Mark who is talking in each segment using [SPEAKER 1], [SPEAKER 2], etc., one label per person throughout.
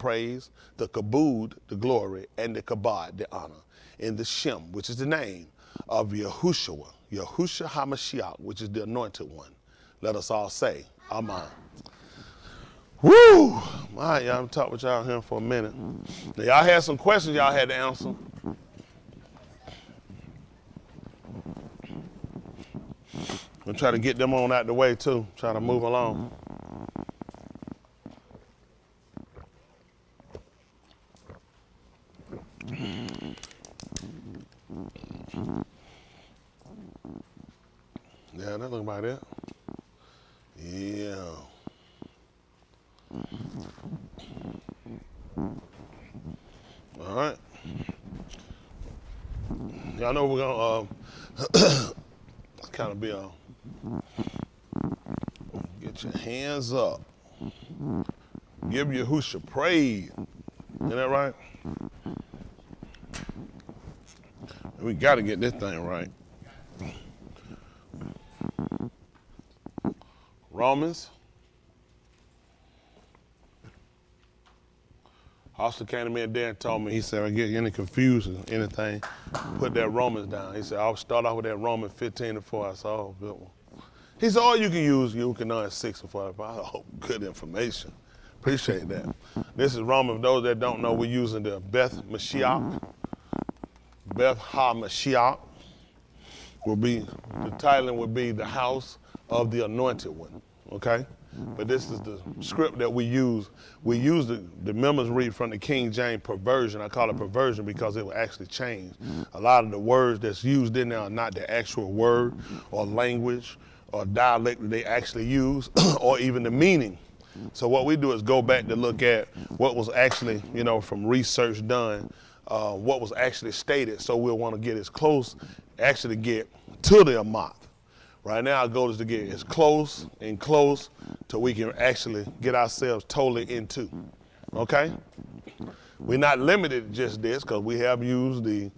[SPEAKER 1] praise, the kabod, the glory, and the kabod, the honor, in the Shem, which is the name of Yahushua HaMashiach, which is the anointed one. Let us all say, Amen. Woo! All right, y'all, I'm talking with y'all here for a minute. Now, y'all had some questions y'all had to answer. We'll try to get them on out the way, too. Try to move along. Yeah, that look about it. Yeah. All right. Y'all know we're gonna kind of be get your hands up. Give Yahushua praise. Isn't that right? We got to get this thing right. Romans. Austin came to me and Dan told me, he said, I get any confusion, anything, put that Romans down. He said, I'll start off with that Romans 15:4. I said, oh, good one. He said, oh, you can use Yukonon 6:45. Oh, good information. Appreciate that. This is Romans. Those that don't know, we're using the Beth Mashiach. Beth HaMashiach will be, the title would be the house of the anointed one, okay? But this is the script that we use. We use the members read from the King James perversion. I call it perversion because it will actually change. A lot of the words that's used in there are not the actual word or language or dialect that they actually use or even the meaning. So what we do is go back to look at what was actually, you know, from research done, what was actually stated. So we'll want to get as close, actually get to the Amath. Right now, our goal is to get as close and close till we can actually get ourselves totally into, okay? We're not limited to just this because we have used the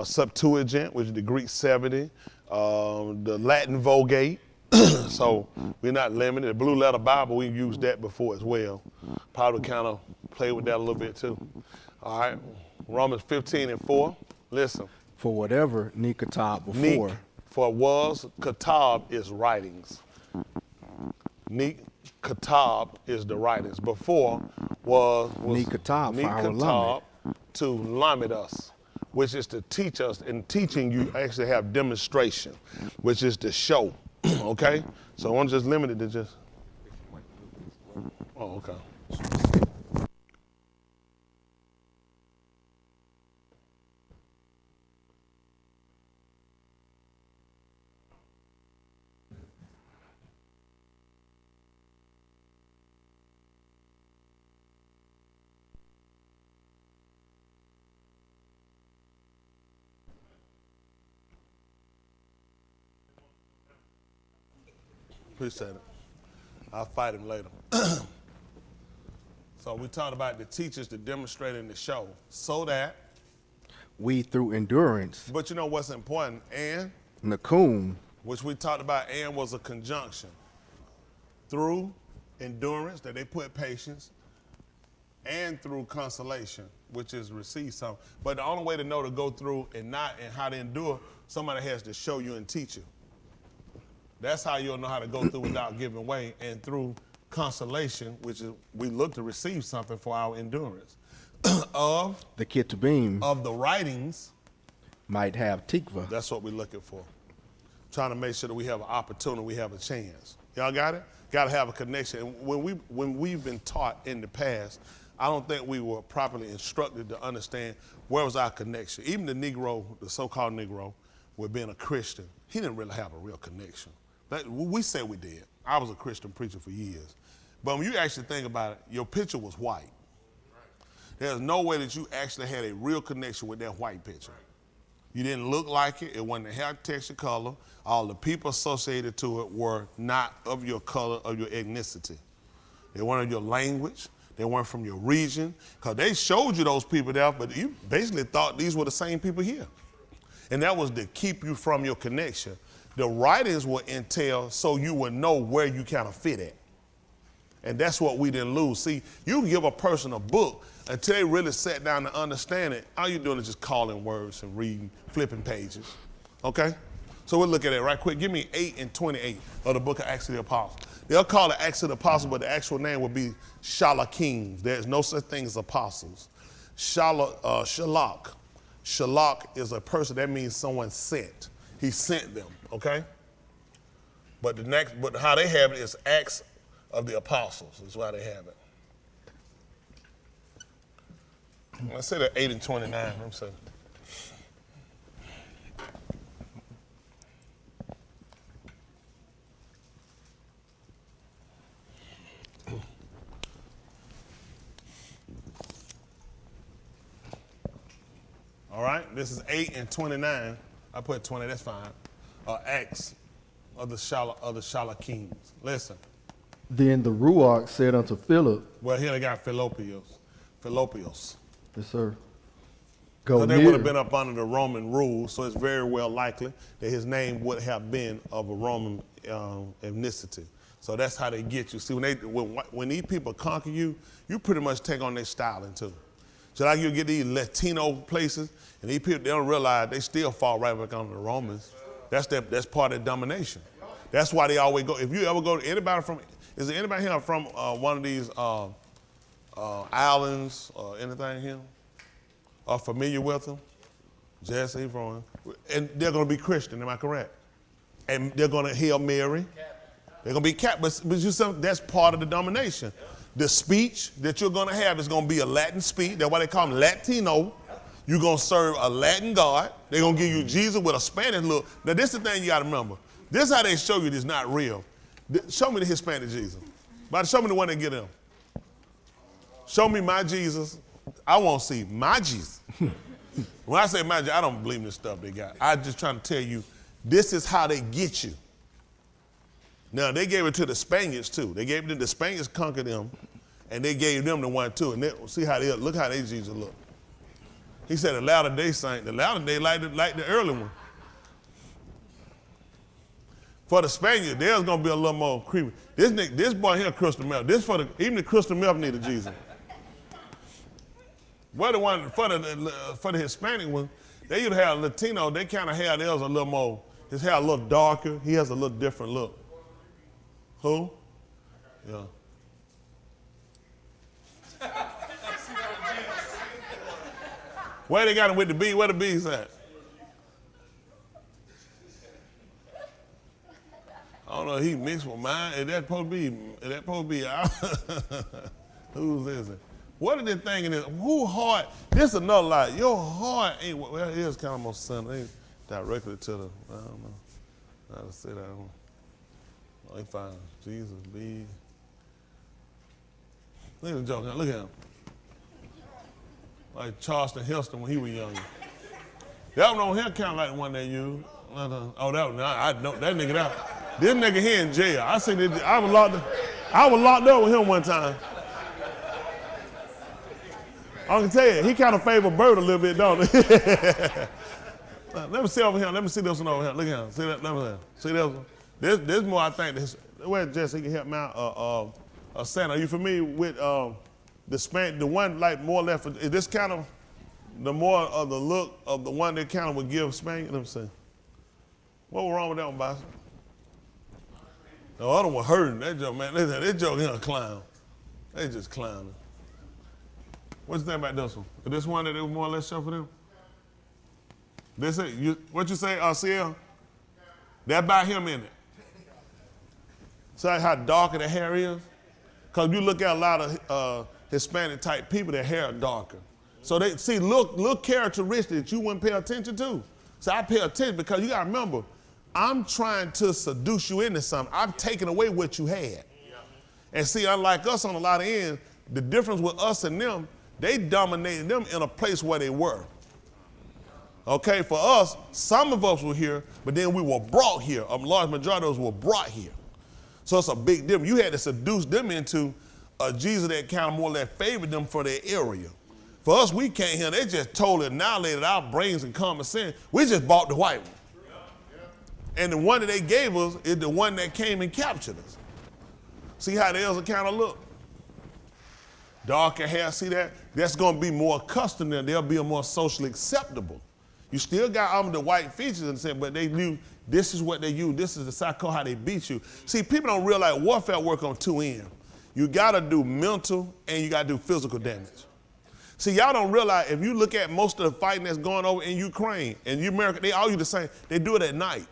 [SPEAKER 1] Septuagint, which is the Greek 70, the Latin Vulgate. So we're not limited. The Blue Letter Bible, we've used that before as well. Probably kind of play with that a little bit too. All right, Romans 15:4, listen.
[SPEAKER 2] For whatever Nikatab before.
[SPEAKER 1] For was Katab is writings. Katab is the writings. Before was
[SPEAKER 2] Nikatab
[SPEAKER 1] to limit us, which is to teach us. In teaching, you actually have demonstration, which is to show. Okay? So I'm just limited to just. Oh, okay. Appreciate it. I'll fight him later. So we talked about the teachers, the demonstrator, and the show, so that
[SPEAKER 2] we through endurance.
[SPEAKER 1] But you know what's important? And
[SPEAKER 2] Nakum,
[SPEAKER 1] which we talked about, and was a conjunction. Through endurance, that they put patience, and through consolation, which is receive something. But the only way to know to go through and how to endure, somebody has to show you and teach you. That's how you'll know how to go through without giving way, and through consolation, which is we look to receive something for our endurance. Of
[SPEAKER 2] the Ketubim
[SPEAKER 1] of the writings
[SPEAKER 2] might have tikva.
[SPEAKER 1] That's what we're looking for. Trying to make sure that we have an opportunity, we have a chance. Y'all got it? Got to have a connection. And when we've been taught in the past, I don't think we were properly instructed to understand where was our connection. Even the Negro, the so-called Negro, with being a Christian, he didn't really have a real connection. We say we did. I was a Christian preacher for years. But when you actually think about it, your picture was white. There's no way that you actually had a real connection with that white picture. You didn't look like it. It wasn't the hair texture, color. All the people associated to it were not of your color, of your ethnicity. They weren't of your language. They weren't from your region. Because they showed you those people there, but you basically thought these were the same people here. And that was to keep you from your connection. The writings will entail so you would know where you kind of fit at. And that's what we didn't lose. See, you can give a person a book until they really sat down to understand it. All you're doing is just calling words and reading, flipping pages. Okay? So we'll look at it right quick. Give me 8 and 28 of the book of Acts of the Apostles. They'll call it Acts of the Apostles, but the actual name would be Shalakim. There's no such thing as apostles. Shalak. Shalak is a person, that means someone sent. He sent them, okay? But how they have it is Acts of the Apostles. That's why they have it. Let's say that 8 and 29. Let me say. All right, this is 8 and 29. I put 20, that's fine. Acts of the Shalakim. Listen.
[SPEAKER 3] Then the Ruach said unto Philip.
[SPEAKER 1] Well, here they got Philopios.
[SPEAKER 3] Yes, sir.
[SPEAKER 1] So they would have been up under the Roman rule, so it's very well likely that his name would have been of a Roman ethnicity. So that's how they get you. See, when these people conquer you, you pretty much take on their styling too. So like you get these Latino places, and these people, they don't realize they still fall right back under the Romans. That's part of their domination. That's why they always go. If you ever go to anybody from, is there anybody here from one of these islands or anything here? Are familiar with them? Jesse, from, and they're going to be Christian, am I correct? And they're going to Hail Mary. They're going to be Catholic, but you see, that's part of the domination. The speech that you're going to have is going to be a Latin speech. That's why they call them Latino. You're going to serve a Latin God. They're going to give you Jesus with a Spanish look. Now, this is the thing you got to remember. This is how they show you this not real. Show me the Hispanic Jesus. But show me the one that get him. Show me my Jesus. I want to see my Jesus. When I say my Jesus, I don't believe in this stuff they got. I'm just trying to tell you, this is how they get you. Now, they gave it to the Spaniards, too. They gave it to the Spaniards, conquered them, and they gave them the one, too. And see how they look, how they Jesus look. He said the Latter-day Saint. The Latter-day like the early one. For the Spaniards, there's going to be a little more creepy. This boy here, crystal meth. Even the crystal meth needed Jesus. Well, the one for the Hispanic one, they used to have Latino. They kind of hair theirs a little more. His hair a little darker. He has a little different look. Who? Yeah. Where they got him with the bee? Where the bees at? I don't know. He mixed with mine. Is that supposed to be? Who's this? What is this thing in this? Who heart? This is another lie. Your heart ain't, well, it is kind of more centered. Ain't directly to the, I don't know how to say that. Oh, he found Jesus, big. Look at the joke. Look at him. Like Charleston Heston when he was younger. That one on here kind of like the one they used. Oh, that one, I know that nigga out. This nigga here in jail. I seen it. I was locked up with him one time. I can tell you, he kind of favored Bird a little bit, don't he? Let me see over here. Let me see this one over here. Look at him. See that? Let me see this one. This more, I think. Where Jesse can help me out. Santa, are you familiar with the one like more left? Is this kind of the more of the look of the one that kind of would give Spaniard? Let me see. What was wrong with that one, boss? The other one hurting. That joke, man. That joke here a clown. They just clowning. What's the thing about this one? Is this one that it was more or less shut for them? This it? What you say, CL? That about him in it. See how darker the hair is? Because you look at a lot of Hispanic type people, their hair are darker. So they see little characteristics that you wouldn't pay attention to. So I pay attention because you got to remember, I'm trying to seduce you into something. I've taken away what you had. And see, unlike us on a lot of ends, the difference with us and them, they dominated them in a place where they were. Okay, for us, some of us were here, but then we were brought here. A large majority of us were brought here. So it's a big difference. You had to seduce them into a Jesus that kind of more or less favored them for their area. For us, we came here, they just totally annihilated our brains and common sense. We just bought the white one. And the one that they gave us is the one that came and captured us. See how the elves kind of look? Darker hair, see that? That's going to be more accustomed and they'll be more socially acceptable. You still got the white features and say, but they knew this is what they use. This is the psycho how they beat you. See, people don't realize warfare work on two ends. You got to do mental and you got to do physical damage. See, y'all don't realize if you look at most of the fighting that's going on in Ukraine and America, they all do the same. They do it at night.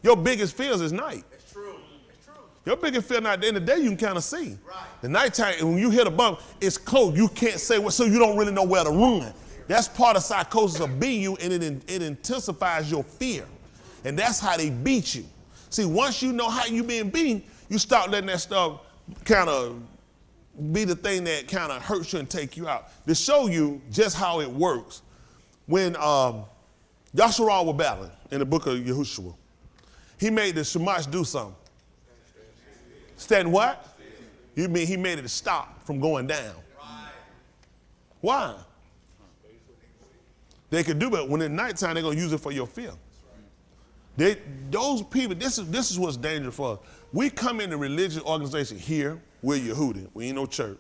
[SPEAKER 1] Your biggest fears is night.
[SPEAKER 4] It's true. It's true.
[SPEAKER 1] Your biggest fear night, at the end of the day, you can kind of see. Right. The nighttime, when you hit a bump, it's close. You can't say what, so you don't really know where to run. That's part of psychosis of being you, and it intensifies your fear. And that's how they beat you. See, once you know how you being beaten, you start letting that stuff kind of be the thing that kind of hurts you and take you out. To show you just how it works, when Yahshua was battling in the book of Yahushua, he made the Shamash do something. Stand what? You mean he made it stop from going down. Why? They could do it when at nighttime they're going to use it for your fear. Those people, this is what's dangerous for us. We come in the religious organization here, we're Yehudi, we ain't no church.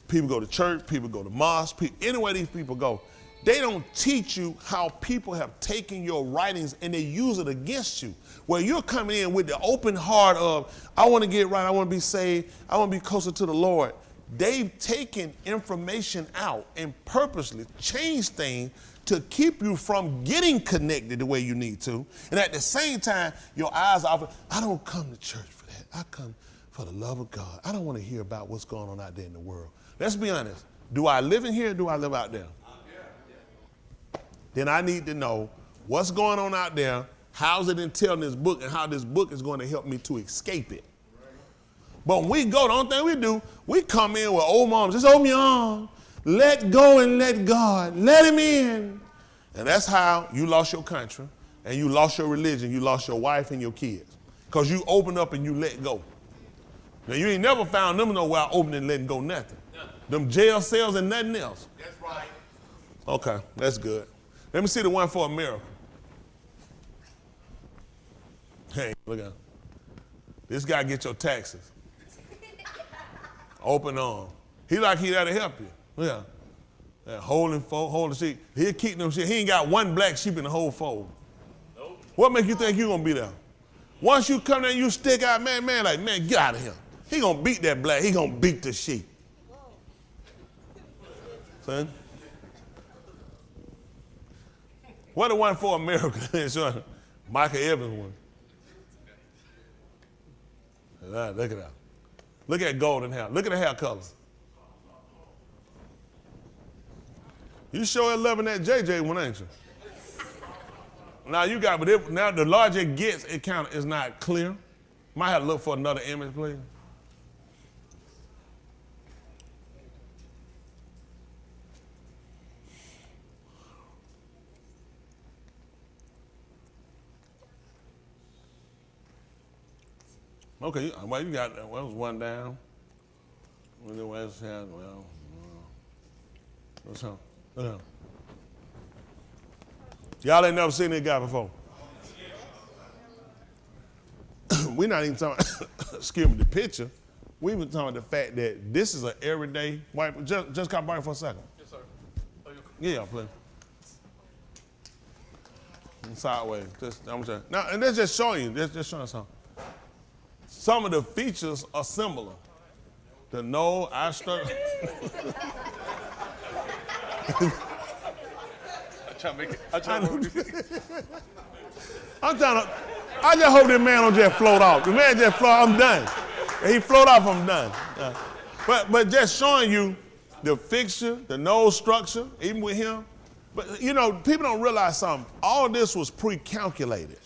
[SPEAKER 1] People go to church, people go to mosque, anywhere these people go. They don't teach you how people have taken your writings and they use it against you. Where you're coming in with the open heart of, I want to get right, I want to be saved, I want to be closer to the Lord. They've taken information out and purposely changed things to keep you from getting connected the way you need to. And at the same time, your eyes are off. I don't come to church for that. I come for the love of God. I don't want to hear about what's going on out there in the world. Let's be honest. Do I live in here or do I live out there? Then I need to know what's going on out there, how's it entailing this book, and how this book is going to help me to escape it. But when we go, the only thing we do, we come in with old moms. Just open your arms. Let go and let God. Let him in. And that's how you lost your country and you lost your religion. You lost your wife and your kids. Because you open up and you let go. Now, you ain't never found them nowhere opening and letting go nothing. Them jail cells and nothing else.
[SPEAKER 4] That's right.
[SPEAKER 1] Okay, that's good. Let me see the one for a miracle. Hey, look at him. This guy get your taxes. Open arm. He like he there to help you. Yeah. Holding sheep. He'll keep them sheep. He ain't got one black sheep in the whole fold. Nope. What makes you think you're going to be there? Once you come there and you stick out, man, get out of here. He going to beat that black. He going to beat the sheep. Son? What the one for a miracle? Michael Evans one. Look at that. Look at golden hair. Look at the hair color. You sure loving that JJ one, ain't you? Now you got, but now the larger it gets, it kind of is not clear. Might have to look for another image, please. Okay, well, you got that. Well, it was one down. What's up? Y'all ain't never seen this guy before. We're not even talking about, excuse me, the picture. We were talking about the fact that this is an everyday white. Just come by for a second.
[SPEAKER 4] Yes, sir.
[SPEAKER 1] Yeah, please. Sideways. Now, and that's just showing you. Just showing something. Some of the features are similar. The no, I start. I just hope that man don't just float off. The man just float, I'm done. If he float off, I'm done. But just showing you the fixture, the nose structure, even with him. But you know, people don't realize something. All this was pre-calculated.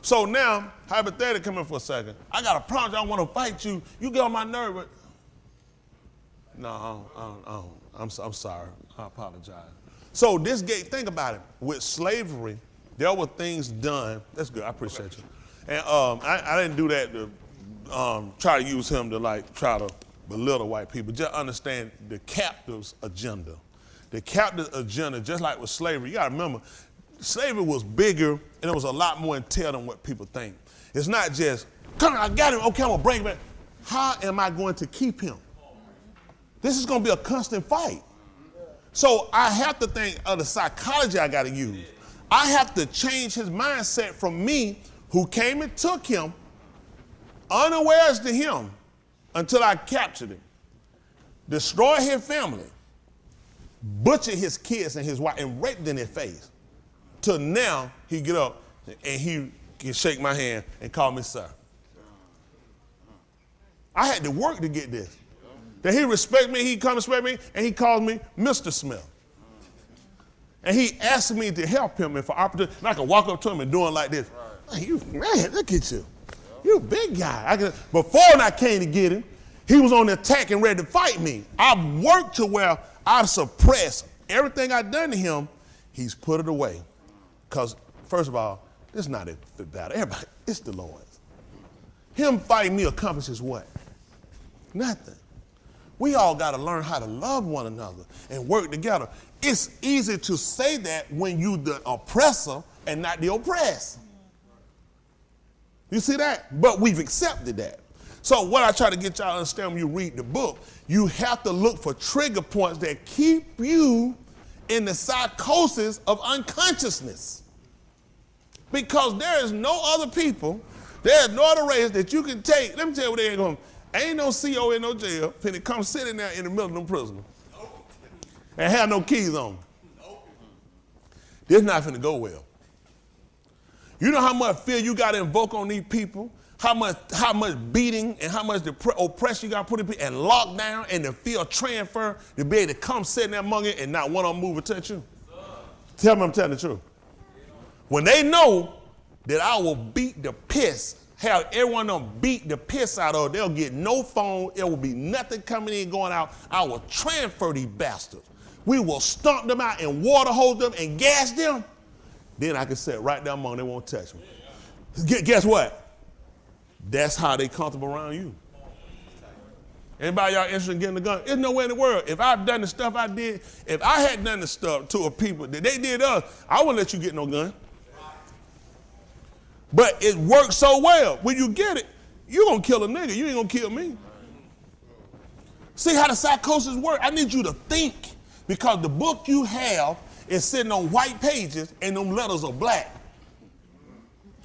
[SPEAKER 1] So now, hypothetically, come in for a second. I got a problem. I want to fight you. You get on my nerve. But no, I'm sorry. I apologize. So this gate, think about it. With slavery, there were things done. That's good. I appreciate you. And I didn't do that to try to use him to try to belittle white people. Just understand the captive's agenda. The captive's agenda, just like with slavery, you got to remember, slavery was bigger and it was a lot more entailed than what people think. It's not just, come on, I got him. Okay, I'm going to bring him back. how am I going to keep him? This is going to be a constant fight. So I have to think of the psychology I got to use. I have to change his mindset from me, who came and took him, unawares to him, until I captured him, destroy his family, butcher his kids and his wife, and rape them in their face. Till now, he get up and he can shake my hand and call me sir. I had to work to get this. That he respect me, he come respect me, and he calls me Mr. Smith. And he asked me to help him if an opportunity, and I could walk up to him and do it like this. Hey, you, man, look at you. You a big guy. Before I came to get him, he was on the attack and ready to fight me. I've worked to where I've suppressed everything I've done to him. He's put it away. Because, first of all, this is not a battle. Everybody, it's the Lord's. Him fighting me accomplishes what? Nothing. We all got to learn how to love one another and work together. It's easy to say that when you the oppressor and not the oppressed. You see that? But we've accepted that. So what I try to get y'all to understand when you read the book, you have to look for trigger points that keep you in the psychosis of unconsciousness. Because there is no other people, there's no other race that you can take. Let me tell you what they ain't going. Ain't no CO in no jail finna come sitting there in the middle of them prisoners and have no keys on. This not finna go well. You know how much fear you got to invoke on these people, how much beating and how much oppression you got to put in people and lock down and the fear transfer to be able to come sitting there among it and not one of them move or touch you? Tell me I'm telling the truth. When they know that I will beat the piss, have everyone of them beat the piss out of, they'll get no phone, there will be nothing coming in, going out. I will transfer these bastards. We will stomp them out and water hose them and gas them. Then I can sit right down among them, they won't touch me. Guess what? That's how they comfortable around you. Anybody y'all interested in getting the gun? There's nowhere in the world. If I've done the stuff I did, if I had done the stuff to a people that they did us, I wouldn't let you get no gun. But it works so well. When you get it, you're going to kill a nigga. You ain't going to kill me. See how the psychosis works? I need you to think, because the book you have is sitting on white pages and them letters are black.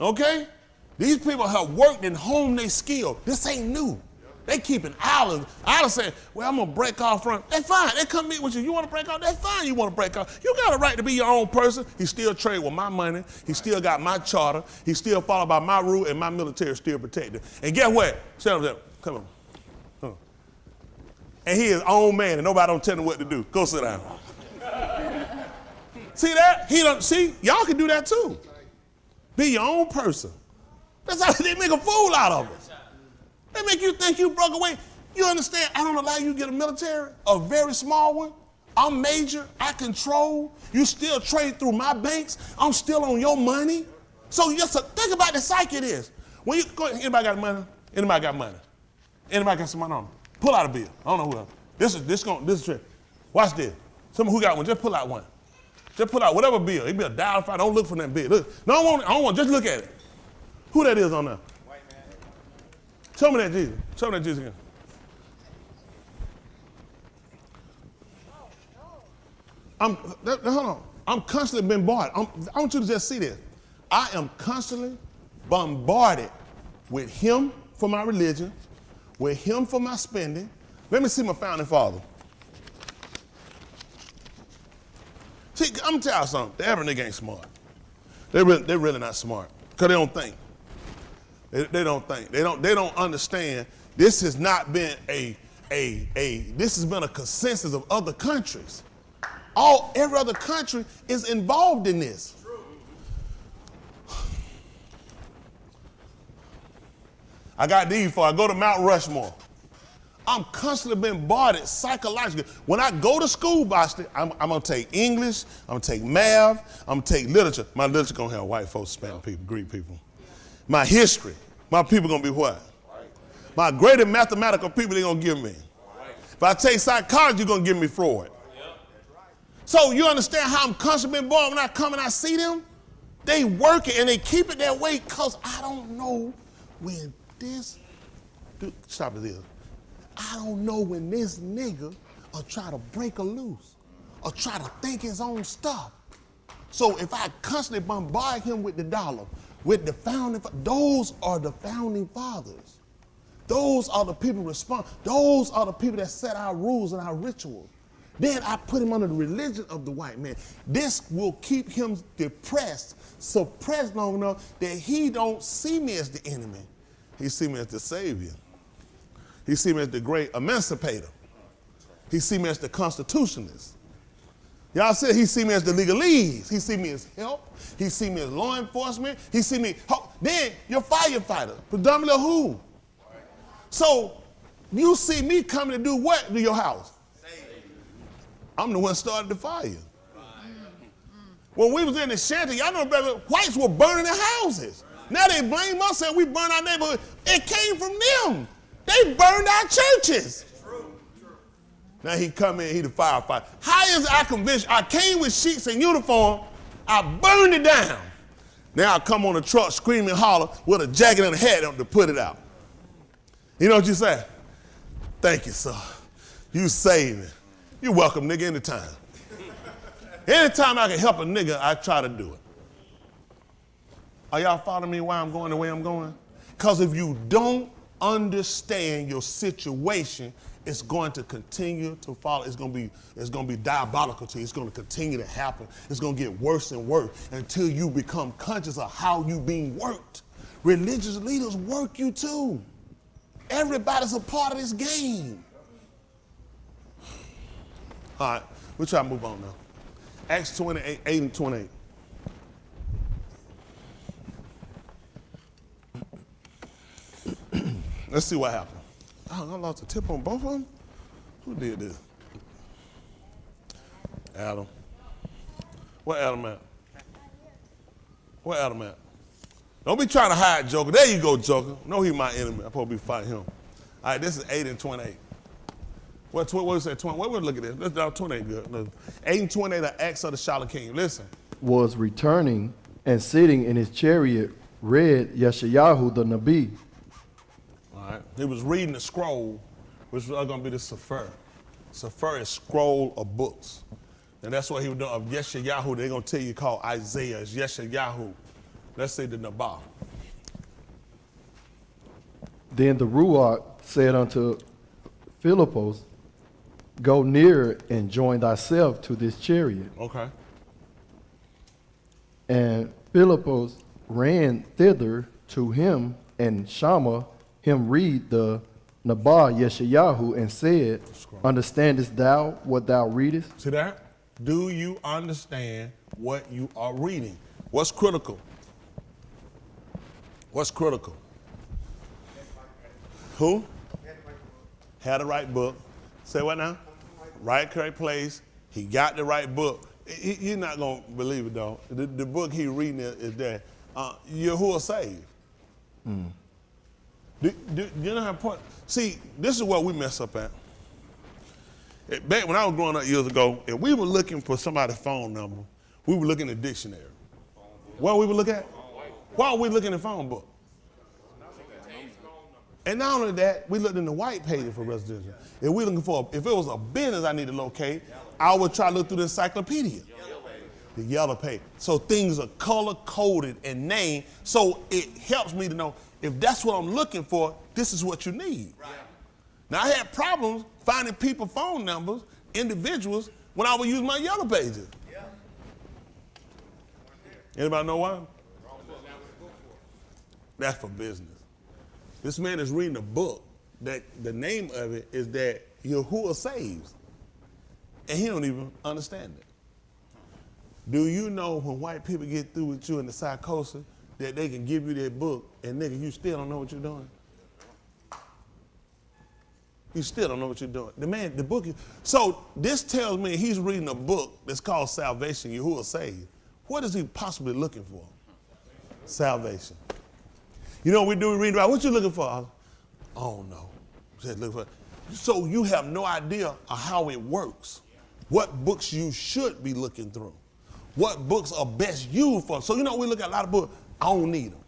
[SPEAKER 1] Okay? These people have worked and honed their skill. This ain't new. They keeping islands. Islands saying, well, I'm going to break off from. That's fine. They come meet with you. You want to break off? That's fine. You want to break off. You got a right to be your own person. He still trade with my money. He still got my charter. He still follow by my rule, and my military is still protected. And guess what? Come on. Huh. And he is own man, and nobody don't tell him what to do. Go sit down. See that? He don't see. Y'all can do that too. Be your own person. That's how they make a fool out of us. They make you think you broke away. You understand? I don't allow you to get a military, a very small one. I'm major. I control. You still trade through my banks. I'm still on your money. So just think about the psyche of this. When you go, anybody got money? Anybody got money? Anybody got some money on them? Pull out a bill. I don't know who else. This is trick. Watch this. Someone who got one, just pull out one. Just pull out whatever bill. It be a $1, $5. Don't look for that bill. Look. No, I don't want. Just look at it. Who that is on there? White man. Show me that Jesus. Show me that Jesus again. Hold on. I'm constantly bombarded. I want you to just see this. I am constantly bombarded with him for my religion, with him for my spending. Let me see my founding father. See, I'm gonna tell you something. The average nigga ain't smart. They're really not smart because they don't think. They don't think. They don't understand. This has not been this has been a consensus of other countries. Every other country is involved in this. I got these for I go to Mount Rushmore. I'm constantly bombarded psychologically. When I go to school, Boston, I'm going to take English, I'm going to take math, I'm going to take literature. My literature going to have white folks, Spanish people, Greek people. My history, my people going to be what? My greatest mathematical people they're going to give me. If I take psychology, you're going to give me Freud. So you understand how I'm constantly bombarded when I come and I see them? They work it and they keep it that way because I don't know when this stop it there. I don't know when this nigga will try to break her loose or try to think his own stuff. So if I constantly bombard him with the dollar, with the founding, those are the founding fathers. Those are the people respond. Those are the people that set our rules and our rituals. Then I put him under the religion of the white man. This will keep him depressed, suppressed long enough that he don't see me as the enemy. He see me as the savior. He see me as the great emancipator. He see me as the constitutionalist. Y'all said he see me as the legalese. He see me as help. He see me as law enforcement. He see me, then you're firefighter, predominantly who? So you see me coming to do what to your house? I'm the one started the fire. When we was in the shanty, y'all know, brother, whites were burning their houses. Now they blame us and we burn our neighborhood. It came from them. They burned our churches. Now he come in, he the firefighter. How is I convinced? I came with sheets and uniform, I burned it down. Now I come on the truck screaming, holler, with a jacket and a hat on to put it out. You know what you say? Thank you, sir. You saved me. You're welcome, nigga, anytime. Anytime I can help a nigga, I try to do it. Are y'all following me why I'm going the way I'm going? Because if you don't understand your situation, it's going to continue to follow. It's going to be diabolical to you. It's going to continue to happen. It's going to get worse and worse until you become conscious of how you being worked. Religious leaders work you too. Everybody's a part of this game. All right, we'll try to move on now. Acts 28, 8 and 28. Let's see what happened. Oh, I lost a tip on both of them? Who did this? Adam. Where Adam at? Where Adam at? Don't be trying to hide Joker. There you go, Joker. No, he's my enemy. I'm supposed to be fighting him. All right, this is 8 and 28. What was that? 20? What we look at this? Let's do 28 good. Look. 8 and 28 are Acts of the Shalakim. Listen.
[SPEAKER 3] Was returning and sitting in his chariot read Yahuah Yahoo the Nabi.
[SPEAKER 1] All right. He was reading the scroll, which was going to be the Sefer. Sefer is scroll of books. And that's what he was doing of Yahuah Yahoo. They're going to tell you called Isaiah. It's Yahuah Yahoo. Let's say the Nabal.
[SPEAKER 3] Then the Ruach said unto Philippus, go near and join thyself to this chariot.
[SPEAKER 1] Okay.
[SPEAKER 3] And Philippus ran thither to him, and Shammah him read the Nabal Yeshayahu, and said, understandest thou what thou readest?
[SPEAKER 1] See that? Do you understand what you are reading? What's critical? What's critical? Who? Had the right book. Say what now? Right, correct place. He got the right book. You're not going to believe it, though. The book he reading is that Yahuah saved. Do you know how important? See, this is what we mess up at. Back when I was growing up years ago, if we were looking for somebody's phone number, we were looking in the dictionary. What we were looking at? Why were we looking in the phone book? And not only that, we looked in the white pages for residential. If we looking for, if it was a business I need to locate, I would try to look through the encyclopedia. The yellow page. So things are color coded and named. So it helps me to know if that's what I'm looking for, this is what you need. Right. Now I had problems finding people phone numbers, individuals, when I would use my yellow pages. Yeah. Anybody know why? That's for business. This man is reading a book that the name of it is that Yahuah saves. And he don't even understand it. Do you know when white people get through with you in the psychosis that they can give you that book and nigga, you still don't know what you're doing? You still don't know what you're doing. The book is, so this tells me he's reading a book that's called Salvation, Yahuah Saved. What is he possibly looking for? Salvation. You know what we do? We read about, what you looking for? Oh no. So you have no idea of how it works. What books you should be looking through. What books are best used for. So you know we look at a lot of books, I don't need them.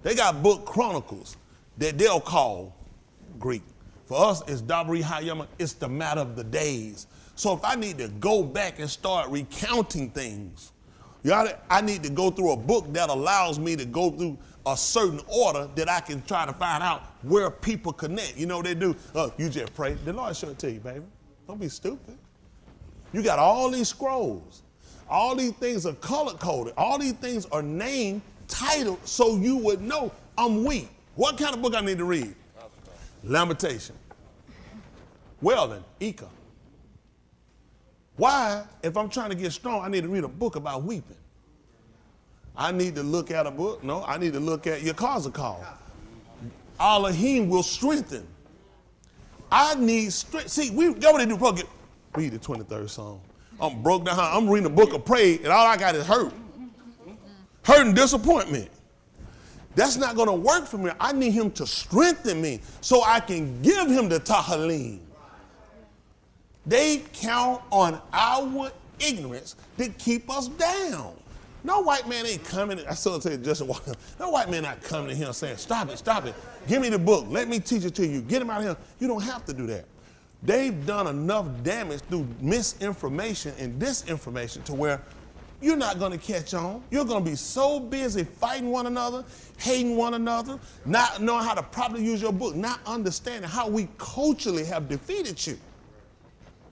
[SPEAKER 1] They got book chronicles that they'll call Greek. For us, it's Dabri Hayama. It's the matter of the days. So if I need to go back and start recounting things, I need to go through a book that allows me to go through a certain order that I can try to find out where people connect. You know what they do? You just pray. The Lord should tell you, baby. Don't be stupid. You got all these scrolls. All these things are color-coded. All these things are named, titled, so you would know I'm weak. What kind of book I need to read? Lamentation. Well then, Ika. Why, if I'm trying to get strong, I need to read a book about weeping? I need to look at a book. No, I need to look at your call. Elohim will strengthen. I need strength. See, we got what they do. Read the 23rd Psalm. I'm broke down. I'm reading a book of praise, and all I got is hurt. Hurt and disappointment. That's not going to work for me. I need him to strengthen me so I can give him the Tahalim. They count on our ignorance to keep us down. No white man ain't coming. I still tell you, Justin Walker. No white man not coming to him saying, stop it. Give me the book. Let me teach it to you. Get him out of here. You don't have to do that. They've done enough damage through misinformation and disinformation to where you're not going to catch on. You're going to be so busy fighting one another, hating one another, not knowing how to properly use your book, not understanding how we culturally have defeated you.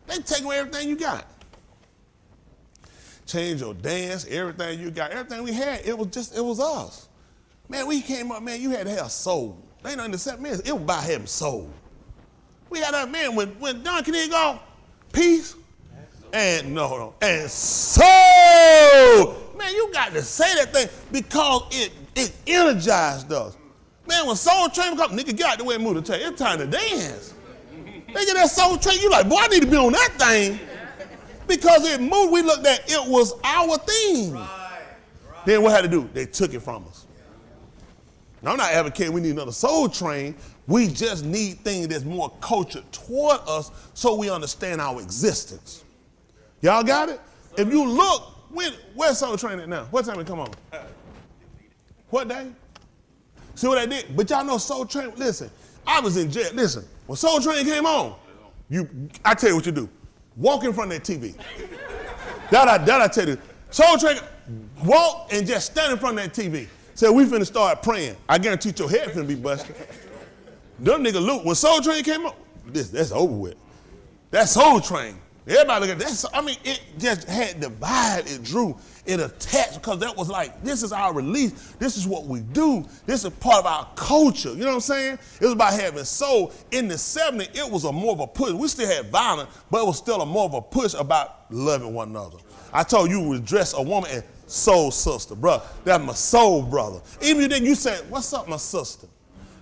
[SPEAKER 1] They take away everything you got. Change your dance, everything you got, everything we had, it was us. Man, we came up, man, you had to have soul. They don't understand, man, it was about having soul. We had that, man, when Don Kennedy go, peace, and and soul. Man, you got to say that thing because it energized us. Man, when Soul Train come, nigga, get out the way and move the tail. It's time to dance. They get that Soul Train, you like, boy, I need to be on that thing. Because it moved, we looked at it was our thing. Right. Then what had to do? They took it from us. Now, I'm not advocating we need another Soul Train. We just need things that's more cultured toward us so we understand our existence. Y'all got it? If you look, where's Soul Train at now? What time it come on? What day? See what I did? But y'all know Soul Train, listen, I was in jail. Listen, when Soul Train came on, I tell you what you do. Walk in front of that TV. That I tell you. Soul Train, walk and just stand in front of that TV. Say, we finna start praying. I guarantee your head finna be busted. Them nigga Luke, when Soul Train came up, that's over with. That Soul Train. Everybody look at that. It just had the vibe it drew. It attached because that was like, this is our release. This is what we do. This is part of our culture. You know what I'm saying? It was about having soul. In the 70s, it was more of a push. We still had violence, but it was still more of a push about loving one another. I told you would dress a woman as soul sister, bro. That's my soul brother. Even then you said, what's up, my sister?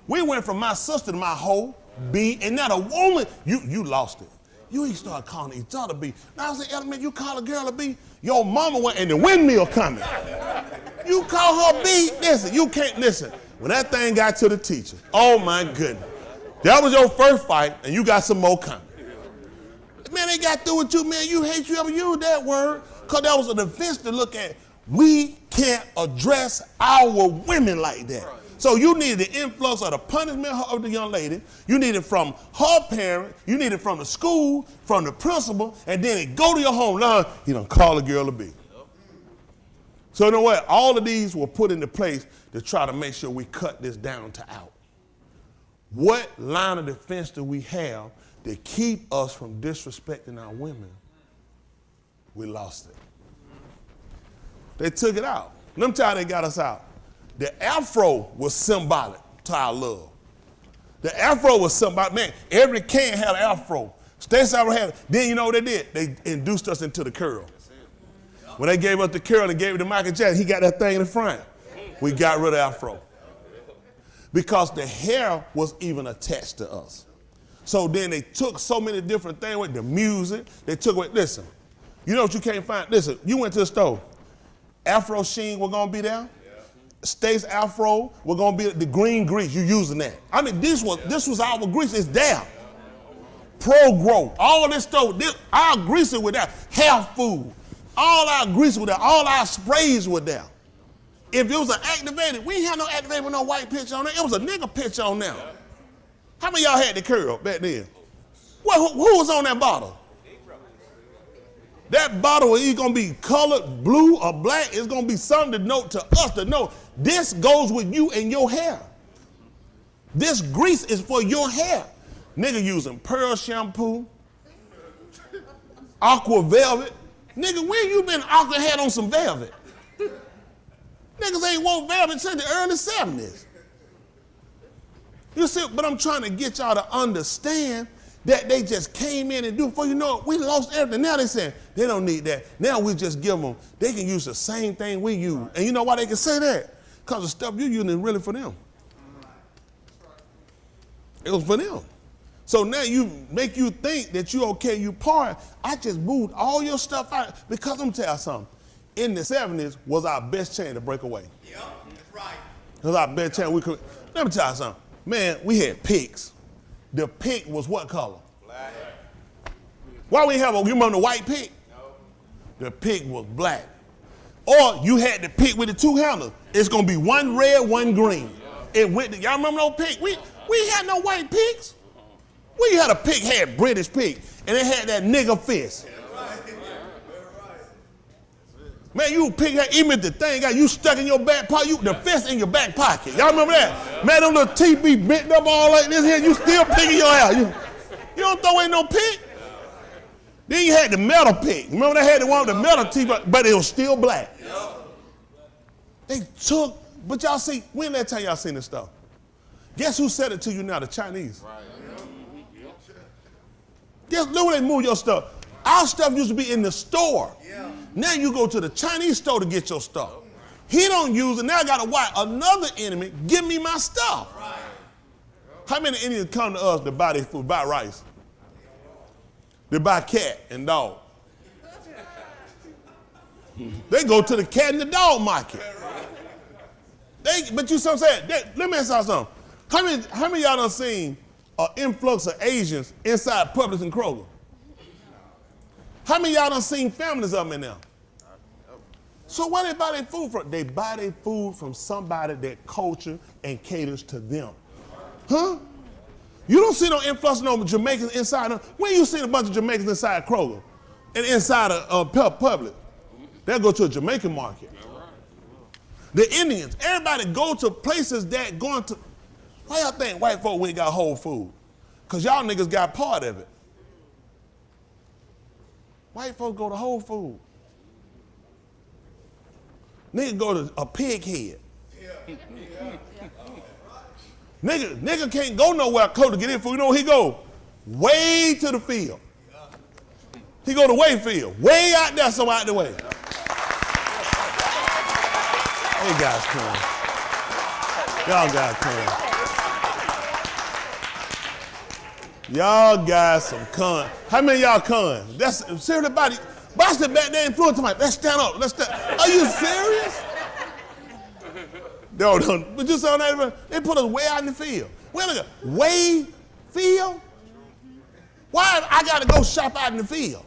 [SPEAKER 1] We went from my sister to my whole B, and now the woman, you lost it. You ain't start calling each other B. Now I was like, man, you call a girl a B, your mama went and the windmill coming. You call her B, listen, you can't listen. When that thing got to the teacher, oh my goodness. That was your first fight, and you got some more coming. Man, they got through with you, man. You hate you ever used that word, because that was a defense to look at. We can't address our women like that. So you need the influence of the punishment of the young lady. You need it from her parent. You need it from the school, from the principal, and then it go to your home. Now, you don't call a girl a B. So you know what? All of these were put into place to try to make sure we cut this down to out. What line of defense do we have to keep us from disrespecting our women? We lost it. They took it out. Let me tell you how they got us out. The Afro was symbolic to our love. The Afro was symbolic. Man, every can had an Afro. Stacey Afro had it. Then you know what they did? They induced us into the curl. When they gave us the curl and gave it to Michael Jackson, he got that thing in the front. We got rid of Afro. Because the hair was even attached to us. So then they took so many different things with the music. They took away, listen, you know what you can't find? Listen, you went to the store. Afro Sheen were going to be there. Stace Afro, we're gonna be the green grease. You using that? I mean, this was our grease. It's there. Pro Grow, all this stuff. Our grease with that. Health food, all our grease with that. All our sprays were there. If it was an activated, we ain't had no activated with no white pitch on it. It was a nigga pitch on there. How many of y'all had the curl back then? Well, who was on that bottle? That bottle is going to be colored blue or black. It's going to be something to note to us to know this goes with you and your hair. This grease is for your hair. Nigga using Pearl shampoo, aqua velvet. Nigga, where you been aqua had on some velvet? Niggas ain't wore velvet since the early 70s. You see, but I'm trying to get y'all to understand that they just came in and do. Before you know it, we lost everything. Now they saying they don't need that. Now we just give them, they can use the same thing we use. And you know why they can say that? Because the stuff you're using is really for them. It was for them. So now you make you think that you okay, you part. I just moved all your stuff out because I'm tell you something. In the 70s was our best chance to break away. Yep, that's right. It was our best chance we could. Let me tell you something. Man, we had pigs. The pig was what color? Black. Why we have you remember the white pig? No. The pig was black. Or you had the pig with the two handles. It's gonna be one red, one green. It went. Y'all remember those pigs? We had no white pigs. We had a pig, had British pig, and it had that nigger fist. Man, you pig had even the thing got you stuck in your back pocket, the fist in your back pocket. Y'all remember that? Man, them little teeth be bent up all like this here, you still pigging your hair. You don't throw away no pig. Then you had the metal pig. Remember they had the one with the metal teeth, but it was still black. They took, but y'all see, when that time y'all seen this stuff? Guess who said it to you now? The Chinese. Guess, look where they move your stuff. Our stuff used to be in the store. Yeah. Now you go to the Chinese store to get your stuff. He don't use it. Now I got to watch another enemy give me my stuff. Right. How many Indians come to us to buy their food, buy rice? They buy cat and dog. They go to the cat and the dog market. But you see what I'm saying? Let me ask y'all something. How many of y'all done seen an influx of Asians inside Publix and Kroger? How many of y'all done seen families of them in there? So where they buy their food from? They buy their food from somebody that culture and caters to them. Huh? You don't see no influx of no Jamaicans inside them. When you seen a bunch of Jamaicans inside Kroger and inside a Publix? They'll go to a Jamaican market. The Indians, everybody go to places that going to, why y'all think white folk ain't got whole food? Because y'all niggas got part of it. White folks go to Whole Foods. Nigga go to a pig head. Nigga can't go nowhere close to get in food. You know where he go? Way to the field. He go to Wayfield. Way out there, so out the way. Hey guys, come. Y'all guys come. Y'all got some con. How many of y'all con? That's seriously body. Boston back there influencing my. Let's stand up. Let's stand. Are you serious? No. But you saw that? They put us way out in the field. Wait a minute. Way field? Why I got to go shop out in the field?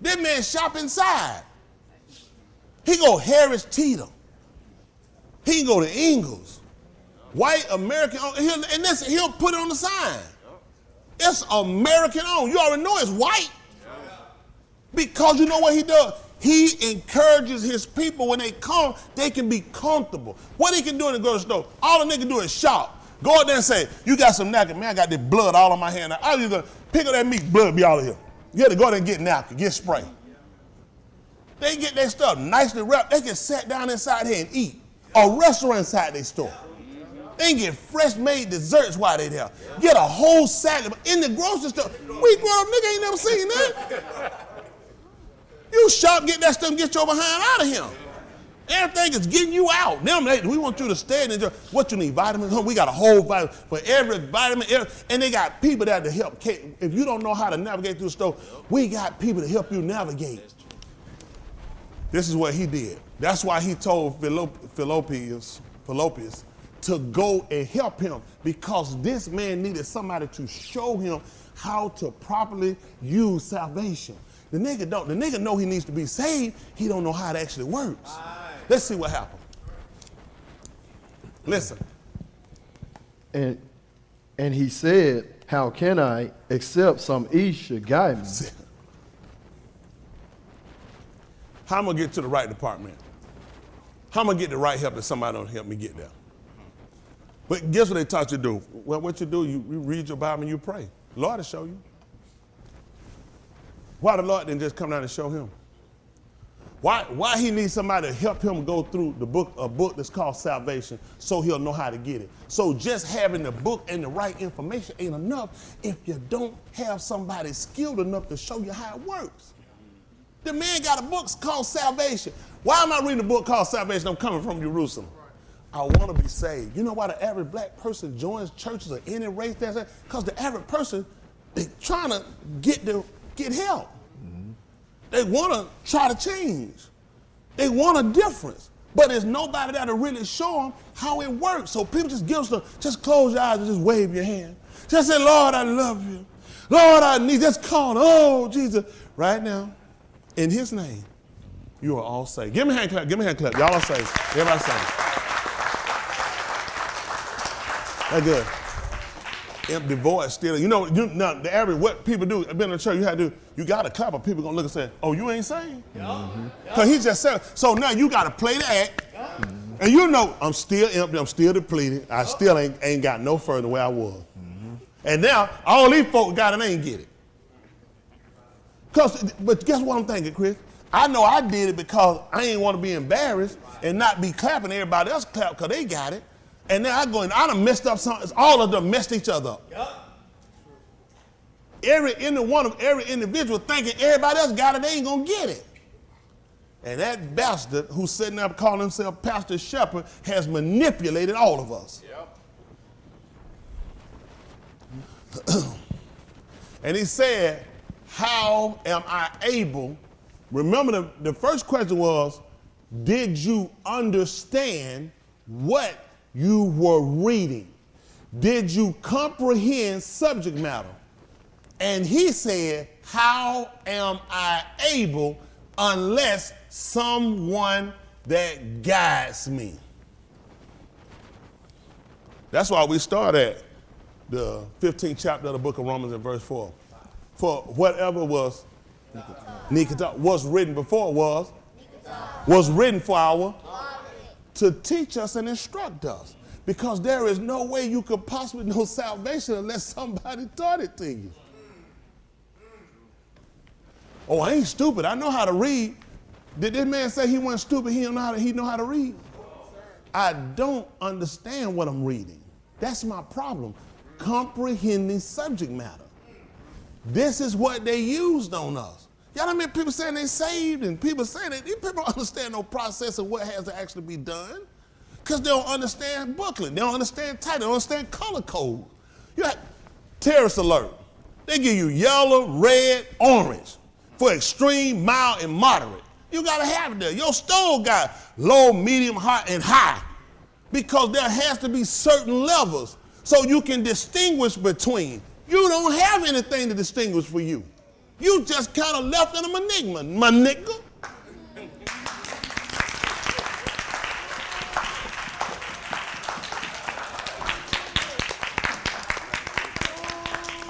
[SPEAKER 1] This man shop inside. He go Harris Teeter. He can go to Ingles. White American owned, and he'll put it on the sign. It's American owned. You already know it's white. Because you know what he does? He encourages his people when they come, they can be comfortable. What he can do in the grocery store, all the nigga do is shop. Go out there and say, you got some napkin. Man, I got this blood all on my hand. I was gonna pick up that meat, blood be all of here. You had to go there and get napkin, get spray. They get their stuff nicely wrapped. They can sit down inside here and eat. A restaurant inside their store. They can get fresh made desserts while they there. Get a whole salad in the grocery store. We grown up nigga ain't never seen that. You shop, get that stuff, and get your behind out of here. Everything is getting you out. Now we want you to stay and enjoy. What you need, vitamins? We got a whole vitamin for every vitamin. And they got people there to help. If you don't know how to navigate through the store, we got people to help you navigate. This is what he did. That's why he told Philopius to go and help him, because this man needed somebody to show him how to properly use salvation. The nigga know he needs to be saved. He don't know how it actually works. Let's see what happened. Listen.
[SPEAKER 3] And And he said, how can I, except some east should guide me?
[SPEAKER 1] How am I going to get to the right department? How am I going to get the right help if somebody don't help me get there? But guess what they taught you to do? Well, what you do, you read your Bible and you pray. The Lord will show you. Why the Lord didn't just come down and show him? Why he needs somebody to help him go through a book that's called salvation so he'll know how to get it. So just having the book and the right information ain't enough if you don't have somebody skilled enough to show you how it works. The man got a book called Salvation. Why am I reading a book called Salvation? I'm coming from Jerusalem. I want to be saved. You know why the average black person joins churches or any race? Because the average person, they trying to get help. Mm-hmm. They want to try to change. They want a difference. But there's nobody that'll really show them how it works. So people just just close your eyes and just wave your hand. Just say, Lord, I love you. Lord, I need, just call, oh, Jesus. Right now, in his name, you are all saved. Give me a hand clap. Give me a hand clap. Y'all are saved. Everybody saved. That's good. Empty voice still. Now, the average, what people do, I've been in the church, you got to clap or people going to look and say, oh, you ain't saved? Because he just said, so now you got to play the act. And you know, I'm still empty, I'm still depleted. I still ain't got no further than where I was. And now, all these folks got it ain't get it. But guess what I'm thinking, Chris? I know I did it because I ain't want to be embarrassed and not be clapping everybody else clap because they got it. And then I done messed up something. All of them messed each other up. Yep. Every individual thinking everybody else got it, they ain't gonna get it. And that bastard who's sitting up calling himself Pastor Shepard has manipulated all of us. Yep. And he said, how am I able? Remember the first question was, did you understand what you were reading? Did you comprehend subject matter? And he said, how am I able unless someone that guides me? That's why we start at the 15th chapter of the book of Romans in verse 4. For whatever was written before was written for our to teach us and instruct us. Because there is no way you could possibly know salvation unless somebody taught it to you. Oh, I ain't stupid. I know how to read. Did this man say he wasn't stupid? He know how to read? I don't understand what I'm reading. That's my problem. Comprehending subject matter. This is what they used on us. Y'all know people saying they saved and people saying that these people don't understand no process of what has to actually be done because they don't understand booklet. They don't understand title. They don't understand color code. You got terrorist alert. They give you yellow, red, orange for extreme, mild, and moderate. You got to have it there. Your stove got low, medium, high, and high because there has to be certain levels so you can distinguish between. You don't have anything to distinguish for you. You just kind of left in an enigma, my nigga.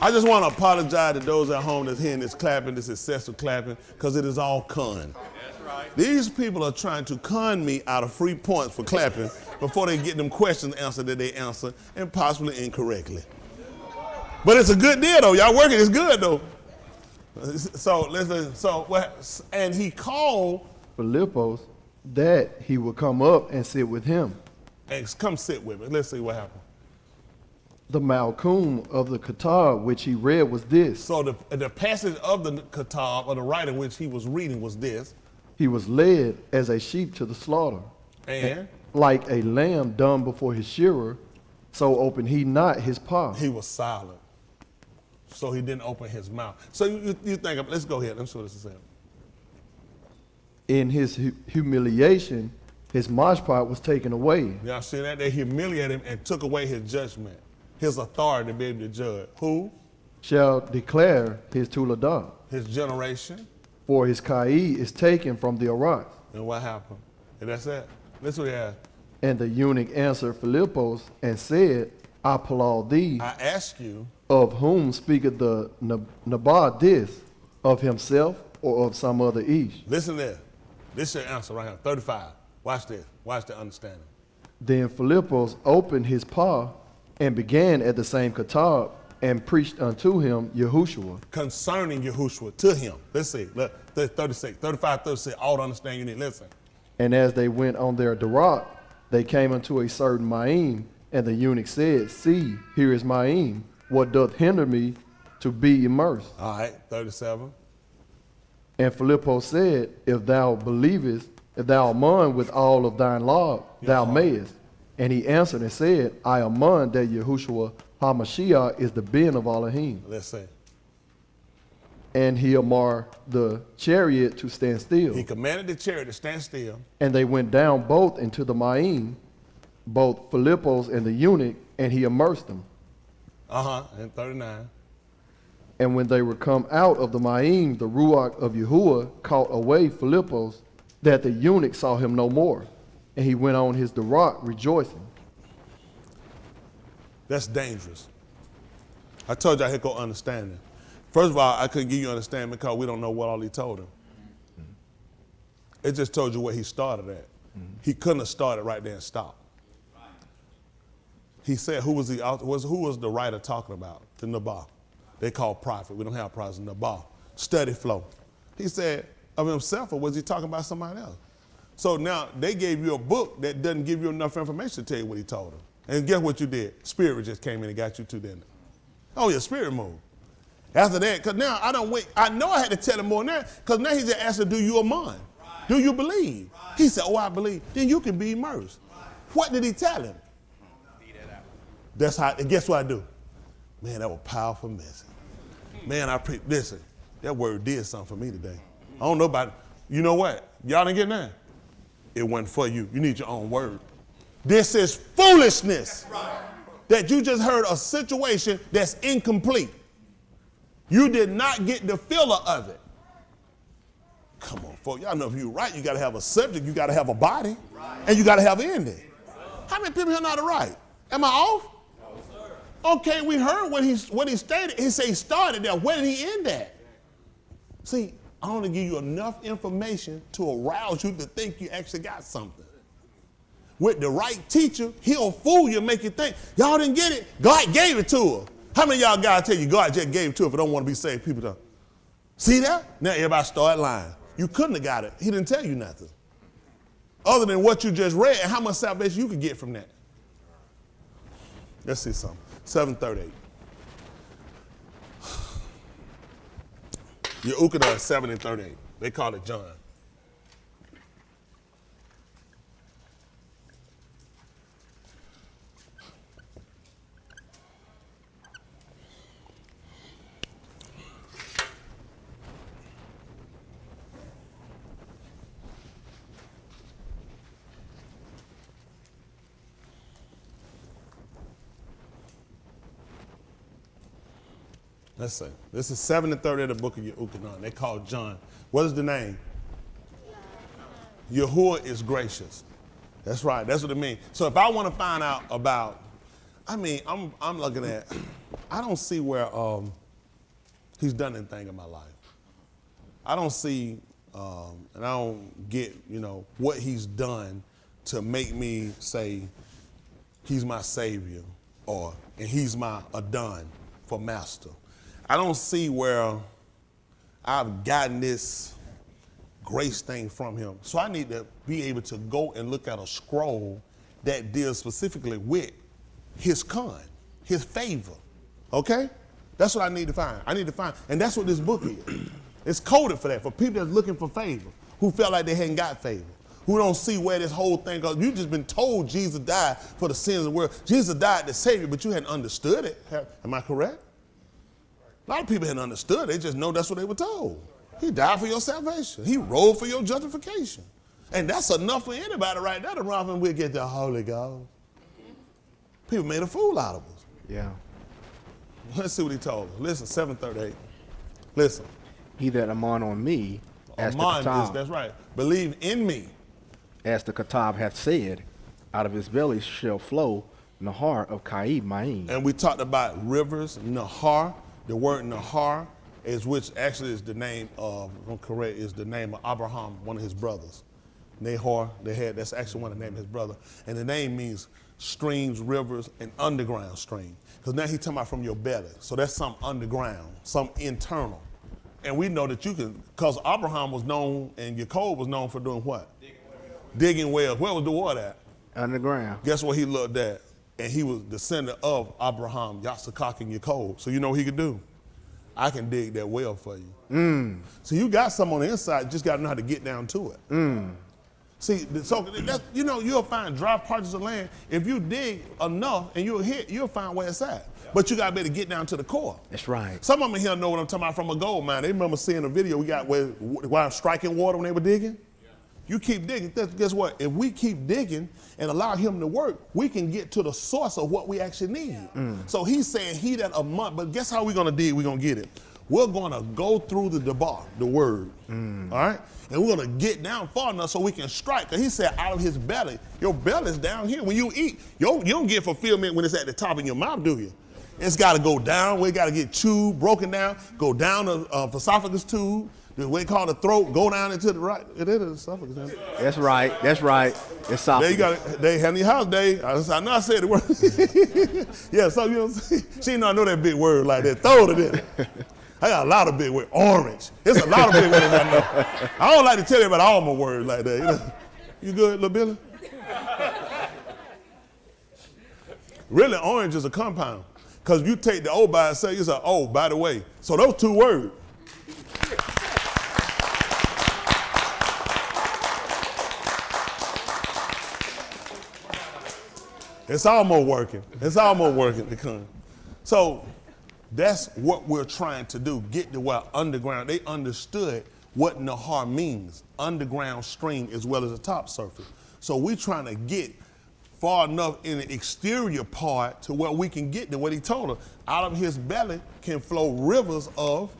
[SPEAKER 1] I just want to apologize to those at home that's hearing this clapping, this excessive clapping, because it is all con. That's right. These people are trying to con me out of free points for clapping before they get them questions answered that they answer, and possibly incorrectly. But it's a good deal, though. Y'all working, it's good, though. So listen. And he called
[SPEAKER 3] Philippos that he would come up and sit with him.
[SPEAKER 1] And come sit with me. Let's see what happened.
[SPEAKER 3] The Malkum of the Kitab, which he read, was this.
[SPEAKER 1] So the passage of the Kitab, or the writing which he was reading, was this.
[SPEAKER 3] He was led as a sheep to the slaughter.
[SPEAKER 1] And
[SPEAKER 3] like a lamb dumb before his shearer, so opened he not his paw.
[SPEAKER 1] He was silent. So he didn't open his mouth. So you think, let's go ahead. Let's see what this is saying.
[SPEAKER 3] In his humiliation, his mashpat was taken away.
[SPEAKER 1] Y'all see that? They humiliated him and took away his judgment, his authority to be able to judge. Who?
[SPEAKER 3] Shall declare his Tuladah.
[SPEAKER 1] His generation.
[SPEAKER 3] For his Ka'i is taken from the Arat.
[SPEAKER 1] And what happened? And that's it. That's what he had.
[SPEAKER 3] And the eunuch answered Philippos and said, I applaud thee,
[SPEAKER 1] I ask you,
[SPEAKER 3] of whom speaketh the Nabah this, of himself or of some other ish?
[SPEAKER 1] listen there. This is your answer right here, 35. Watch this. Watch the understanding.
[SPEAKER 3] Then Philippos opened his paw and began at the same katab and preached unto him Yahushua.
[SPEAKER 1] Concerning Yahushua to him. Let's see. Look, 36, 35, 36. All the understanding you need. Listen.
[SPEAKER 3] And as they went on their darak, they came unto a certain Ma'im, and the eunuch said, See, here is Ma'im. What doth hinder me to be immersed?
[SPEAKER 1] All right, 37.
[SPEAKER 3] And Philippos said, If thou believest, if thou art mine with all of thine law, thou mayest. And he answered and said, I am mine that Yahushua HaMashiach is the ben of Elohim.
[SPEAKER 1] Let's see.
[SPEAKER 3] And he amar the chariot to stand still.
[SPEAKER 1] He commanded the chariot to stand still.
[SPEAKER 3] And they went down both into the Ma'im, both Philippos and the eunuch, and he immersed them.
[SPEAKER 1] And 39.
[SPEAKER 3] And when they were come out of the Ma'im, the Ruach of Yahuah caught away Philippos, that the eunuch saw him no more. And he went on his darak rejoicing.
[SPEAKER 1] That's dangerous. I told you I had go understanding. First of all, I couldn't give you understanding because we don't know what all he told him. It just told you where he started at. He couldn't have started right there and stopped. He said, who was the writer talking about? The Nabah. They call prophet. We don't have prophets in Nabah. Study flow. He said of himself, or was he talking about somebody else? So now they gave you a book that doesn't give you enough information to tell you what he told them. And guess what you did? Spirit just came in and got you too, didn't it? Oh, your spirit moved. After that, because now I don't wait. I know I had to tell him more than that, because now he just asked her, do you a mind? Right. Do you believe? Right. He said, oh, I believe. Then you can be immersed. Right. What did he tell him? That's how, and guess what I do? Man, that was a powerful message. Man, listen, that word did something for me today. I don't know about it. You know what? Y'all didn't get that? It wasn't for you. You need your own word. This is foolishness. That you just heard a situation that's incomplete. You did not get the filler of it. Come on, folks. Y'all know if you're right, you got to have a subject, you got to have a body, and you got to have an ending. How many people here know how to write? Am I off? Okay, we heard what he stated. He said he started there. Where did he end at? See, I only give you enough information to arouse you to think you actually got something. With the right teacher, he'll fool you and make you think. Y'all didn't get it? God gave it to her. How many of y'all guys tell you God just gave it to her if they don't want to be saved? People don't. See that? Now everybody start lying. You couldn't have got it. He didn't tell you nothing. Other than what you just read and how much salvation you could get from that. Let's see something. 738. Yahuah 7:38. They call it John. Let's see. This is 7:30 of the book of Yahuah. They call John. What is the name? Yahuah is gracious. That's right. That's what it means. So if I want to find out about, I'm looking at, I don't see where he's done anything in my life. I don't see, and I don't get, what he's done to make me say he's my savior and he's my Adon for master. I don't see where I've gotten this grace thing from him. So I need to be able to go and look at a scroll that deals specifically with his kind, his favor. Okay? That's what I need to find. And that's what this book is. It's coded for that, for people that's looking for favor, who felt like they hadn't got favor, who don't see where this whole thing goes. You've just been told Jesus died for the sins of the world. Jesus died to save you, but you hadn't understood it. Am I correct? A lot of people hadn't understood. They just know that's what they were told. He died for your salvation. He rose for your justification. And that's enough for anybody right there to run off and we'll get the Holy Ghost. People made a fool out of us.
[SPEAKER 2] Yeah.
[SPEAKER 1] Let's see what he told us. Listen, 7:38. Listen.
[SPEAKER 2] He that amon on me, as the
[SPEAKER 1] Amon
[SPEAKER 2] Katab,
[SPEAKER 1] is, that's right. Believe in me.
[SPEAKER 2] as the Katab hath said, out of his belly shall flow Nahar of Kai Ma'in.
[SPEAKER 1] And we talked about rivers, Nahar. The word Nahar is which actually is the name of, if I'm correct, is the name of Abraham, one of his brothers. Nahor, that's actually one of the names of his brother. And the name means streams, rivers, and underground stream. Because now he's talking about from your belly. So that's some underground, some internal. And we know that you can, because Abraham was known and Yaakov was known for doing what? Digging wells. Where was the water at?
[SPEAKER 2] Underground.
[SPEAKER 1] Guess what he looked at? And he was descendant of Abraham, Yitzchak, and Yaakov. So you know what he could do? I can dig that well for you. So you got some on the inside, just got to know how to get down to it. See, so that, you'll find dry parts of land. If you dig enough and you'll find where it's at. But you got to be able to get down to the core.
[SPEAKER 2] That's right.
[SPEAKER 1] Some of them here know what I'm talking about from a gold mine. They remember seeing a video we got while striking water when they were digging. You keep digging. Guess what? If we keep digging and allow him to work, we can get to the source of what we actually need. So he's saying he that a month, but guess how we're going to dig? We're going to get it. We're going to go through the debar, the word, all right? And we're going to get down far enough so we can strike. Because he said out of his belly, your belly's down here. When you eat, you don't get fulfillment when it's at the top of your mouth, do you? It's got to go down. We got to get chewed, broken down, go down the esophagus tube, the way called the throat, go down into the right. It is the esophagus.
[SPEAKER 2] That's right. Esophagus.
[SPEAKER 1] There you got it. They had any house day. I know I said the word. Yeah, so you know what I'm saying? She didn't know I know that big word like that. Throw it in. I got a lot of big words. Orange. It's a lot of big words I know. I don't like to tell you about all my words like that. You good, little Billy? Really, orange is a compound. Because you take the O by itself, you say, oh, by the way. So those two words. It's almost working. To come. So that's what we're trying to do, get to where underground. They understood what Nahar means, underground stream as well as the top surface. So we're trying to get far enough in the exterior part to where we can get to what he told us. Out of his belly can flow rivers of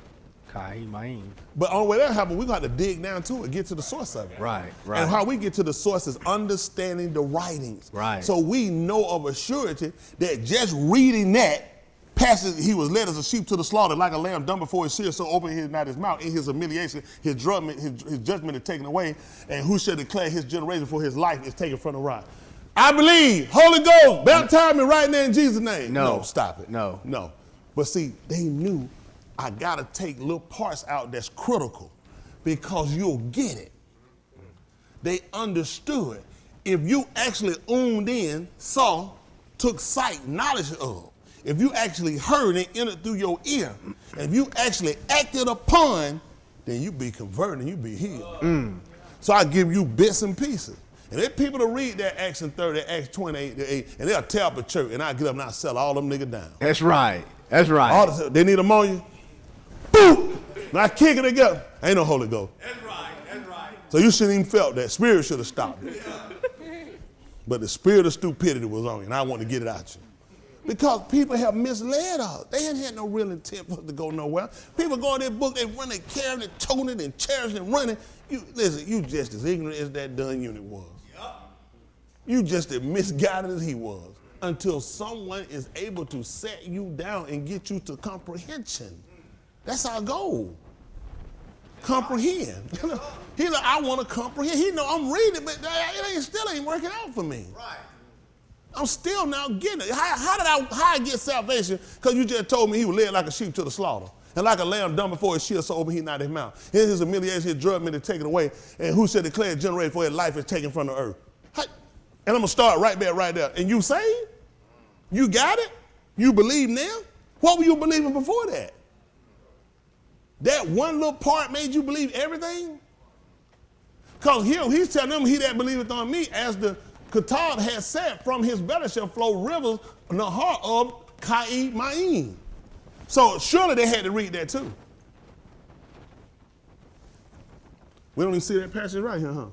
[SPEAKER 2] Kai Ma'in.
[SPEAKER 1] But on the way that happens, we got to dig down to it, get to the source of it.
[SPEAKER 2] Right.
[SPEAKER 1] And how we get to the source is understanding the writings.
[SPEAKER 2] Right.
[SPEAKER 1] So we know of a surety that just reading that passage, he was led as a sheep to the slaughter, like a lamb dumb before his shears, so open his not his mouth. In his humiliation, his judgment is taken away, and who shall declare his generation for his life is taken from the rock. I believe, Holy Ghost, baptize me right now in Jesus' name. No, stop it.
[SPEAKER 2] No.
[SPEAKER 1] But see, they knew I got to take little parts out that's critical because you'll get it. They understood. If you actually owned in, saw, took sight, knowledge of, if you actually heard it entered through your ear, and if you actually acted upon, then you be converted and you be healed. So I give you bits and pieces. And there people to read that Acts 30, Acts 28, and they'll tear up a church, and I get up and I sell all them niggas down.
[SPEAKER 2] That's right.
[SPEAKER 1] They need ammonia. Boom! Now I kick it together. Ain't no Holy Ghost.
[SPEAKER 4] That's right.
[SPEAKER 1] So you shouldn't even felt that. Spirit should have stopped it. But the spirit of stupidity was on you, and I want to get it out you. Because people have misled us. They ain't had no real intent for us to go nowhere. People go in their book, they run it, carrying it, toting it, and cherishing and running. Listen, you just as ignorant as that done unit was. You just as misguided as he was until someone is able to set you down and get you to comprehension. That's our goal. Comprehend. He like, I want to comprehend. He know I'm reading, but it still ain't working out for me.
[SPEAKER 4] Right.
[SPEAKER 1] I'm still not getting it. How did I get salvation? Because you just told me he was led like a sheep to the slaughter. And like a lamb dumb before his shears, so open he not his mouth. In his humiliation, his judgment is taken away. And who shall declare generated for his life is taken from the earth? And I'm going to start right there. And you saved? You got it? You believe now? What were you believing before that? That one little part made you believe everything? Because he's telling them, he that believeth on me, as the Ketab has said, from his belly shall flow rivers in the heart of Kai Ma'in. So surely they had to read that too. We don't even see that passage right here, huh?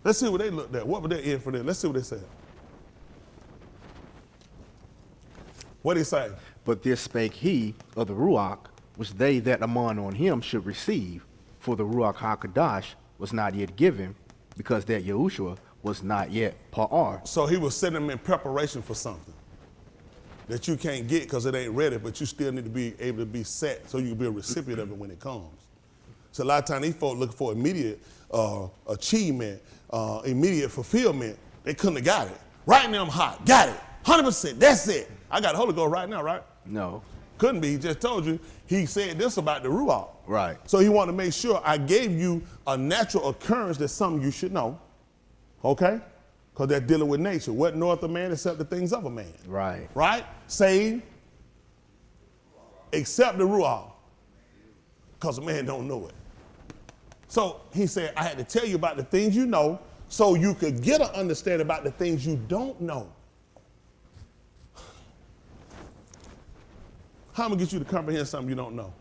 [SPEAKER 1] Let's see what they looked at. What were they in for them? Let's see what they said. What did he say?
[SPEAKER 2] But this spake he of the Ruach, which they that amon on him should receive, for the Ruach HaKodesh was not yet given, because that Yahushua was not yet pa'ar.
[SPEAKER 1] So he was setting them in preparation for something that you can't get because it ain't ready, but you still need to be able to be set so you can be a recipient of it when it comes. So a lot of times these folks looking for immediate achievement, immediate fulfillment. They couldn't have got it. Right now I'm hot. Got it. 100%. That's it. I got the Holy Ghost right now, right?
[SPEAKER 2] No.
[SPEAKER 1] Couldn't be. He just told you. He said this about the Ruach.
[SPEAKER 2] Right.
[SPEAKER 1] So he wanted to make sure I gave you a natural occurrence that's something you should know. Okay? Because they're dealing with nature. What knoweth a man except the things of a man?
[SPEAKER 2] Right.
[SPEAKER 1] Right? Saved. Except the Ruach. Because a man don't know it. So he said, I had to tell you about the things you know so you could get an understanding about the things you don't know. How am I going to get you to comprehend something you don't know?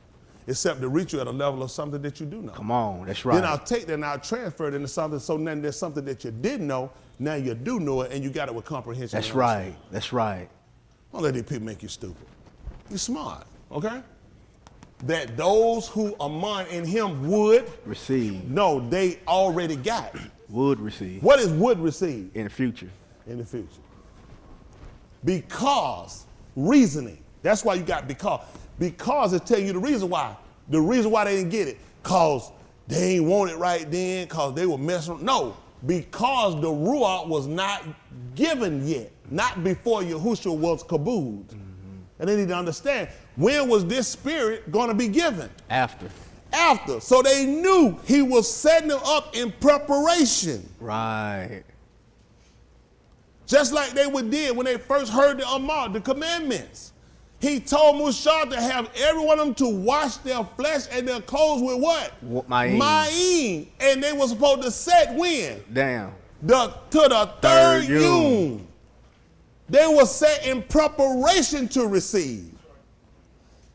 [SPEAKER 1] Except to reach you at a level of something that you do know.
[SPEAKER 2] Come on, that's right.
[SPEAKER 1] Then I'll take that and I'll transfer it into something, so then there's something that you didn't know, now you do know it, and you got it with comprehension.
[SPEAKER 2] That's right, that's right.
[SPEAKER 1] Don't let these people make you stupid. You're smart, okay? That those who among in him would
[SPEAKER 2] receive.
[SPEAKER 1] No, they already got.
[SPEAKER 2] Would receive.
[SPEAKER 1] What is would receive?
[SPEAKER 2] In the future.
[SPEAKER 1] In the future. Because, reasoning. That's why you got because. Because it tell you the reason why. The reason why they didn't get it. Because they ain't want it right then, because they were messing. No, because the Ruach was not given yet. Not before Yahushua was kabood. Mm-hmm. And they need to understand, when was this spirit going to be given?
[SPEAKER 2] After.
[SPEAKER 1] After. So they knew he was setting them up in preparation.
[SPEAKER 2] Right.
[SPEAKER 1] Just like they did when they first heard the commandments. He told Mushar to have every one of them to wash their flesh and their clothes with what?
[SPEAKER 2] Ma'im.
[SPEAKER 1] Ma'im. And they were supposed to set when?
[SPEAKER 2] Down.
[SPEAKER 1] To the third yom. They were set in preparation to receive.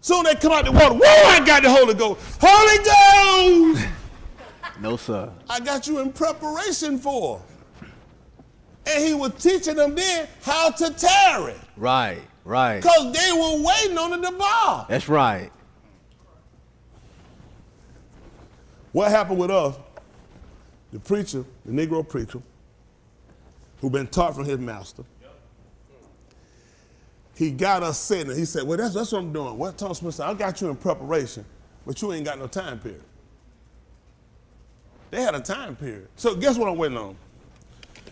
[SPEAKER 1] Soon they come out the water. Whoa, I got the Holy Ghost. Holy Ghost!
[SPEAKER 2] No, sir.
[SPEAKER 1] I got you in preparation for. And he was teaching them then how to tarry.
[SPEAKER 2] Right, right.
[SPEAKER 1] Because they were waiting on the bar.
[SPEAKER 2] That's right.
[SPEAKER 1] What happened with us? The preacher, the Negro preacher, who been taught from his master, he got us sitting. He said, well, that's what I'm doing. What Tom Smith said, I got you in preparation, but you ain't got no time period. They had a time period. So guess what I'm waiting on?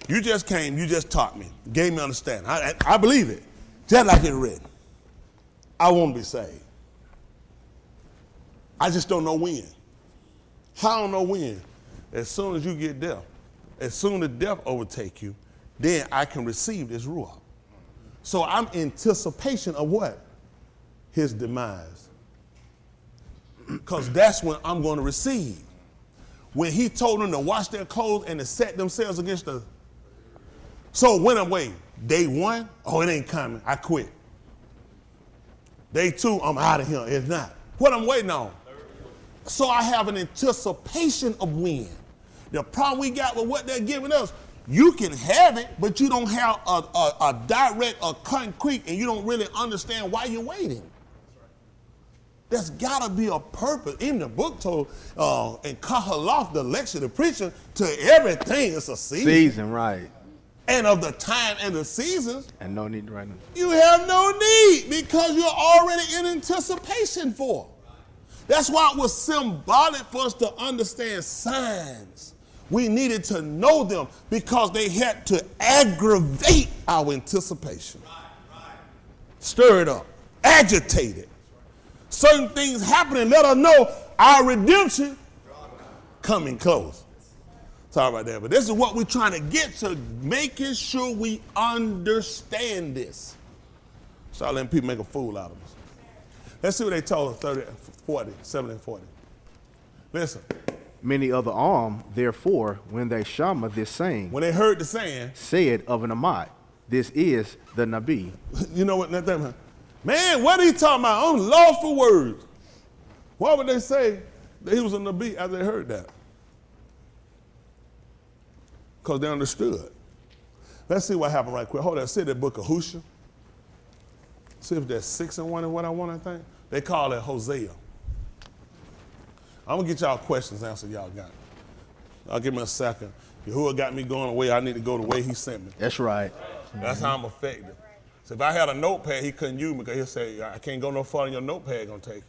[SPEAKER 1] You just came, you just taught me, gave me understanding. I believe it, just like it's written. I won't be saved. I just don't know when. How I don't know when? As soon as you get death, as soon as death overtake you, then I can receive this Ruach. So I'm in anticipation of what? His demise. Because that's when I'm going to receive. When he told them to wash their clothes and to set themselves against the... So when I'm waiting, day one, oh, it ain't coming, I quit. Day two, I'm out of here, it's not. What I'm waiting on? So I have an anticipation of when. The problem we got with what they're giving us, you can have it, but you don't have a direct or concrete, and you don't really understand why you're waiting. There's got to be a purpose. Even the book told in Kahaloth, the lecture, the preacher, to everything is a season.
[SPEAKER 2] Season, right.
[SPEAKER 1] And of the time and the seasons.
[SPEAKER 2] And no need right now.
[SPEAKER 1] You have no need because you're already in anticipation for. That's why it was symbolic for us to understand signs. We needed to know them because they had to aggravate our anticipation. Stir it up, agitate it. Certain things happening, let us know our redemption coming close. Sorry about that, but this is what we're trying to get to, making sure we understand this. Start letting people make a fool out of us. Let's see what they told us 70 and 40. Listen.
[SPEAKER 2] Many other therefore, when they shama this saying,
[SPEAKER 1] when they heard the saying,
[SPEAKER 2] said of an Amat, this is the Nabi.
[SPEAKER 1] You know what? Man, what are he talking about? Unlawful words. Why would they say that he was a Nabi after they heard that? Because they understood. Let's see what happened right quick. Hold on, see that book of Hosea. See if there's 6 in one and what I want, I think. They call it Hosea. I'm going to get y'all questions answered y'all got. I'll give me a second. Yahuah got me going the way I need to go, the way he sent me.
[SPEAKER 2] That's right.
[SPEAKER 1] That's how I'm effective. So if I had a notepad, he couldn't use me because he'll say, I can't go no farther than your notepad gonna take it.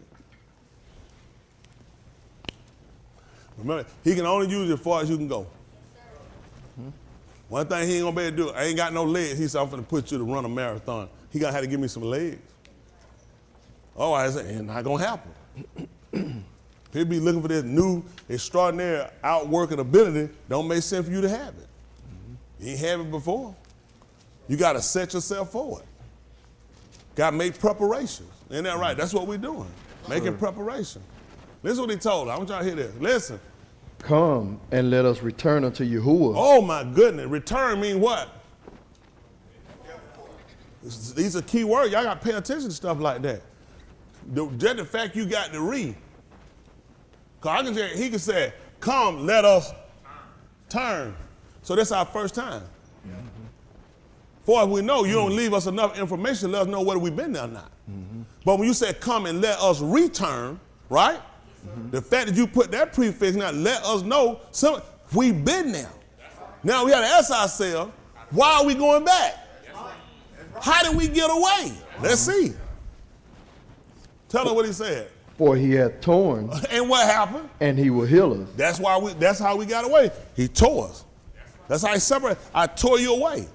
[SPEAKER 1] Remember, he can only use it as far as you can go. One thing he ain't gonna be able to do, I ain't got no legs. He said, I'm finna put you to run a marathon. He gonna have to give me some legs. Otherwise, it's not gonna happen. He'll be looking for this new, extraordinary outworking ability. Don't make sense for you to have it. You ain't had it before. You gotta set yourself for it. Gotta make preparations. Ain't that right? That's what we're doing. Making preparation. Listen what he told her. I want y'all to hear this. Listen.
[SPEAKER 3] Come and let us return unto Yahuah.
[SPEAKER 1] Oh my goodness. Return mean what? These are key words. Y'all got to pay attention to stuff like that. Just the fact you got to read. Because he can say, come, let us turn. So that's our first time. For as we know, you don't leave us enough information to let us know whether we've been there or not. But when you say come and let us return, right? The fact that you put that prefix now, let us know we've been there. Now we have to ask ourselves, why are we going back? How did we get away? Let's see. Tell her what he said.
[SPEAKER 3] For he hath torn,
[SPEAKER 1] And what happened?
[SPEAKER 3] and he will heal us.
[SPEAKER 1] That's how we got away. He tore us. That's how he separated. I tore you away.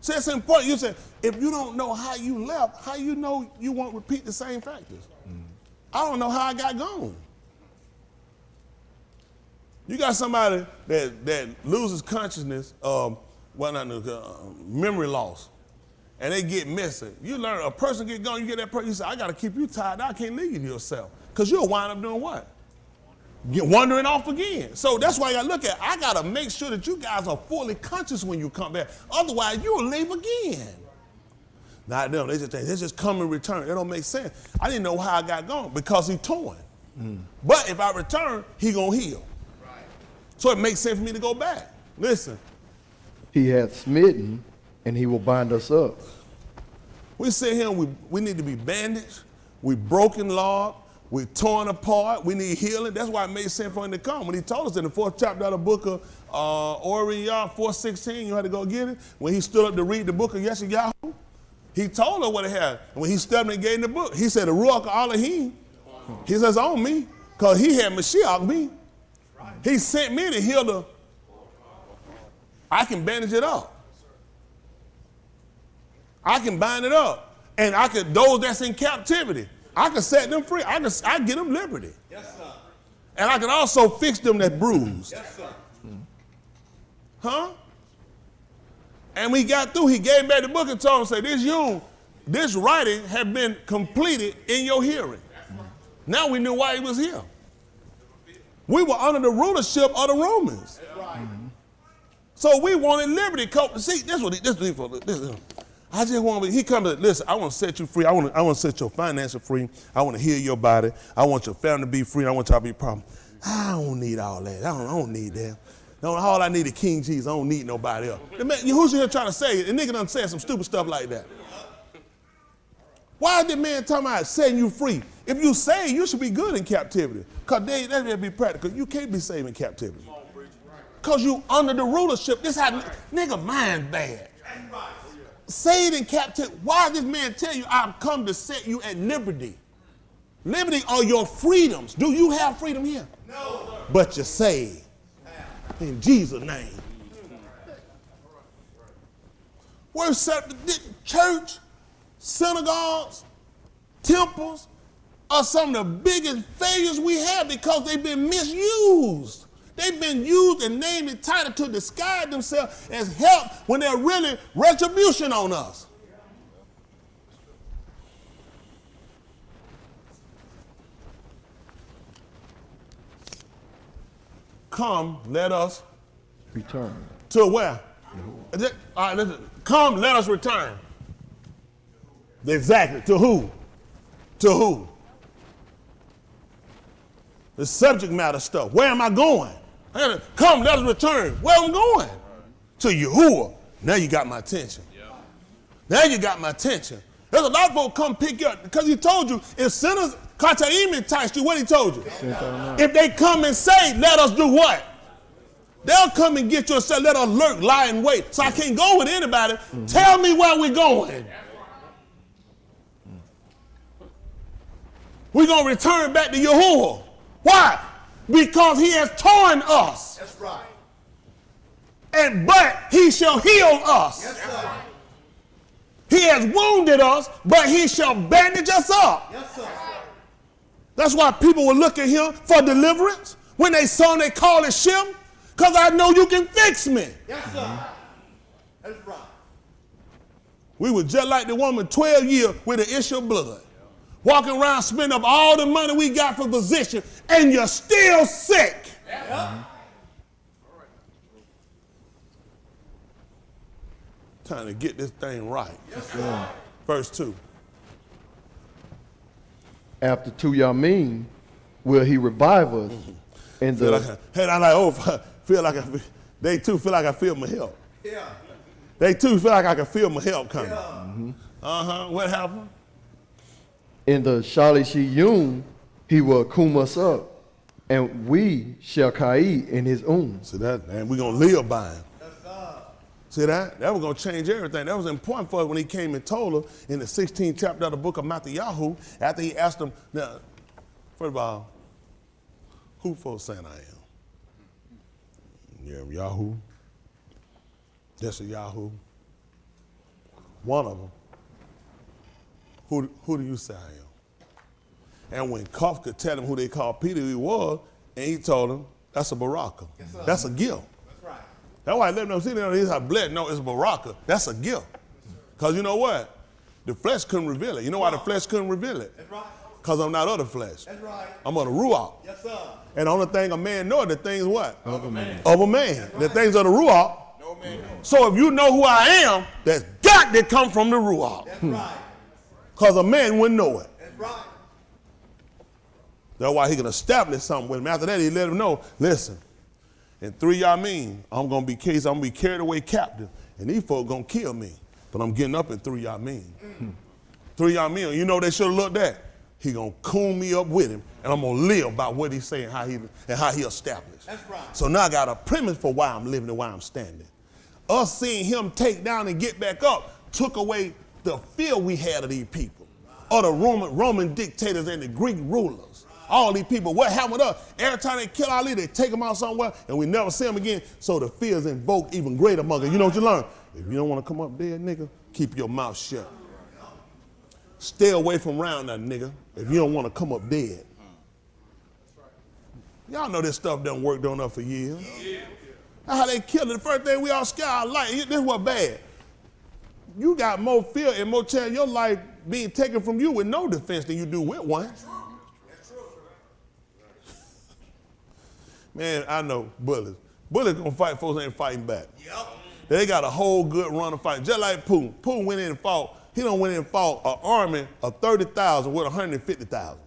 [SPEAKER 1] See, it's important. You said, if you don't know how you left, how you know you won't repeat the same factors? I don't know how I got gone. You got somebody that loses consciousness, memory loss, and they get missing. You learn, a person get gone, you get that person, you say, I got to keep you tied down. I can't leave you to yourself. Because you'll wind up doing what? Get wandering off again. So that's why I got to look at, I got to make sure that you guys are fully conscious when you come back. Otherwise, you'll leave again. Not them. They just come and return. It don't make sense. I didn't know how I got gone because he torn. But if I return, he gonna heal. Right. So it makes sense for me to go back. Listen.
[SPEAKER 3] He hath smitten, and he will bind us up.
[SPEAKER 1] We sit here and we need to be bandaged. We broken, Lord. We torn apart. We need healing. That's why it made sense for him to come. When he told us in the 4th chapter of the book of Yahuah 4:16, you had to go get it. When he stood up to read the book of Yahuah Yahoo, he told her what it had. And when he stepped and gave him the book, he said, the Ruach Elohim, he says, on me, because he had Mashiach me. He sent me to heal the. I can bandage it up. I can bind it up. And I could, those that's in captivity, I can set them free. I get them liberty. Yes, sir. And I can also fix them that bruised. Yes, sir. Huh? And we got through, he gave back the book and told him, say, this writing had been completed in your hearing. Now we knew why he was here. We were under the rulership of the Romans. So we wanted liberty. See, this I just want to, he come to, listen, I want to set you free. I want to set your finances free. I want to heal your body. I want your family to be free. I want y'all to be problem. I don't need all that. I don't need that. No, all I need is King Jesus. I don't need nobody else. Who's here trying to say it? The nigga done said some stupid stuff like that. Why is the man talking about setting you free? If you say you should be good in captivity. Because that'd be practical. You can't be saved in captivity. Because you under the rulership. This how nigga mind bad. Saved in captivity. Why does this man tell you I've come to set you at liberty? Liberty are your freedoms. Do you have freedom here? No. But you're saved. In Jesus' name. Worship, church, synagogues, temples are some of the biggest failures we have because they've been misused. They've been used and named and titled to disguise themselves as help when they're really retribution on us. Come, let us
[SPEAKER 3] return.
[SPEAKER 1] To where? All right, listen. Come, let us return. Exactly. To who? To who? The subject matter stuff. Where am I going? Come, let us return. Where am I going? To Yahuah. Now you got my attention. Now you got my attention. There's a lot of folks come pick you up because he told you if sinners, Kataim enticed you, what he told you? If they come and say, let us do what? They'll come and get you and say, let us lurk, lie, and wait. So I can't go with anybody. Tell me where we're going. We're going to return back to Yahuah. Why? Because he has torn us.
[SPEAKER 4] That's right.
[SPEAKER 1] But he shall heal us.
[SPEAKER 4] Yes, sir.
[SPEAKER 1] He has wounded us, but he shall bandage us up.
[SPEAKER 4] Yes, sir.
[SPEAKER 1] That's why people will look at him for deliverance. When they saw him, they called it Shem, because I know you can fix me.
[SPEAKER 4] Yes, sir. That's right.
[SPEAKER 1] We were just like the woman 12 years with the issue of blood. Walking around spending up all the money we got for physician, and you're still sick.
[SPEAKER 4] Yeah.
[SPEAKER 1] Trying to get this thing right.
[SPEAKER 4] Yes, sir.
[SPEAKER 1] Verse 2.
[SPEAKER 3] After 2 Yamim will he revive us. And
[SPEAKER 1] Feel they too feel like I feel my help.
[SPEAKER 4] Yeah.
[SPEAKER 1] They too feel like I can feel my help coming.
[SPEAKER 4] Yeah.
[SPEAKER 1] What happened?
[SPEAKER 3] in the Shalishiyun he will kum us up, and we shall kai in his
[SPEAKER 1] See that? And we're going to live by him. See that? That was going to change everything. That was important for us when he came and told us in the 16th chapter of the book of Yahuah Yahoo, after he asked them, now, first of all, who folks saying I am? Yeah, Yahoo. That's a Yahoo. One of them. Who do you say I am? And when Kof could tell him who they called Peter he was, and he told him, that's a baraka.
[SPEAKER 4] Yes,
[SPEAKER 1] That's a gift.
[SPEAKER 4] That's right.
[SPEAKER 1] That's why I let them see that he's a blood. No, it's baraka. That's a gift. Because you know what? The flesh couldn't reveal it. You know why the flesh couldn't reveal it?
[SPEAKER 4] That's right.
[SPEAKER 1] Because I'm not of the flesh.
[SPEAKER 4] That's right.
[SPEAKER 1] I'm of the Ruach.
[SPEAKER 4] Yes, sir.
[SPEAKER 1] And the only thing a man knows, the things what?
[SPEAKER 3] Of a man.
[SPEAKER 1] Of a man. The things of the Ruach.
[SPEAKER 4] No man knows.
[SPEAKER 1] So if you know who I am, that's got to come from the Ruach.
[SPEAKER 4] That's right.
[SPEAKER 1] Because a man wouldn't know it.
[SPEAKER 4] That's right.
[SPEAKER 1] That's why he can establish something with him. After that, he let him know, listen, in 3 Yamim, I'm going to be carried away captive, and these folks going to kill me. But I'm getting up in 3 Yamim. 3 Yamim, you know they should have looked at? He going to coon me up with him, and I'm going to live by what he's saying, how he established.
[SPEAKER 4] That's right.
[SPEAKER 1] So now I got a premise for why I'm living and why I'm standing. Us seeing him take down and get back up took away the fear we had of these people, or the Roman dictators and the Greek rulers. All these people, what happened with us? Every time they kill Ali, they take them out somewhere, and we never see them again. So the fear is invoked even greater among us. You know what you learn? If you don't want to come up dead, nigga, keep your mouth shut. Stay away from around that nigga if you don't want to come up dead. Y'all know this stuff done worked on us for years. That's how they killed it. The first thing we all scared our life. This was bad. You got more fear and more chance of your life being taken from you with no defense than you do with one. Man, I know bullets. Bullets gonna fight folks ain't fighting back.
[SPEAKER 4] Yep.
[SPEAKER 1] They got a whole good run of fighting. Just like Putin. Putin went in and fought. He done went in and fought an army of 30,000 with 150,000.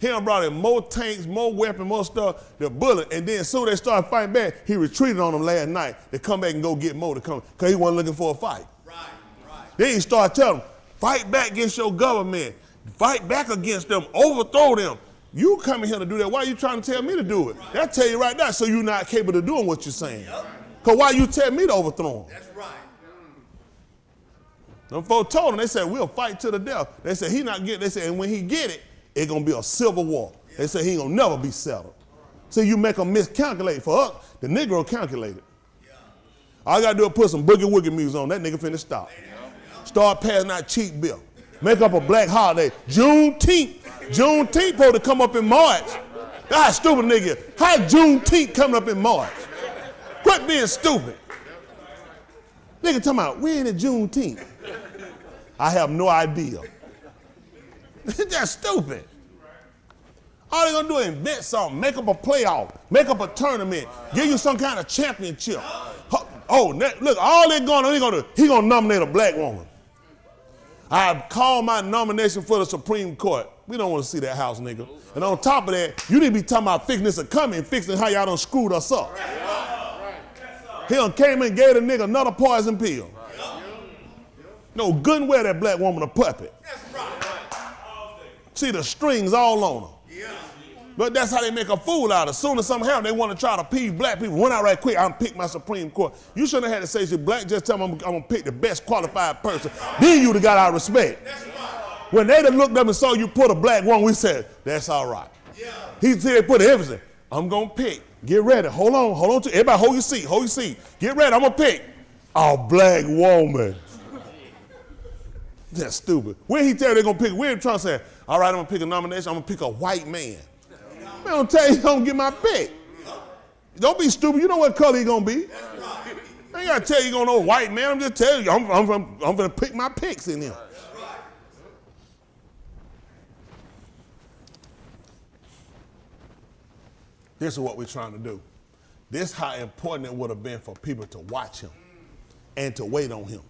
[SPEAKER 1] He done brought in more tanks, more weapons, more stuff, the bullet, and then as soon as they started fighting back, he retreated on them last night to come back and go get more to come, because he wasn't looking for a fight.
[SPEAKER 4] Right. Right.
[SPEAKER 1] Then he started telling them, fight back against your government. Fight back against them. Overthrow them. You coming here to do that. Why are you trying to tell me to do it? That tell you right now, so you're not capable of doing what you're saying. Because why you tell me to overthrow them?
[SPEAKER 4] That's right.
[SPEAKER 1] Them folks told him, they said, we'll fight to the death. They said, he not get, they said, and when he get it, it's going to be a civil war. They said, he ain't going to never be settled. So you make them miscalculate. For us, the Negro calculated. All I got to do is put some boogie-woogie music on. That nigga finna stop. Start passing out cheap bill. Make up a black holiday. Juneteenth. Juneteenth supposed to come up in March. That's stupid nigga. How Juneteenth coming up in March? Quit being stupid. Nigga talking about, we in the Juneteenth. I have no idea. That's stupid. All they gonna do is invent something, make up a playoff, make up a tournament, give you some kind of championship. Oh, look, all they're gonna do, he gonna nominate a black woman. I called my nomination for the Supreme Court. We don't want to see that house, nigga. And on top of that, you need to be talking about fixing this economy and fixing how y'all done screwed us up. He done came and gave the nigga another poison pill. No good and well that black woman a puppet. See the strings all on her. But that's how they make a fool out of. As soon as something happens, they want to try to appease black people. Went out right quick, I'm pick my Supreme Court. You shouldn't have had to say she's black, just tell them I'm going to pick the best qualified person. Then you would have got our respect. When they done looked up and saw you put a black one, we said, that's all right. Yeah. He said, put everything. I'm going to pick. Get ready. Hold on to everybody. Hold your seat. Get ready. I'm going to pick a black woman. That's stupid. When he tell you they're going to pick, when Trump said, all right, I'm going to pick a nomination, I'm going to pick a white man. Man, don't tell you he's going to get my pick. Don't be stupid. You know what color he's going to be. I ain't got to tell you you're going to know a white man. I'm just telling you, I'm going to pick my picks in him. This is what we're trying to do. This is how important it would have been for people to watch him and to wait on him.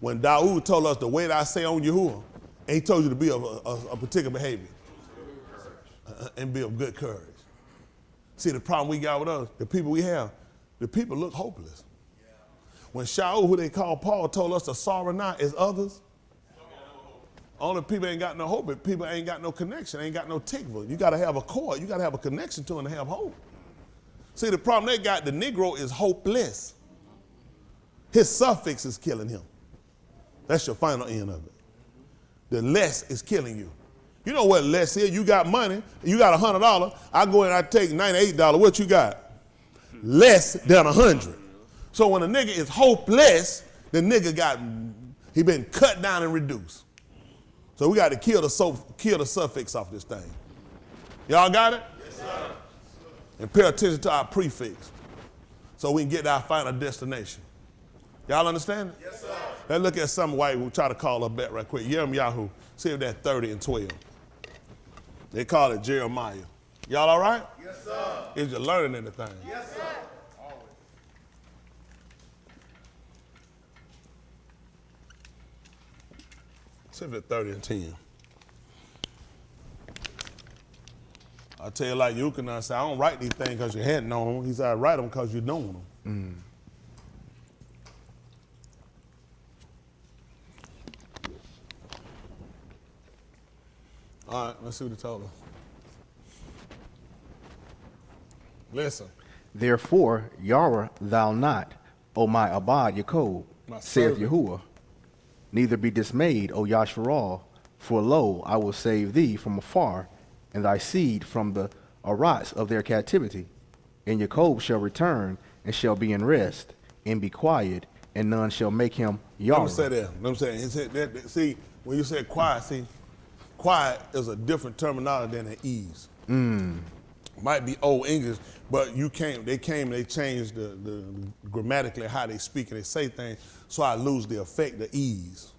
[SPEAKER 1] When Dawood told us to wait, I say on Yahuah, and he told you to be of a particular behavior and be of good courage. See, the problem we got with us, the people we have, the people look hopeless. When Shaul, who they call Paul, told us to sorrow not as others, only people ain't got no hope, but people ain't got no connection, ain't got no tikva. You got to have a cord. You got to have a connection to them to have hope. See, the problem they got, the Negro is hopeless. His suffix is killing him. That's your final end of it. The less is killing you. You know what less is? You got money. You got $100. I go in, I take $98. What you got? Less than 100. So when a nigga is hopeless, the nigga he been cut down and reduced. So we got to kill the suffix off this thing. Y'all got it? Yes, sir. And pay attention to our prefix so we can get to our final destination. Y'all understand it? Yes, sir. Let's look at some white who try to call her back right quick. Yahuah Yahoo. See if that's 30 and 12. They call it Jeremiah. Y'all all right? Yes, sir. Is you learning anything? Yes, sir. See if it's 30 and 10. I tell you like you can say, I don't write these things because you hadn't known them. He said, I write them because you know them. All right, let's see what he told us. Listen.
[SPEAKER 2] Therefore, Yahuah thou not, O my Abad Yaakov, saith Yahuah. Neither be dismayed, O Yasharal, for lo, I will save thee from afar, and thy seed from the arats of their captivity. And Jacob shall return, and shall be in rest, and be quiet, and none shall make him Yahuah.
[SPEAKER 1] Let me say that. Let me say that. He said that. See, when you say quiet, quiet is a different terminology than at ease. Might be old English, but they came and they changed the grammatically how they speak and they say things, so I lose the effect of ease.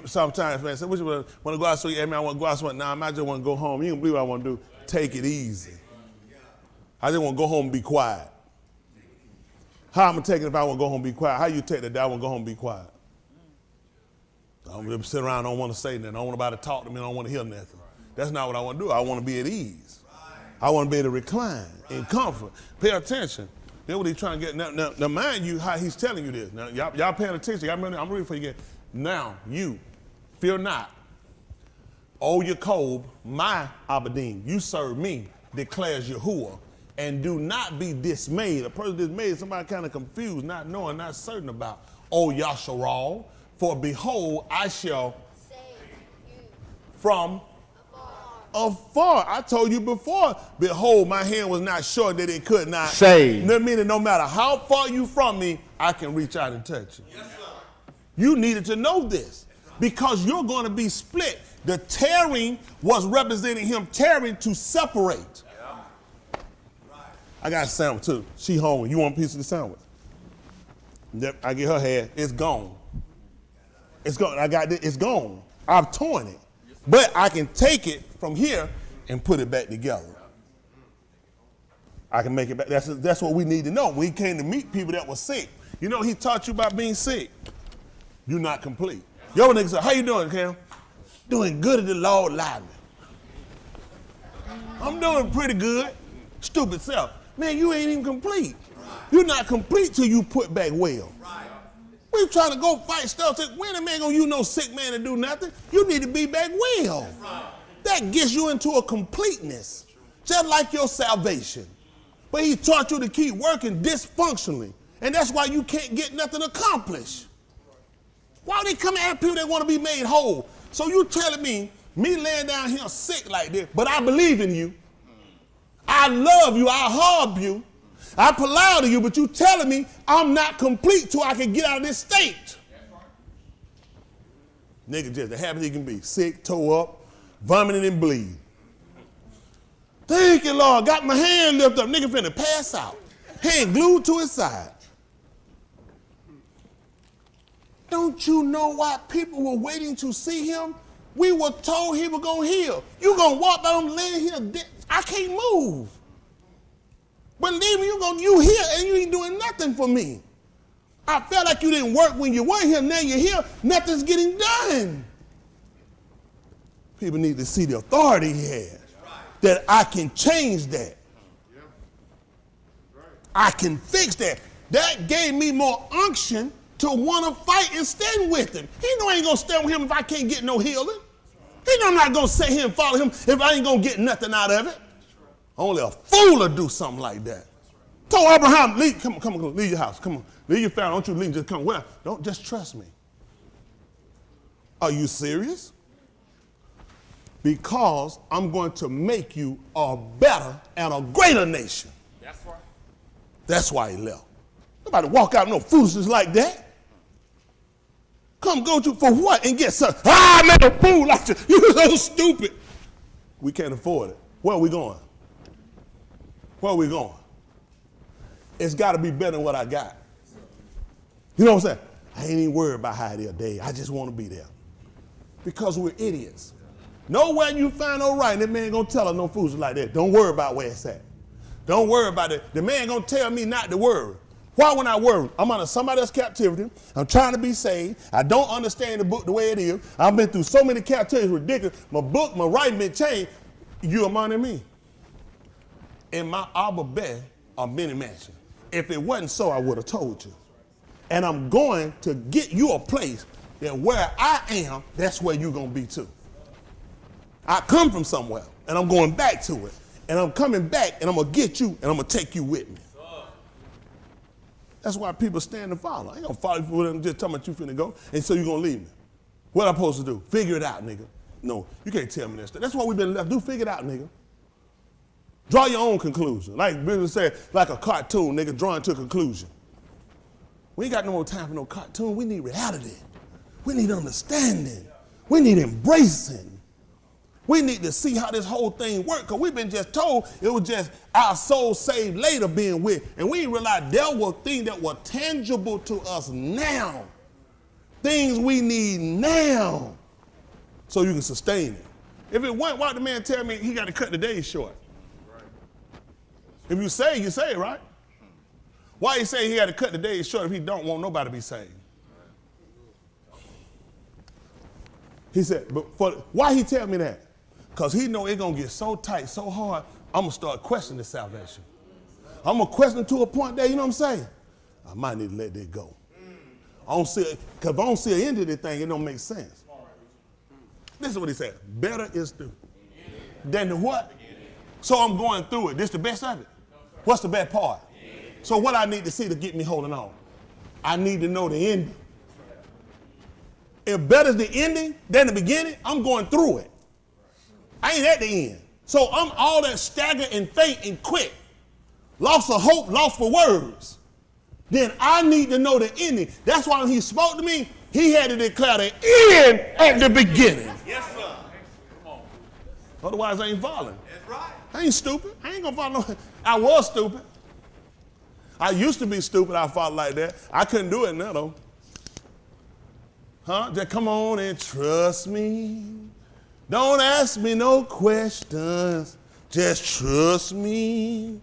[SPEAKER 1] Sometimes, man, say, what you want to go out? So, I want to go out. So, nah, I just want to go home. You can believe what I want to do. Take it easy. I just want to go home and be quiet. How I'm going to take it if I want to go home and be quiet? How you take that I want to go home and be quiet? I don't want to sit around, I don't want to say nothing. I don't want nobody to talk to me, I don't want to hear nothing. That's not what I want to do. I want to be at ease. I want to be able to recline in comfort. Pay attention. That's what he's trying to get. Now mind you how he's telling you this. Now, y'all paying attention. I'm reading for you again. Now, you, fear not. O Yaakov, my Abadim, you serve me, declares Yahuah, and do not be dismayed. A person dismayed is somebody kind of confused, not knowing, not certain about. O Yasharal, for behold, I shall save you from afar. I told you before, behold, my hand was not short that it could not
[SPEAKER 2] save.
[SPEAKER 1] That meaning no matter how far you from me, I can reach out and touch you. Yes, sir. You needed to know this because you're going to be split. The tearing was representing him tearing to separate. Yeah. Right. I got a sandwich too. She hungry. You want a piece of the sandwich? Yep, I get her head. It's gone. It's gone. It's gone. I've torn it. But I can take it from here and put it back together. I can make it back. That's what we need to know. We came to meet people that were sick. You know, he taught you about being sick. You're not complete. Yo, nigga said, how you doing, Cam? Doing good at the Lord lied me. I'm doing pretty good. Stupid self. Man, you ain't even complete. You're not complete till you put back well. We trying to go fight stuff. When a man gonna use no sick man to do nothing? You need to be back well. That gets you into a completeness. just like your salvation. But he taught you to keep working dysfunctionally. And that's why you can't get nothing accomplished. Why they come at people that want to be made whole? So you telling me laying down here sick like this, but I believe in you. I love you, I hug you, I polite to you, but you telling me I'm not complete till I can get out of this state. Nigga just the happiest he can be. Sick, toe up, vomiting and bleeding. Thank you, Lord. Got my hand lifted up. Nigga finna pass out. Hand glued to his side. Don't you know why people were waiting to see him? We were told he was going to heal. You going to walk down the lane here dead. I can't move. Believe me, you here and you ain't doing nothing for me. I felt like you didn't work when you weren't here. Now you're here. Nothing's getting done. People need to see the authority he has. That I can change that. I can fix that. That gave me more unction to want to fight and stand with him. He know I ain't going to stand with him if I can't get no healing. He know I'm not going to sit here and follow him if I ain't going to get nothing out of it. Only a fool will do something like that. Told Abraham, leave, come on, leave your house. Come on, leave your family. Don't you leave, just come. Well, don't just trust me. Are you serious? Because I'm going to make you a better and a greater nation.
[SPEAKER 4] That's right.
[SPEAKER 1] That's why he left. Nobody walk out no foolishness like that. Come go to for what and get something. I made a fool like you. You're so stupid. We can't afford it. Where are we going? Where are we going? It's got to be better than what I got. You know what I'm saying? I ain't even worried about how it is, Dave. I just want to be there. Because we're idiots. Nowhere you find no right, that man gonna tell us no fools like that. Don't worry about where it's at. Don't worry about it. The man gonna tell me not to worry. Why would I worry? I'm under somebody else's captivity. I'm trying to be saved. I don't understand the book the way it is. I've been through so many captivities, ridiculous. My book, my writing been changed. You are money me. In my Abba bed are many mansions. If it wasn't so, I would have told you. And I'm going to get you a place that where I am, that's where you're gonna be too. I come from somewhere, and I'm going back to it. And I'm coming back, and I'm going to get you, and I'm going to take you with me. That's why people stand and follow. I ain't going to follow you for them just talking about you finna go, and so you're going to leave me. What am I supposed to do? Figure it out, nigga. No, you can't tell me that stuff. That's why we've been left. Do figure it out, nigga. Draw your own conclusion. Like Billy said, like a cartoon, nigga, drawing to a conclusion. We ain't got no more time for no cartoon. We need reality. We need understanding. We need embracing. We need to see how this whole thing works, because we've been just told it was just our soul saved later being with. And we didn't realize there were things that were tangible to us now. Things we need now so you can sustain it. If it wasn't, why the man tell me he got to cut the days short? If you say, right? Why he say he got to cut the days short if he don't want nobody to be saved? He said, but why he tell me that? Because he know it's going to get so tight, so hard, I'm going to start questioning the salvation. I'm going to question it to a point there, you know what I'm saying? I might need to let that go. I don't see it, because if I don't see an end to this thing, it don't make sense. This is what he said. Better is through than the what? So I'm going through it. This the best of it? What's the bad part? So what I need to see to get me holding on? I need to know the ending. If better's the ending than the beginning, I'm going through it. I ain't at the end. So I'm all that staggered and faint and quit. Lost of hope, lost for words. Then I need to know the ending. That's why when he spoke to me, he had to declare the end at the beginning.
[SPEAKER 4] Yes, sir. Come on.
[SPEAKER 1] Otherwise, I ain't following.
[SPEAKER 4] That's right.
[SPEAKER 1] I ain't stupid. I ain't gonna follow no. I was stupid. I used to be stupid. I fought like that. I couldn't do it now, though. Huh? Just come on and trust me. Don't ask me no questions. Just trust me.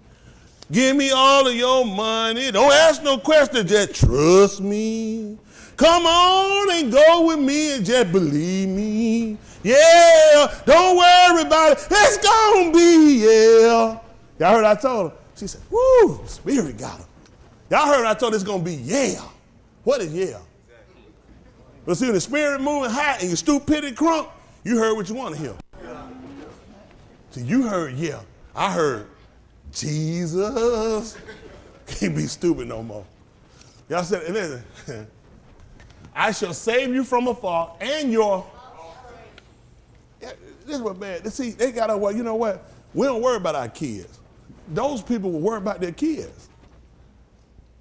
[SPEAKER 1] Give me all of your money. Don't ask no questions. Just trust me. Come on and go with me and just believe me. Yeah, don't worry about it. It's gonna be, yeah. Y'all heard I told her? She said, woo, Spirit got her. Y'all heard I told her it's gonna be, yeah. What is yeah? But see, when the Spirit moving high and your stupidity crunk, you heard what you want to hear. See, you heard, yeah. I heard, Jesus. Can't be stupid no more. Y'all said, listen, I shall save you from afar and your. Yeah, this is what bad. See, they got to, well, you know what? We don't worry about our kids. Those people will worry about their kids.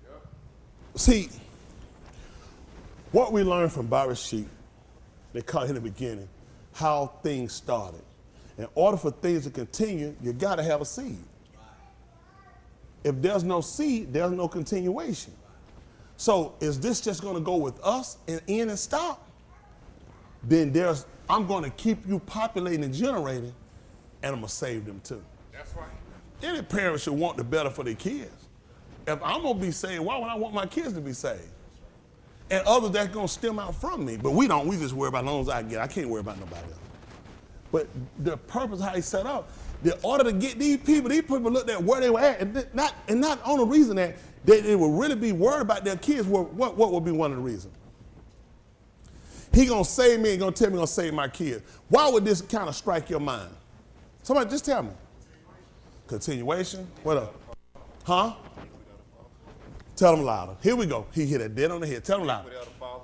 [SPEAKER 1] Yep. See, what we learned from Barbara Sheep, they caught in the beginning, how things started. In order for things to continue, you got to have a seed. If there's no seed, there's no continuation. So is this just going to go with us and end and stop? Then I'm going to keep you populating and generating, and I'm going to save them too.
[SPEAKER 4] That's right.
[SPEAKER 1] Any parent should want the better for their kids. If I'm going to be saved, why would I want my kids to be saved? And others that's going to stem out from me. But we don't. We just worry about as long as I get. I can't worry about nobody else. But the purpose how he set up, in order to get these people looked at where they were at, and not on the reason that they would really be worried about their kids. What would be one of the reasons? He gonna save me and gonna tell me gonna save my kids. Why would this kind of strike your mind? Somebody just tell me. Continuation. What up? Huh? Tell them louder. Here we go. He hit a dead on the head. Tell them louder.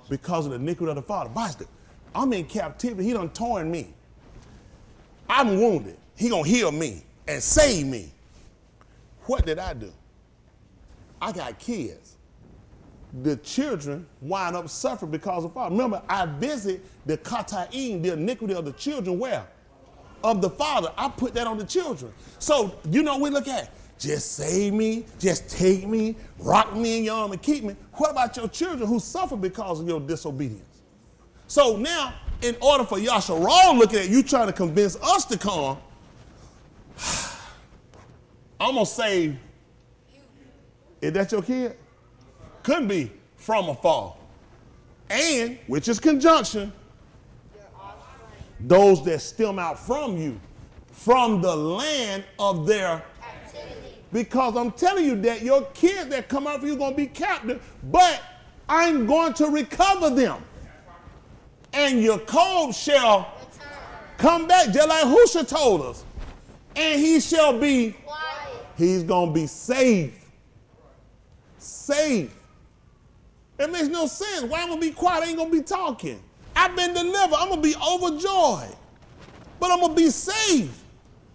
[SPEAKER 1] Because of the iniquity of the father. Watch this. I'm in captivity. He done torn me. I'm wounded. He gonna heal me and save me. What did I do? I got kids. The children wind up suffering because of father. Remember, I visit the kata'im, the iniquity of the children, where? Of the father. I put that on the children. So, we look at, just save me, just take me, rock me in your arm and keep me. What about your children who suffer because of your disobedience? So now, in order for Yasharal looking at you trying to convince us to come, I'm going to save. Is that your kid? Couldn't be from afar. And, which is conjunction, those that stem out from you, from the land of their activity. Because I'm telling you that your kids that come out for you are going to be captive, but I'm going to recover them. And your code shall come back, just like Husha told us. And he shall be, he's going to be safe. Safe. It makes no sense. Why I'm going to be quiet? I ain't going to be talking. I've been delivered. I'm going to be overjoyed. But I'm going to be safe.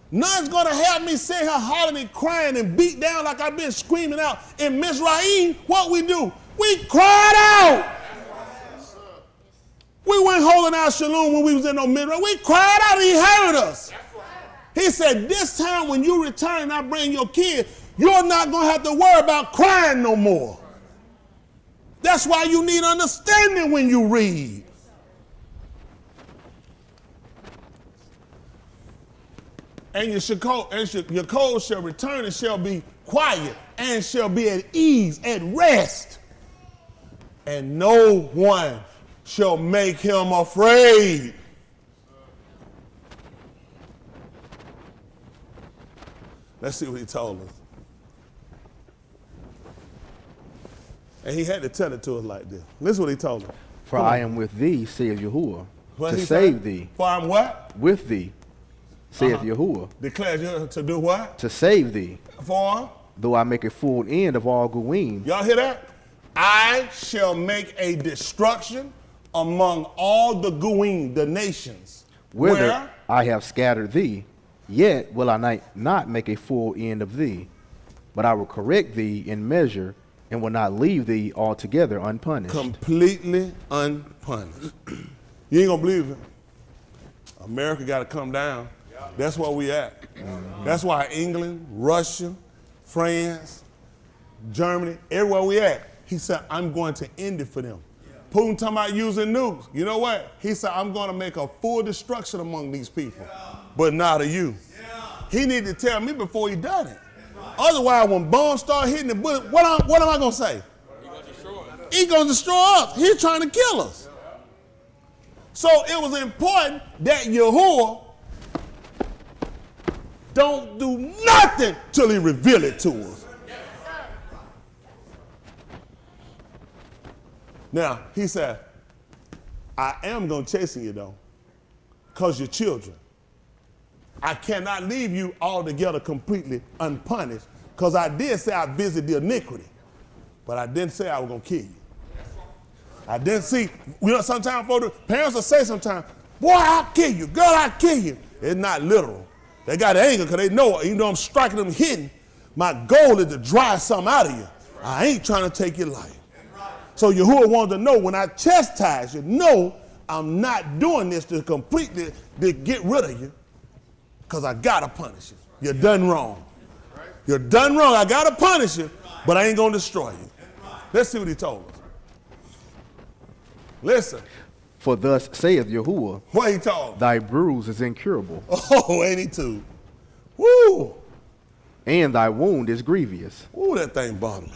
[SPEAKER 1] None's going to have me sitting here hollering and crying and beat down like I've been screaming out. In Mizraim, what we do? We cried out. We weren't holding out shalom when we was in no Mizraim. We cried out and he heard us. He said, this time when you return and I bring your kid, you're not going to have to worry about crying no more. That's why you need understanding when you read. And your code shall return and shall be quiet and shall be at ease, at rest. And no one shall make him afraid. Let's see what he told us. And he had to tell it to us like this. Listen what he told us.
[SPEAKER 2] For I am with thee, saith Yahuah,
[SPEAKER 1] What
[SPEAKER 2] to
[SPEAKER 1] he
[SPEAKER 2] save
[SPEAKER 1] said?
[SPEAKER 2] thee.
[SPEAKER 1] For I'm what?
[SPEAKER 2] With thee, saith Yahuah,
[SPEAKER 1] Declares you to do what?
[SPEAKER 2] to save thee.
[SPEAKER 1] For?
[SPEAKER 2] Though I make a full end of all Goyim.
[SPEAKER 1] Y'all hear that? I shall make a destruction among all the Goyim, the nations.
[SPEAKER 2] Whither
[SPEAKER 1] Where?
[SPEAKER 2] I have scattered thee, yet will I not make a full end of thee. But I will correct thee in measure, and will not leave thee altogether unpunished.
[SPEAKER 1] Completely unpunished. You ain't gonna believe it. America gotta come down. That's where we at. That's why England, Russia, France, Germany, everywhere we at, he said, I'm going to end it for them. Putin talking about using nukes. You know what? He said, I'm going to make a full destruction among these people, but not of you. He needed to tell me before he done it. Otherwise, when bombs start hitting the bullet, what am I going to say? He's going to destroy us. He's trying to kill us. So it was important that Yahuah don't do nothing till he reveal it to us. Now, he said, I am going to chasten you, though, because you're children. I cannot leave you altogether completely unpunished, because I did say I visit the iniquity, but I didn't say I was going to kill you. I didn't see, sometimes parents will say sometimes, boy, I'll kill you, girl, I'll kill you. It's not literal. They got anger because they know, even though I'm striking them hidden, my goal is to drive something out of you. I ain't trying to take your life. So Yahuah wanted to know, when I chastise you, know I'm not doing this to completely to get rid of you, because I got to punish you. You're done wrong. You're done wrong. I got to punish you, but I ain't going to destroy you. Let's see what he told us. Listen.
[SPEAKER 2] For thus saith Yahuah,
[SPEAKER 1] What he told?
[SPEAKER 2] thy bruise is incurable,
[SPEAKER 1] Oh, ain't he too? Woo!
[SPEAKER 2] and thy wound is grievous.
[SPEAKER 1] Ooh, that thing bothered me.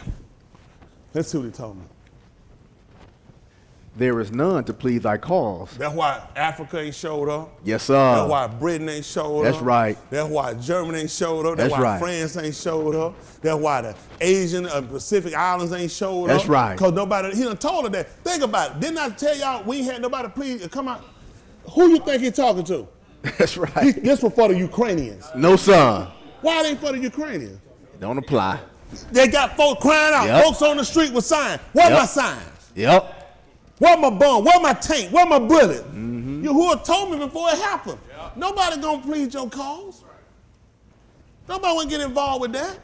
[SPEAKER 1] Let's see what he told me.
[SPEAKER 2] There is none to plead thy cause.
[SPEAKER 1] That's why Africa ain't showed up.
[SPEAKER 2] Yes, sir.
[SPEAKER 1] That's why Britain ain't showed up.
[SPEAKER 2] That's right.
[SPEAKER 1] That's why Germany ain't showed up. That's
[SPEAKER 2] That's
[SPEAKER 1] why
[SPEAKER 2] right.
[SPEAKER 1] France ain't showed up. That's why the Asian and Pacific Islands ain't showed up.
[SPEAKER 2] That's right.
[SPEAKER 1] Because nobody, he done told her that. Think about it. Didn't I tell y'all we ain't had nobody please come out? Who you think he talking to?
[SPEAKER 2] That's right.
[SPEAKER 1] This was for the Ukrainians.
[SPEAKER 2] No, sir.
[SPEAKER 1] Why it ain't for the Ukrainians?
[SPEAKER 2] Don't apply.
[SPEAKER 1] They got folks crying out.
[SPEAKER 2] Yep.
[SPEAKER 1] Folks on the street with signs. Where
[SPEAKER 2] Yep.
[SPEAKER 1] my signs?
[SPEAKER 2] Yep.
[SPEAKER 1] Where my bomb? Where my tank? Where my bullet? Yahuah told me before it happened. Nobody gonna plead your cause. Nobody wanna get involved with that.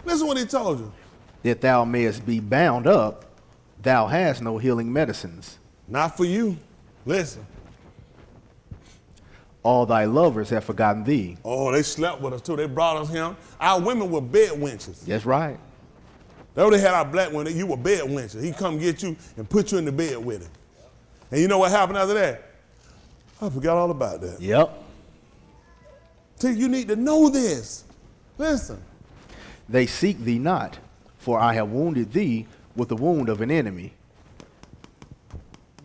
[SPEAKER 1] Listen what he told you.
[SPEAKER 2] That thou mayest be bound up, thou hast no healing medicines.
[SPEAKER 1] Not for you. Listen.
[SPEAKER 2] All thy lovers have forgotten thee.
[SPEAKER 1] Oh, they slept with us too. They brought us him. Our women were bed wenches.
[SPEAKER 2] That's right.
[SPEAKER 1] They already had our black women. You were bed wenches. He come get you and put you in the bed with him. And you know what happened after that? I forgot all about that.
[SPEAKER 2] Yep.
[SPEAKER 1] See, you need to know this. Listen.
[SPEAKER 2] They seek thee not, for I have wounded thee with the wound of an enemy,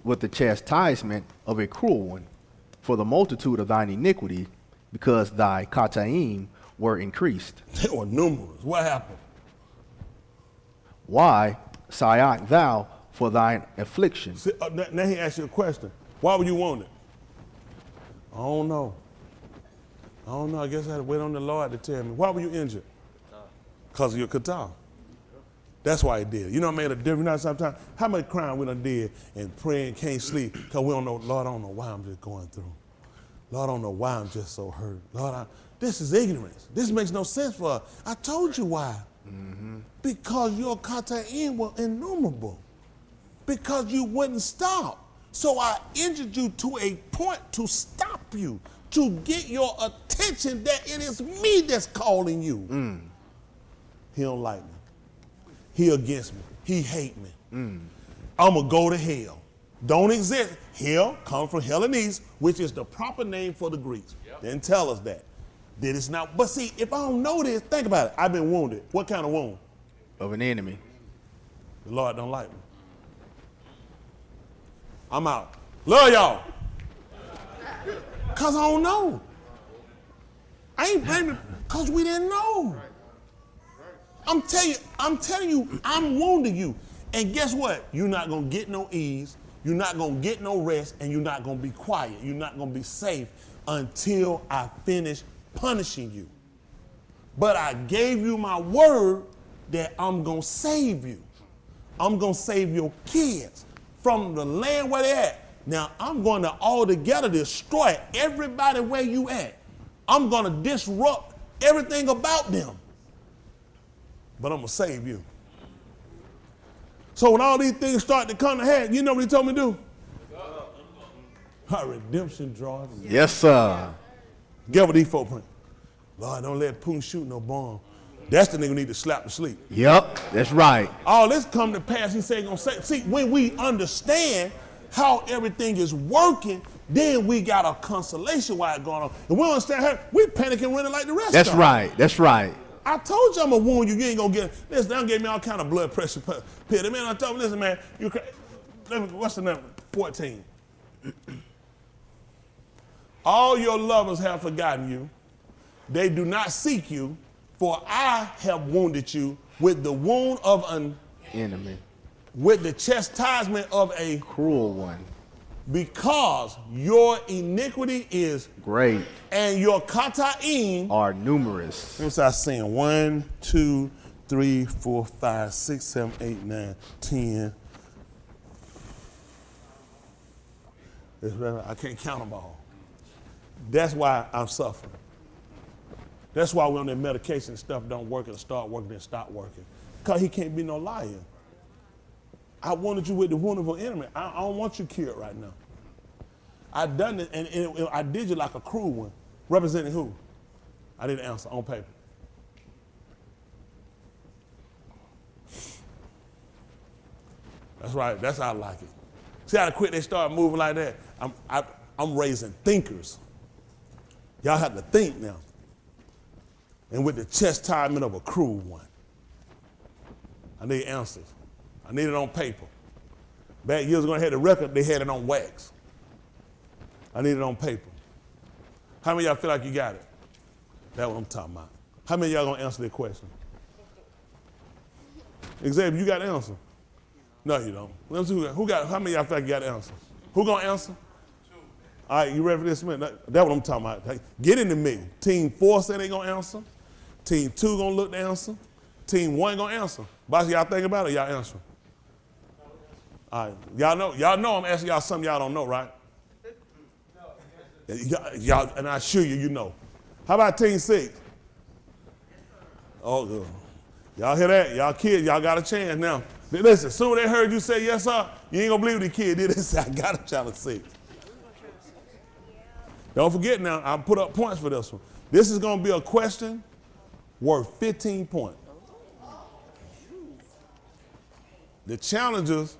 [SPEAKER 2] with the chastisement of a cruel one, for the multitude of thine iniquity, because thy kataim were increased.
[SPEAKER 1] They were numerous. What happened?
[SPEAKER 2] Why sighed thou for thine affliction?
[SPEAKER 1] See, now he asked you a question. Why were you wounded? I don't know. I don't know. I guess I had to wait on the Lord to tell me. Why were you injured? Because of your kata. That's why he did it. You know what made a difference? You know, sometimes, how much crying we done did and praying, can't sleep, because we don't know, Lord, I don't know why I'm just going through. Lord, I don't know why I'm just so hurt. Lord, this is ignorance. This makes no sense for us. I told you why. Because your kata'im were innumerable. Because you wouldn't stop. So I injured you to a point to stop you, to get your attention that it is me that's calling you. He don't like me. He against me. He hate me. I'm going to go to hell. Don't exist. Hell comes from Hellenese, which is the proper name for the Greeks. Didn't tell us that. That it's not. But see, if I don't know this, think about it. I've been wounded. What kind of wound?
[SPEAKER 2] Of an enemy.
[SPEAKER 1] The Lord don't like me. I'm out. Love y'all. Because I don't know. I ain't blaming because we didn't know. I'm telling you, I'm wounding you. And guess what? You're not going to get no ease. You're not going to get no rest. And you're not going to be quiet. You're not going to be safe until I finish punishing you. But I gave you my word that I'm going to save you. I'm going to save your kids from the land where they're at. Now, I'm going to altogether destroy everybody where you at. I'm going to disrupt everything about them. But I'm going to save you. So when all these things start to come to head, you know what he told me to do? Our redemption draws.
[SPEAKER 2] Yes, sir.
[SPEAKER 1] Get what these folk print. Lord, don't let Putin shoot no bomb. That's the nigga who need to slap to sleep.
[SPEAKER 2] Yep, that's right.
[SPEAKER 1] All this come to pass, he said, gonna say, see, when we understand how everything is working, then we got a consolation why it's going on. And we don't understand how, we panic and running like the rest
[SPEAKER 2] That's
[SPEAKER 1] of them.
[SPEAKER 2] right, that's right.
[SPEAKER 1] I told you I'm gonna wound you, you ain't gonna get, listen, they gave me all kind of blood pressure pill. Man, I told him, listen, man, what's the number? 14. All your lovers have forgotten you. They do not seek you, for I have wounded you with the wound of an
[SPEAKER 2] Enemy.
[SPEAKER 1] with the chastisement of a
[SPEAKER 2] Cruel one.
[SPEAKER 1] Because your iniquity is
[SPEAKER 2] Great
[SPEAKER 1] and your kata'im.
[SPEAKER 2] are numerous.
[SPEAKER 1] Let me start saying 1, 2, 3, 4, 5, 6, 7, 8, 9, 10. I can't count them all. That's why I'm suffering. That's why when the medication and stuff don't work and start working and stop working. Because he can't be no liar. I wanted you with the wound of an enemy. I don't want you cured right now. I done it, and I did you like a cruel one. Representing who? I didn't answer on paper. That's right. That's how I like it. See how quick they start moving like that? I'm raising thinkers. Y'all have to think now. And with the chastisement of a cruel one. I need answers. I need it on paper. Back years ago, I had the record, they had it on wax. I need it on paper. How many of y'all feel like you got it? That's what I'm talking about. How many of y'all gonna answer that question? Xavier, you got the answer? No, you don't. Let's see who got. How many of y'all feel like you got the answer? Who gonna answer? All right, you ready for this minute? That's what I'm talking about. Hey, get in the middle. Team 4 said they gonna answer. Team 2 gonna look to answer. Team 1 gonna answer. Boss, y'all think about it, or y'all answer? All right, y'all know I'm asking y'all something y'all don't know, right? Y'all, and I assure you, you know. How about Team 6? Oh, good. Y'all hear that? Y'all kids, y'all got a chance now. Listen, as soon as they heard you say yes, sir, you ain't gonna believe the kid did. They say, I got a child of 6. Don't forget now, I put up points for this one. This is gonna be a question worth 15 points. The challengers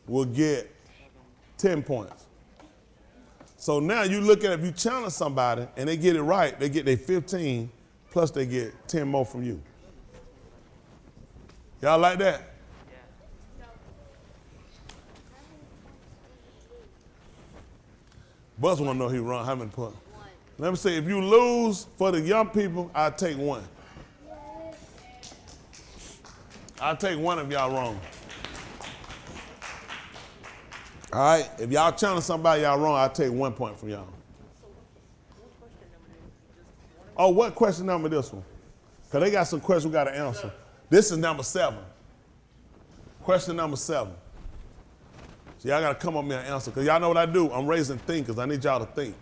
[SPEAKER 1] will get 10 points. So now you look at if you challenge somebody and they get it right, they get their 15, plus they get 10 more from you. Y'all like that? Buzz want to know he run how many points. Let me say, if you lose for the young people, I'll take 1. I'll take 1 if y'all wrong. All right, if y'all challenge somebody y'all wrong, I'll take 1 point from y'all. Oh, what question number this one? Because they got some questions we got to answer. This is number 7. Question number 7. So y'all got to come up with me and answer. Because y'all know what I do. I'm raising thinkers. I need y'all to think.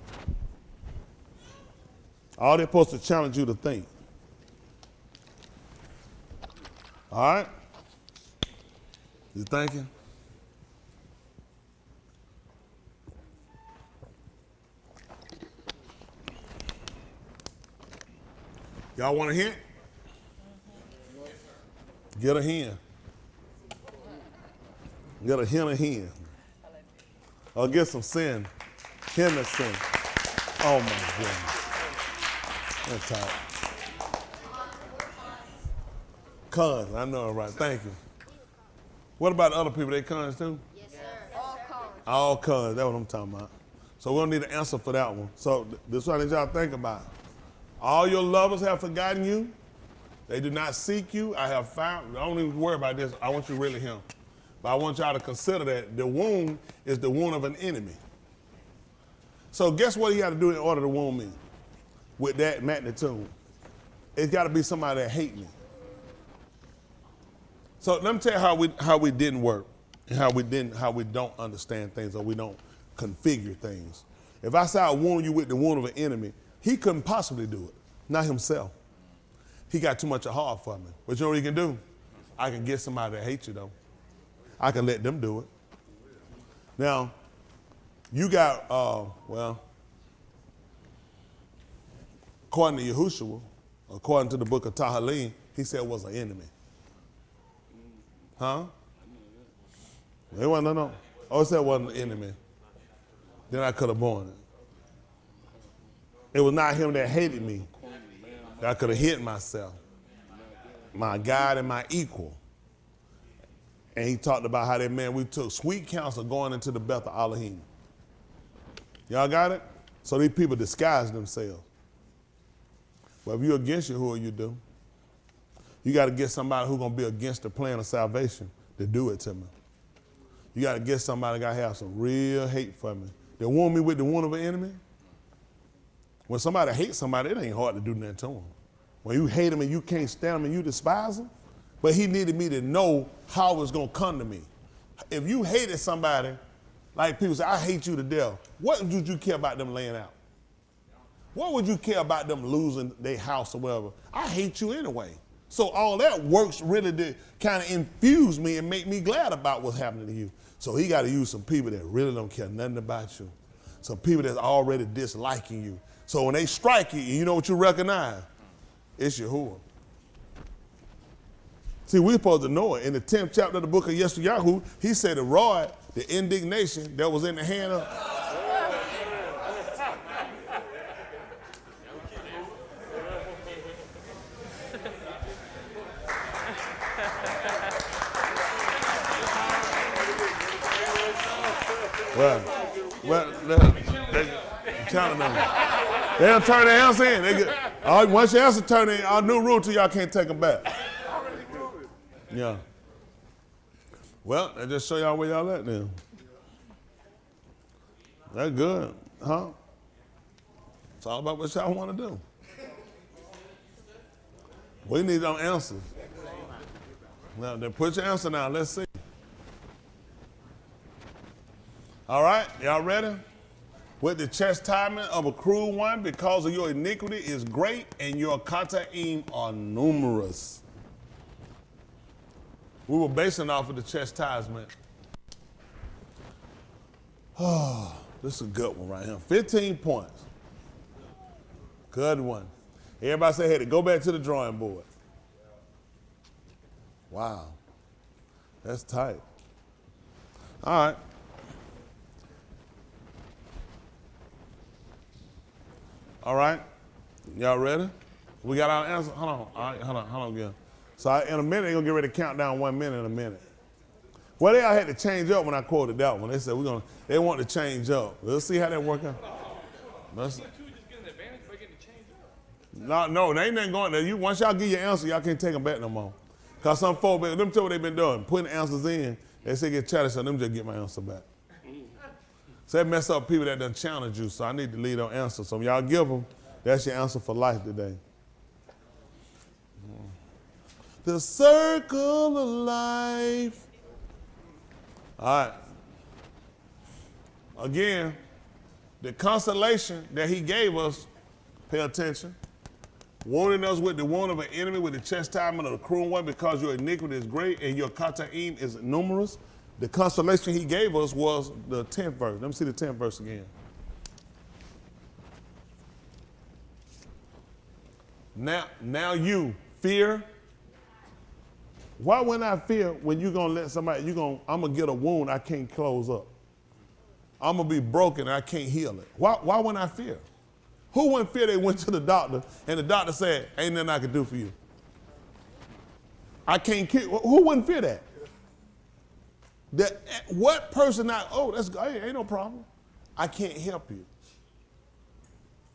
[SPEAKER 1] All they're supposed to challenge you to think. All right? You thinking? Y'all want a hint? Get a hen. Get a hen of hen. Or get some sin. Hen of sin. Oh my goodness. That's tight. Cons, I know it right. Thank you. What about the other people? They cons too?
[SPEAKER 5] Yes, sir. All cons.
[SPEAKER 1] All cons, that's what I'm talking about. So we're gonna need an answer for that one. So this is what I need y'all to think about. All your lovers have forgotten you. They do not seek you. I have found, don't even worry about this. I want you to really him. But I want y'all to consider that the wound is the wound of an enemy. So guess what he had to do in order to wound me with that magnitude? It's got to be somebody that hate me. So let me tell you how we didn't work and how we don't understand things or we don't configure things. If I say I wound you with the wound of an enemy, he couldn't possibly do it, not himself. He got too much of heart for me. But you know what he can do? I can get somebody that hates you though. I can let them do it. Now, you got, according to Yahushua, according to the book of Tahalim, he said it was an enemy. Huh? It wasn't, no. Oh, it said it wasn't an enemy. Then I could have borne it. It was not him that hated me. That I could have hid myself. My God and my equal. And he talked about how that man, we took sweet counsel going into the Beth of Elohim. Y'all got it? So these people disguise themselves. But if you're against Yahuah, you do. You got to get somebody who's going to be against the plan of salvation to do it to me. You got to get somebody that got to have some real hate for me. They wound me with the wound of an enemy. When somebody hates somebody, it ain't hard to do nothing to them. When you hate them and you can't stand them and you despise them, but he needed me to know how it was going to come to me. If you hated somebody, like people say, I hate you to death, what would you care about them laying out? What would you care about them losing their house or whatever? I hate you anyway. So all that works really to kind of infuse me and make me glad about what's happening to you. So he got to use some people that really don't care nothing about you. Some people that's already disliking you. So when they strike you, you know what you recognize? It's Yahuah. See, we're supposed to know it. In the 10th chapter of the book of Yahuah Yahoo, he said the rod, the indignation that was in the hand of. Well, I'm telling them. They don't turn their answer in. Once your answer turn in, our new rule to y'all can't take them back. Yeah. Well, I just show y'all where y'all at then. That's good, huh? It's all about what y'all want to do. We need them answers. Now, then put your answer down. Let's see. All right, y'all ready? With the chastisement of a cruel one, because of your iniquity is great, and your kataim are numerous. We were basing off of the chastisement. Oh, this is a good one right here. 15 points. Good one. Everybody say, hey, to go back to the drawing board. Wow. That's tight. All right. All right. Y'all ready? We got our answer. Hold on. All right, hold on again. So in a minute, they're going to get ready to count down 1 minute in a minute. Well, they all had to change up when I quoted that one. They said they want to change up. Let's see how that work out. No, they ain't nothing going there. Once y'all get your answer, y'all can't take them back no more. Because some folks, them tell what they've been doing, putting answers in, they say get chatty, so them just get my answer back. So that mess up people that done challenge you, so I need to lead on answer. So when y'all give them, that's your answer for life today. The circle of life. All right. Again, the consolation that he gave us, pay attention, warning us with the warning of an enemy, with the chastisement of the cruel one, because your iniquity is great and your kataim is numerous. The consolation he gave us was the 10th verse. Let me see the 10th verse again. Now you fear. Why wouldn't I fear when you're going to let somebody, I'm going to get a wound I can't close up. I'm going to be broken and I can't heal it. Why wouldn't I fear? Who wouldn't fear they went to the doctor and the doctor said, ain't nothing I can do for you? I can't kill. Who wouldn't fear that? What person ain't no problem. I can't help you.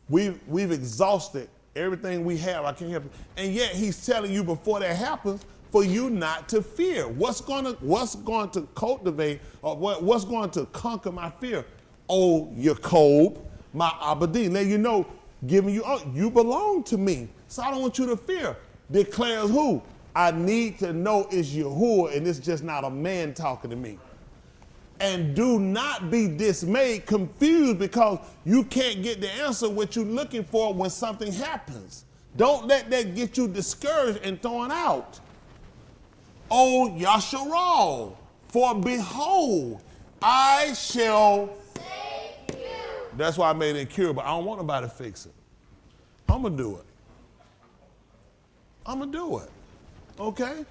[SPEAKER 1] We've exhausted everything we have. I can't help you. And yet he's telling you before that happens for you not to fear. What's going to cultivate or what's going to conquer my fear? Oh, Yakob, my Abadi. Now you know, you belong to me. So I don't want you to fear. Declares who? I need to know it's Yahuah, and it's just not a man talking to me. And do not be dismayed, confused, because you can't get the answer what you're looking for when something happens. Don't let that get you discouraged and thrown out. O Yasharal, for behold, I shall save you. That's why I made it incurable. I don't want nobody to fix it. I'm going to do it. I'm going to do it. Okay?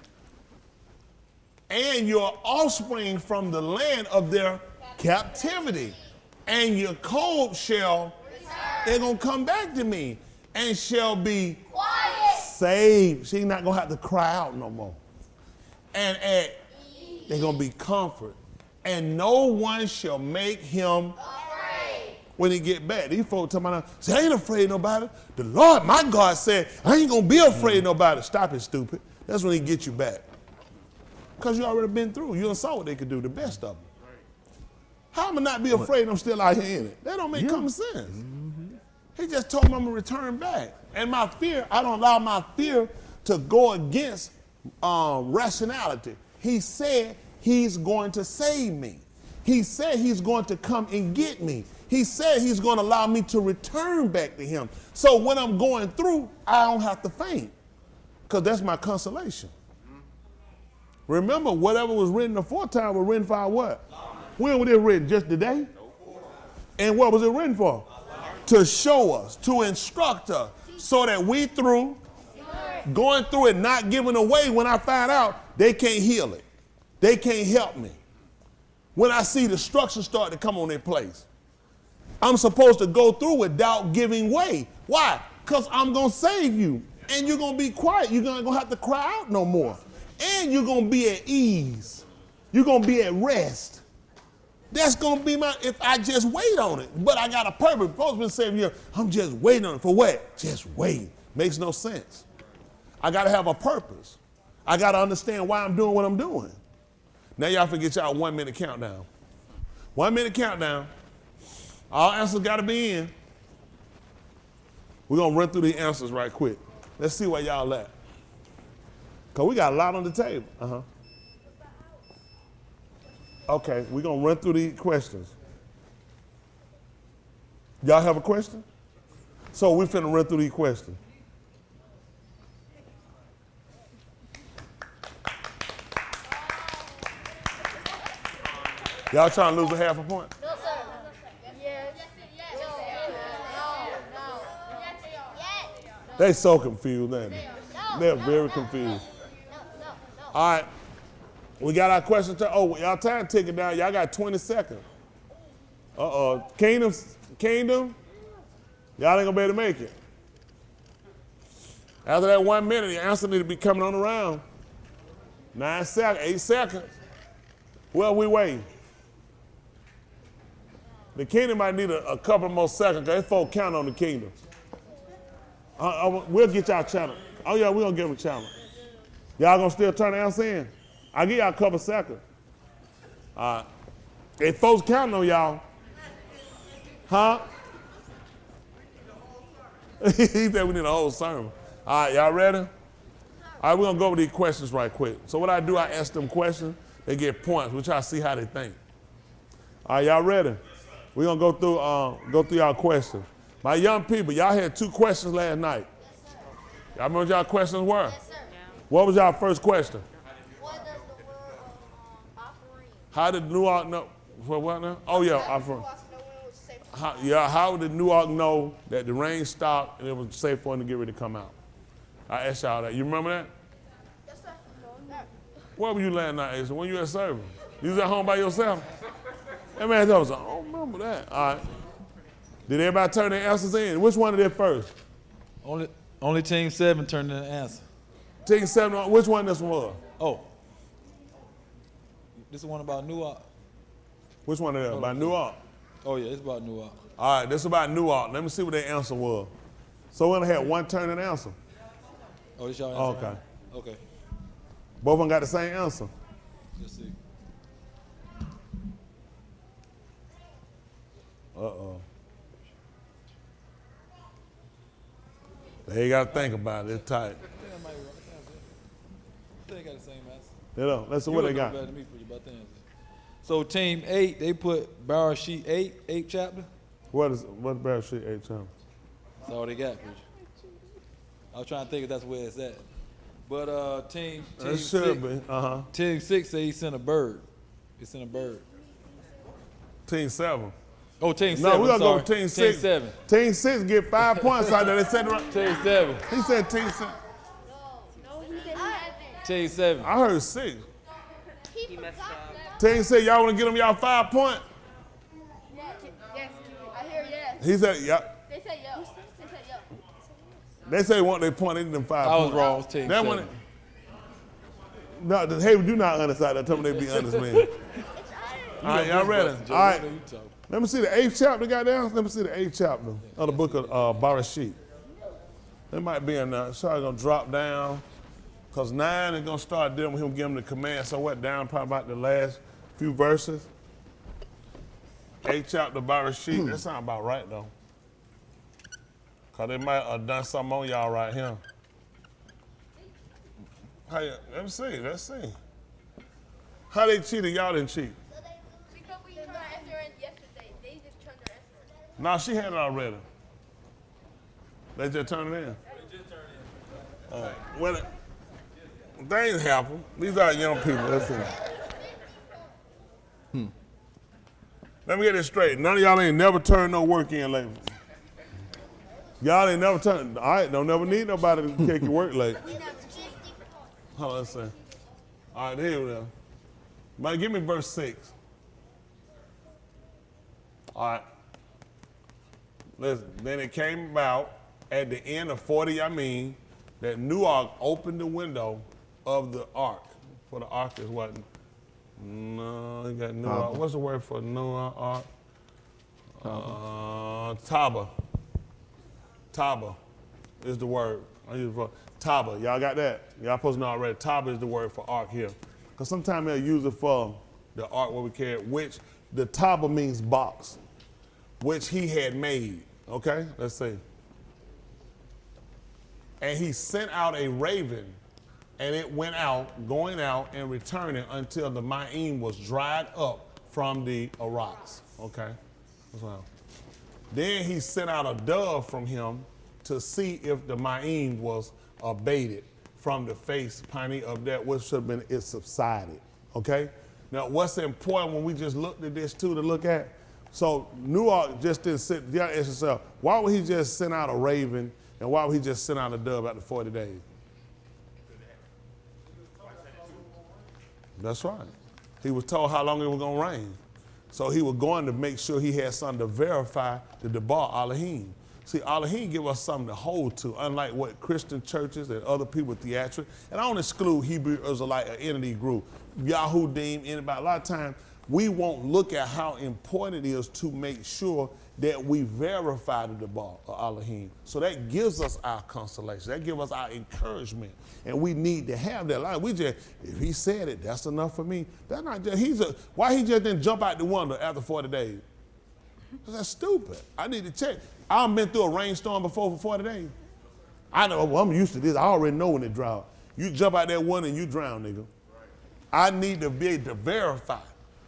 [SPEAKER 1] And your offspring from the land of their captivity. And your cold shall, they're going to come back to me and shall be saved. She's not going to have to cry out no more. And they're going to be comforted. And no one shall make him afraid when he get back. These folks talking about, say, I ain't afraid of nobody. The Lord, my God, said, I ain't going to be afraid of nobody. Stop it, stupid. That's when he gets you back. Because you already been through. You done saw what they could do, the best of them. How am I not be afraid I'm still out here in it? That don't make common sense. He just told me I'm going to return back. And my fear, I don't allow my fear to go against rationality. He said he's going to save me. He said he's going to come and get me. He said he's going to allow me to return back to him. So when I'm going through, I don't have to faint, because that's my consolation. Remember, whatever was written aforetime was written for our what? When was it written? Just today? And what was it written for? To show us, to instruct us, so that we through going through it, not giving away, when I find out they can't heal it. They can't help me. When I see the structure start to come on their place, I'm supposed to go through without giving way. Why? Because I'm going to save you. And you're going to be quiet. You're not going to have to cry out no more. And you're going to be at ease. You're going to be at rest. That's going to be if I just wait on it. But I got a purpose. Folks been saying, here, I'm just waiting on it. For what? Just wait. Makes no sense. I got to have a purpose. I got to understand why I'm doing what I'm doing. Now y'all forget y'all 1 minute countdown. 1 minute countdown. All answers got to be in. We're going to run through the answers right quick. Let's see where y'all at. Because we got a lot on the table. Okay, we're going to run through the questions. Y'all have a question? So we're finna run through these questions. Y'all trying to lose a half a point?
[SPEAKER 5] No, sir. Yes. No.
[SPEAKER 1] They so confused, ain't they? They're very confused. All right. We got our question. Oh, y'all time ticking down. Y'all got 20 seconds. Kingdom. Y'all ain't gonna be able to make it. After that 1 minute, the answer need to be coming on around. 9 seconds, 8 seconds. Well, we waiting. The kingdom might need a couple more seconds, because they folk count on the kingdom. We'll get y'all channel. Oh yeah, we're gonna give them a channel. Y'all gonna still turn the answer in? I'll give y'all a couple seconds. If folks counting on y'all, huh? He said we need a whole sermon. All right, y'all ready? All right, we're gonna go over these questions right quick. So what I do, I ask them questions, they get points. We try to see how they think. All right, y'all ready? We're gonna go through y'all questions. My young people, y'all had 2 questions last night. Y'all remember what y'all questions were?
[SPEAKER 5] Yes, sir.
[SPEAKER 1] What was y'all first question?
[SPEAKER 5] What does the word offering?
[SPEAKER 1] How did New Ark know? For what now? Oh yeah, Afro. How did New Ark know that the rain stopped and it was safe for him to get ready to come out? I asked y'all that. You remember that?
[SPEAKER 5] Yes, sir.
[SPEAKER 1] Where were you last night, Asa? When you at service? You was at home by yourself? That man told us, I don't remember that. All right. Did everybody turn their answers in? Which one did it first?
[SPEAKER 6] Only Team 7 turned in an answer.
[SPEAKER 1] Team 7, which one this one was?
[SPEAKER 6] Oh. This is one about New Ark.
[SPEAKER 1] Which one of them? About New Ark?
[SPEAKER 6] Oh, yeah, it's about New Ark.
[SPEAKER 1] All right, this is about New Ark. Let me see what their answer was. So we only had one turn in answer.
[SPEAKER 6] Oh, this y'all answer?
[SPEAKER 1] Okay.
[SPEAKER 6] Okay.
[SPEAKER 1] Both of them got the same answer.
[SPEAKER 6] Let's see.
[SPEAKER 1] Uh-oh. They got to think about it. It's tight.
[SPEAKER 6] They got the same answer.
[SPEAKER 1] You know, let's see what they got.
[SPEAKER 6] Better than me for you about the answer. So Team 8, they put Barrel Sheet 8 chapter.
[SPEAKER 1] What's Barrel Sheet 8 chapter?
[SPEAKER 6] That's all they got, preacher. I was trying to think if that's where it's at. But Team
[SPEAKER 1] It
[SPEAKER 6] 6,
[SPEAKER 1] should be.
[SPEAKER 6] Team 6 say he sent a bird. He sent a bird.
[SPEAKER 1] Team 7.
[SPEAKER 6] Oh, Team 7.
[SPEAKER 1] No, we're going to go
[SPEAKER 6] sorry.
[SPEAKER 1] with Team 6.
[SPEAKER 6] Team 7.
[SPEAKER 1] Team 6 get 5 points out there. They said it right.
[SPEAKER 6] Team 7.
[SPEAKER 1] He said Team 6.
[SPEAKER 5] No, he said 11.
[SPEAKER 6] Team 7.
[SPEAKER 1] I heard 6.
[SPEAKER 5] He messed up.
[SPEAKER 1] Team 6, y'all want to get them y'all 5 points?
[SPEAKER 5] Yes, I hear yes.
[SPEAKER 1] He said, yeah.
[SPEAKER 5] They said yo. They said yo.
[SPEAKER 1] They say want they point in them 5
[SPEAKER 6] I was
[SPEAKER 1] points.
[SPEAKER 6] wrong. It was Team
[SPEAKER 1] That
[SPEAKER 6] 7.
[SPEAKER 1] one. No, hey, do not honest out there. Tell me they be honest, man. All right, y'all ready? All right. Let me see the 8th chapter, goddamn. Let me see the 8th chapter of the book of Barashit. It might be in there. So I'm going to drop down. Because 9 is going to start dealing with him giving the command. So what, down probably about the last few verses. 8th chapter Bereshit. That sound about right though. Cause they might have done something on y'all right here. Let me see. Let's see. How they cheated? Y'all didn't cheat.
[SPEAKER 5] Because we turned our answer in yesterday. They just turned their answer in.
[SPEAKER 1] No, she had it already. They just turned it in. Well, things happen. These are young people. That's it. Let me get this straight. None of y'all ain't never turned no work in late. Y'all ain't never turned. All right, don't never need nobody to take your work late. Hold on, let's see. All right, here we go. Man, give me verse 6. All right. Listen, then it came about at the end of 40 Yamim that Noah opened the window of the ark. For the ark is what? No, you got Noah. What's the word for Noah ark? Taba. Taba is the word. I use it for Taba. Y'all got that? Y'all supposed to know already. Taba is the word for ark here. Because sometimes they'll use it for the ark where we carry, which the Taba means box, which he had made. Okay, let's see. And he sent out a raven, and it went out, going out and returning until the Ma'im was dried up from the rocks. Okay, that's well. Then he sent out a dove from him to see if the Ma'im was abated from the face, piney of that which should have been it subsided. Okay? Now, what's important when we just looked at this too to look at? So Noah just didn't sit. You gotta ask yourself, why would he just send out a raven, and why would he just send out a dove after 40 days? That's right. He was told how long it was gonna rain. So he was going to make sure he had something to verify the Debar Elohim. See, Elohim give us something to hold to, unlike what Christian churches and other people theatric. And I don't exclude Hebrew Israelite or entity group, Yahudim, anybody. A lot of times we won't look at how important it is to make sure that we verify the Debar or Elohim. So that gives us our consolation. That gives us our encouragement. And we need to have that. Like we just, if he said it, that's enough for me. That's not just, why he just didn't jump out the window after 40 days? That's stupid. I need to check. I've been through a rainstorm before for 40 days. I know, well, I'm used to this. I already know when it drought. You jump out that window and you drown, nigga. I need to be able to verify.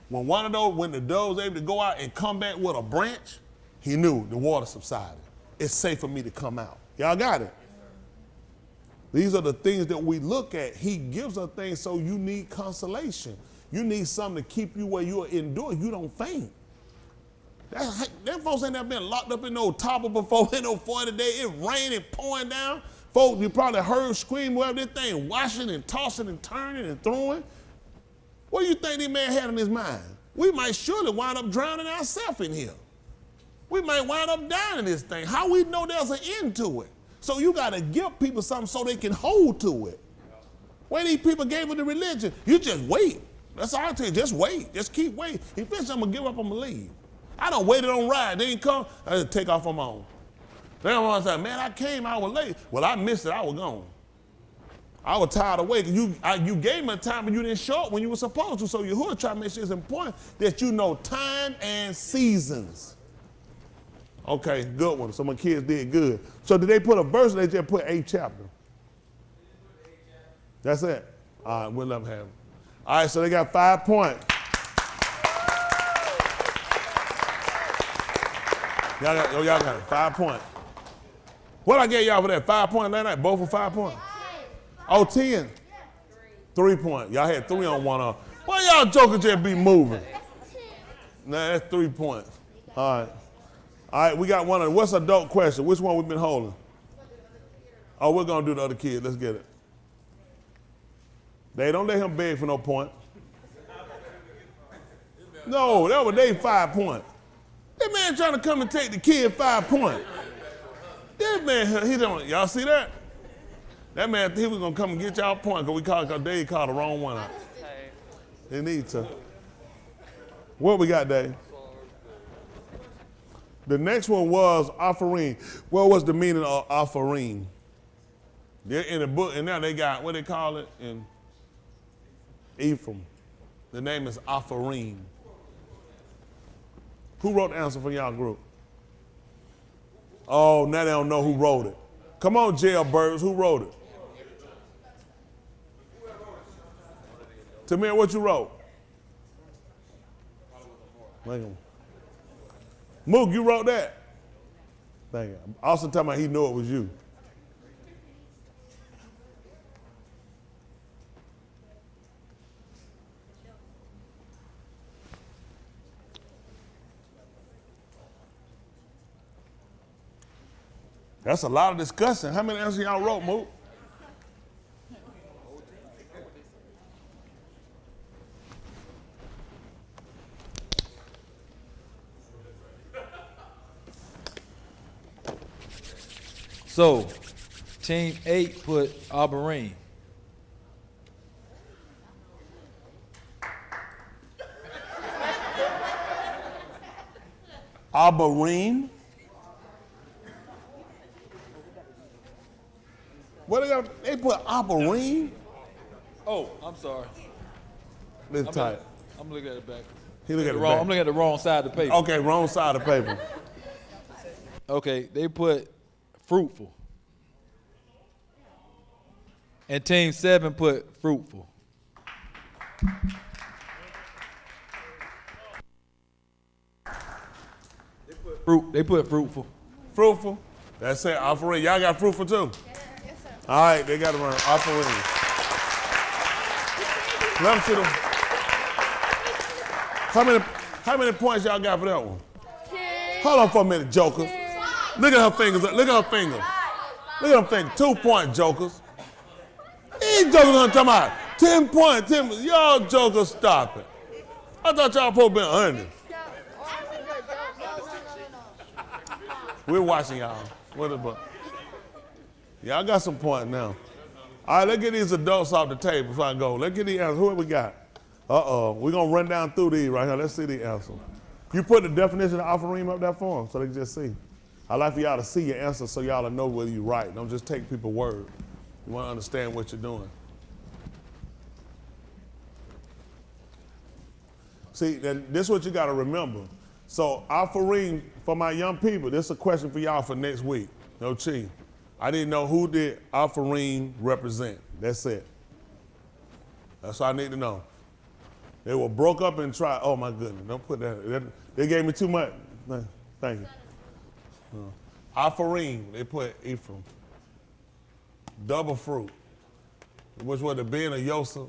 [SPEAKER 1] When the dove was able to go out and come back with a branch, he knew the water subsided. It's safe for me to come out. Y'all got it? These are the things that we look at. He gives us things, so you need consolation. You need something to keep you where you endure. You don't faint. Them folks ain't never been locked up in no topper before in no 40 days. It raining, pouring down. Folks, you probably heard scream wherever this thing washing and tossing and turning and throwing. What do you think this man had in his mind? We might surely wind up drowning ourselves in here. We might wind up dying in this thing. How we know there's an end to it? So you got to give people something so they can hold to it. When these people gave it the religion, you just wait. That's all I tell you. Just wait. Just keep waiting. Eventually, I'm going to give up. I'm going to leave. I done waited on ride. They didn't come. I just take off on my own. Then I said, man, I came. I was late. Well, I missed it. I was gone. I was tired of waiting. You gave me time, but you didn't show up when you were supposed to. So Yahuah try to make sure it's important that you know time and seasons. Okay, good one. So my kids did good. So did they put a verse or they just put 8th chapter? That's it. All right, we'll let them have it. All right, so they got 5 points. Y'all got it. 5 points. What I gave y'all for that? 5 points last night? Both for 5 points? Oh, 10? 3 points. Y'all had 3 on one arm. Why y'all jokers just be moving? Nah, that's 3 points. All right. All right, we got one of them. What's adult question? Which one we been holding? Oh, we're going to do the other kid. Let's get it. They don't let him beg for no point. No, that was they 5 points. This man trying to come and take the kid 5 points. This man, he don't, y'all see that? That man, he was going to come and get y'all point because Dave called the wrong one out. He needs to. What we got, Dave? The next one was offering. What was the meaning of offering? They're in the book, and now they got, what they call it in Ephraim. The name is offering. Who wrote the answer for y'all group? Oh, now they don't know who wrote it. Come on, jailbirds, who wrote it? Tamir, what you wrote? Thank you. Mook, you wrote that? Thank you. Austin talking about he knew it was you. That's a lot of discussion. How many answers y'all wrote, Mook?
[SPEAKER 6] So, Team 8 put Alberine.
[SPEAKER 1] Alberine? What they put Alberine?
[SPEAKER 6] Oh, I'm sorry.
[SPEAKER 1] This tight.
[SPEAKER 6] I'm looking at it back.
[SPEAKER 1] He look at the
[SPEAKER 6] Wrong.
[SPEAKER 1] back.
[SPEAKER 6] I'm looking at the wrong side of the paper.
[SPEAKER 1] Okay, wrong side of the paper.
[SPEAKER 6] Okay, they put fruitful. And Team 7 put fruitful. They put fruitful.
[SPEAKER 1] Fruitful. That's it. Alpharine. Y'all got fruitful too?
[SPEAKER 5] Yes, sir.
[SPEAKER 1] All right, they got to run Alpharine. Let them see them. How many points y'all got for that one?
[SPEAKER 5] 10.
[SPEAKER 1] Hold on for a minute, jokers. Look at her fingers. Look at her fingers. Look at her fingers. 2 point jokers. These jokers are talking about 10 points. 10. Y'all jokers, stop it. I thought y'all supposed to be honest. We're watching y'all. What about? Y'all got some points now. All right, let's get these adults off the table before I go. Let's get these answers. Who have we got? We're going to run down through these right here. Let's see the answers. You put the definition of alpharine up there for them so they can just see. I'd like for y'all to see your answers so y'all will know whether you're right. Don't just take people's word. You want to understand what you're doing. See, then this is what you got to remember. So alpharine, for my young people, this is a question for y'all for next week. No cheating. I didn't know who did alpharine represent. That's it. That's all I need to know. They were broke up and tried. Oh my goodness, don't put that. They gave me too much. Thank you. Alpharine, they put Ephraim. Double fruit, which was the Ben of Yosef.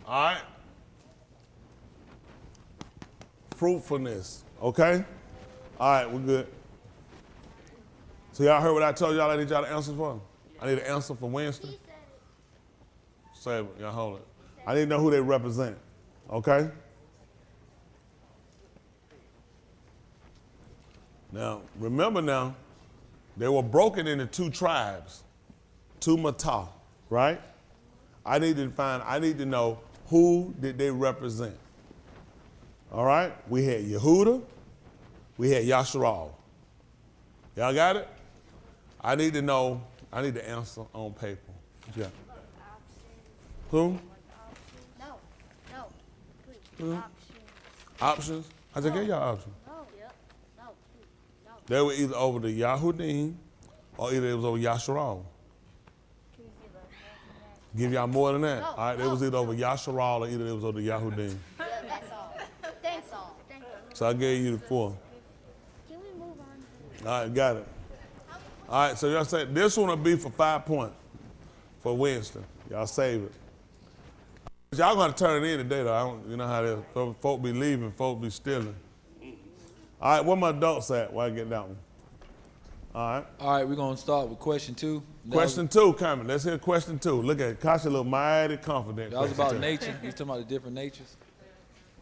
[SPEAKER 1] All right. Fruitfulness, okay? All right, we're good. So y'all heard what I told y'all I need y'all to answer for? I need an answer for Wednesday. Say it, y'all hold it. I need to know who they represent, okay? Now, remember now, they were broken into 2 tribes, 2 Matah, right? I need to know who did they represent. All right? We had Yehudah, we had Yasharal. Y'all got it? I need to know, I need the answer on paper. Yeah. Who?
[SPEAKER 5] No, please.
[SPEAKER 1] Who? Options? I just gave y'all options.
[SPEAKER 5] No, yep. No, please. No.
[SPEAKER 1] They were either over the Yahudim or either it was over Yasharal.
[SPEAKER 5] Can you give us
[SPEAKER 1] Give y'all more than that.
[SPEAKER 5] No,
[SPEAKER 1] All right, it was either over Yasharal or either it was over the Yahudim.
[SPEAKER 5] That's all. Thanks all. Thank you.
[SPEAKER 1] So I gave you the 4.
[SPEAKER 5] Can we move on?
[SPEAKER 1] All right, got it. All right, so y'all said this one will be for 5 points for Wednesday. Y'all save it. Y'all gonna turn it in today though. You know how it is. Folk be leaving, folk be stealing. All right, where my adults at? Where I get that one? All right.
[SPEAKER 6] All right, we're going to start with question 2.
[SPEAKER 1] Question 2 coming. Let's hear question 2. Look at it. Kasha look mighty confident.
[SPEAKER 6] That was
[SPEAKER 1] Question
[SPEAKER 6] about
[SPEAKER 1] 2.
[SPEAKER 6] nature. He's talking about the different natures.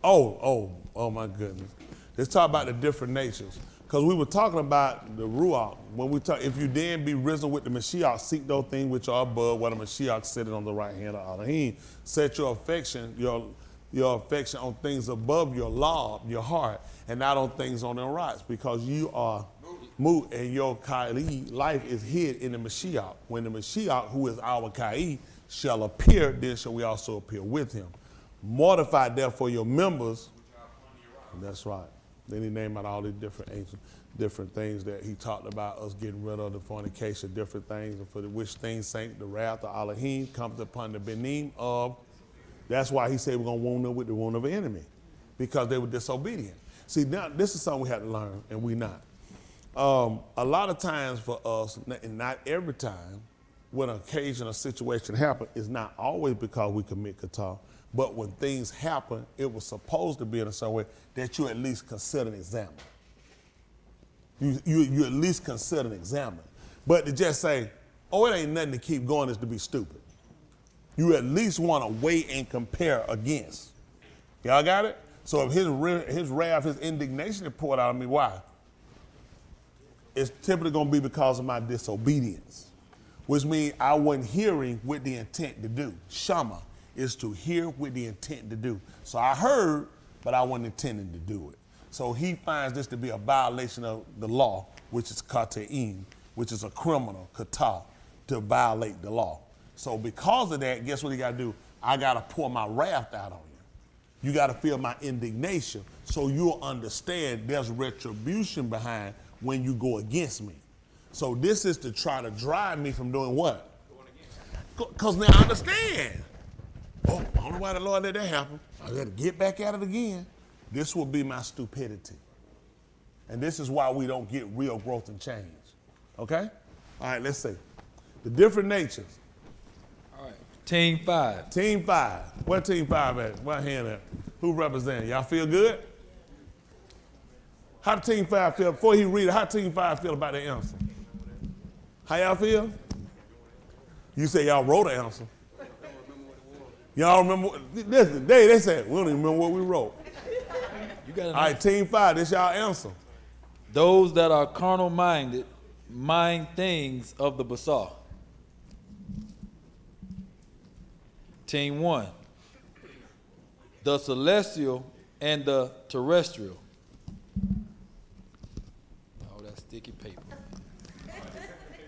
[SPEAKER 1] Oh my goodness. Let's talk about the different natures. Because we were talking about the Ruach. When we talk, if you then be risen with the Mashiach, seek those things which are above, where the Mashiach sitting on the right hand of Elohim. Set your affection, your affection on things above your law, your heart, and not on things on the rocks, because you are Mut, and your Ka'i life is hid in the Mashiach. When the Mashiach, who is our Ka'i, shall appear, then shall we also appear with him. Mortify therefore your members. That's right. Then he named out all these different things that he talked about, us getting rid of the fornication, different things, for the which things sank the wrath of Elohim comes upon the benim of. That's why he said we're going to wound them with the wound of an enemy, because they were disobedient. See, now this is something we had to learn, and we not. A lot of times for us, and not every time, when an occasion or situation happens, it's not always because we commit kata, but when things happen, it was supposed to be in a certain way that you at least consider and examine. You at least consider and examine. But to just say, oh, it ain't nothing to keep going is to be stupid. You at least want to weigh and compare against. Y'all got it? So if his wrath, his indignation is poured out on me, why? It's typically going to be because of my disobedience, which means I wasn't hearing with the intent to do. Shama is to hear with the intent to do. So I heard, but I wasn't intending to do it. So he finds this to be a violation of the law, which is kata'im, which is a criminal, kata, to violate the law. So because of that, guess what he got to do? I got to pour my wrath out on you. You got to feel my indignation so you'll understand there's retribution behind when you go against me. So this is to try to drive me from doing what? Because now I understand. Oh, I don't know why the Lord let that happen. I got to get back at it again. This will be my stupidity. And this is why we don't get real growth and change. Okay? All right, let's see. The different natures.
[SPEAKER 6] All right. Team 5.
[SPEAKER 1] Team 5. Where Team 5 at? What hand at? Who representing? Y'all feel good? How Team 5 feel? Before he read it, how Team 5 feel about the answer? How y'all feel? You say y'all wrote the answer. Y'all remember? Listen, they said, we don't even remember what we wrote.
[SPEAKER 6] You got
[SPEAKER 1] All right, Team 5, this y'all answer.
[SPEAKER 6] Those that are carnal minded mind things of the basar. Team 1. The celestial and the terrestrial. Oh, that sticky paper.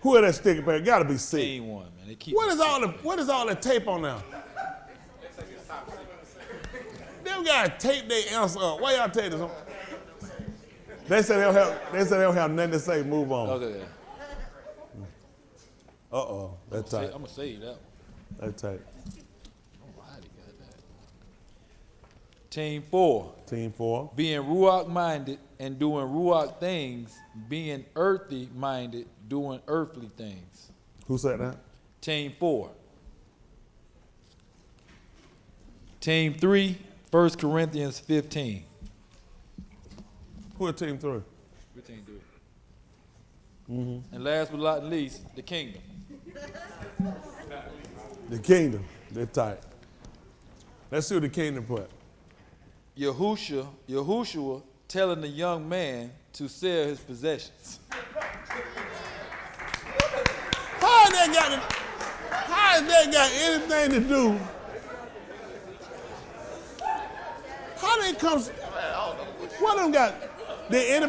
[SPEAKER 1] Who is that sticky paper? Gotta be sick.
[SPEAKER 6] Team 1, man. They keep
[SPEAKER 1] What is all the tape on now? Them guys tape their answer up. Why y'all tape this on? They said they don't have nothing to say. Move on.
[SPEAKER 6] Okay.
[SPEAKER 1] Uh-oh. That's tight.
[SPEAKER 6] I'm gonna save that one.
[SPEAKER 1] That's tight.
[SPEAKER 6] Oh, I got that. Team 4.
[SPEAKER 1] Team 4.
[SPEAKER 6] Being ruach minded and doing ruach things, being earthy minded, doing earthly things.
[SPEAKER 1] Who said that?
[SPEAKER 6] Team 4. Team 3, 1 Corinthians 15.
[SPEAKER 1] Who is Team 3?
[SPEAKER 6] We're Team 3. Mm-hmm. And last but not least, the kingdom.
[SPEAKER 1] The kingdom. They're tight. Let's see what the kingdom put.
[SPEAKER 6] Yahushua telling the young man to sell his possessions.
[SPEAKER 1] How has that got anything to do? How did it come? What them got? Did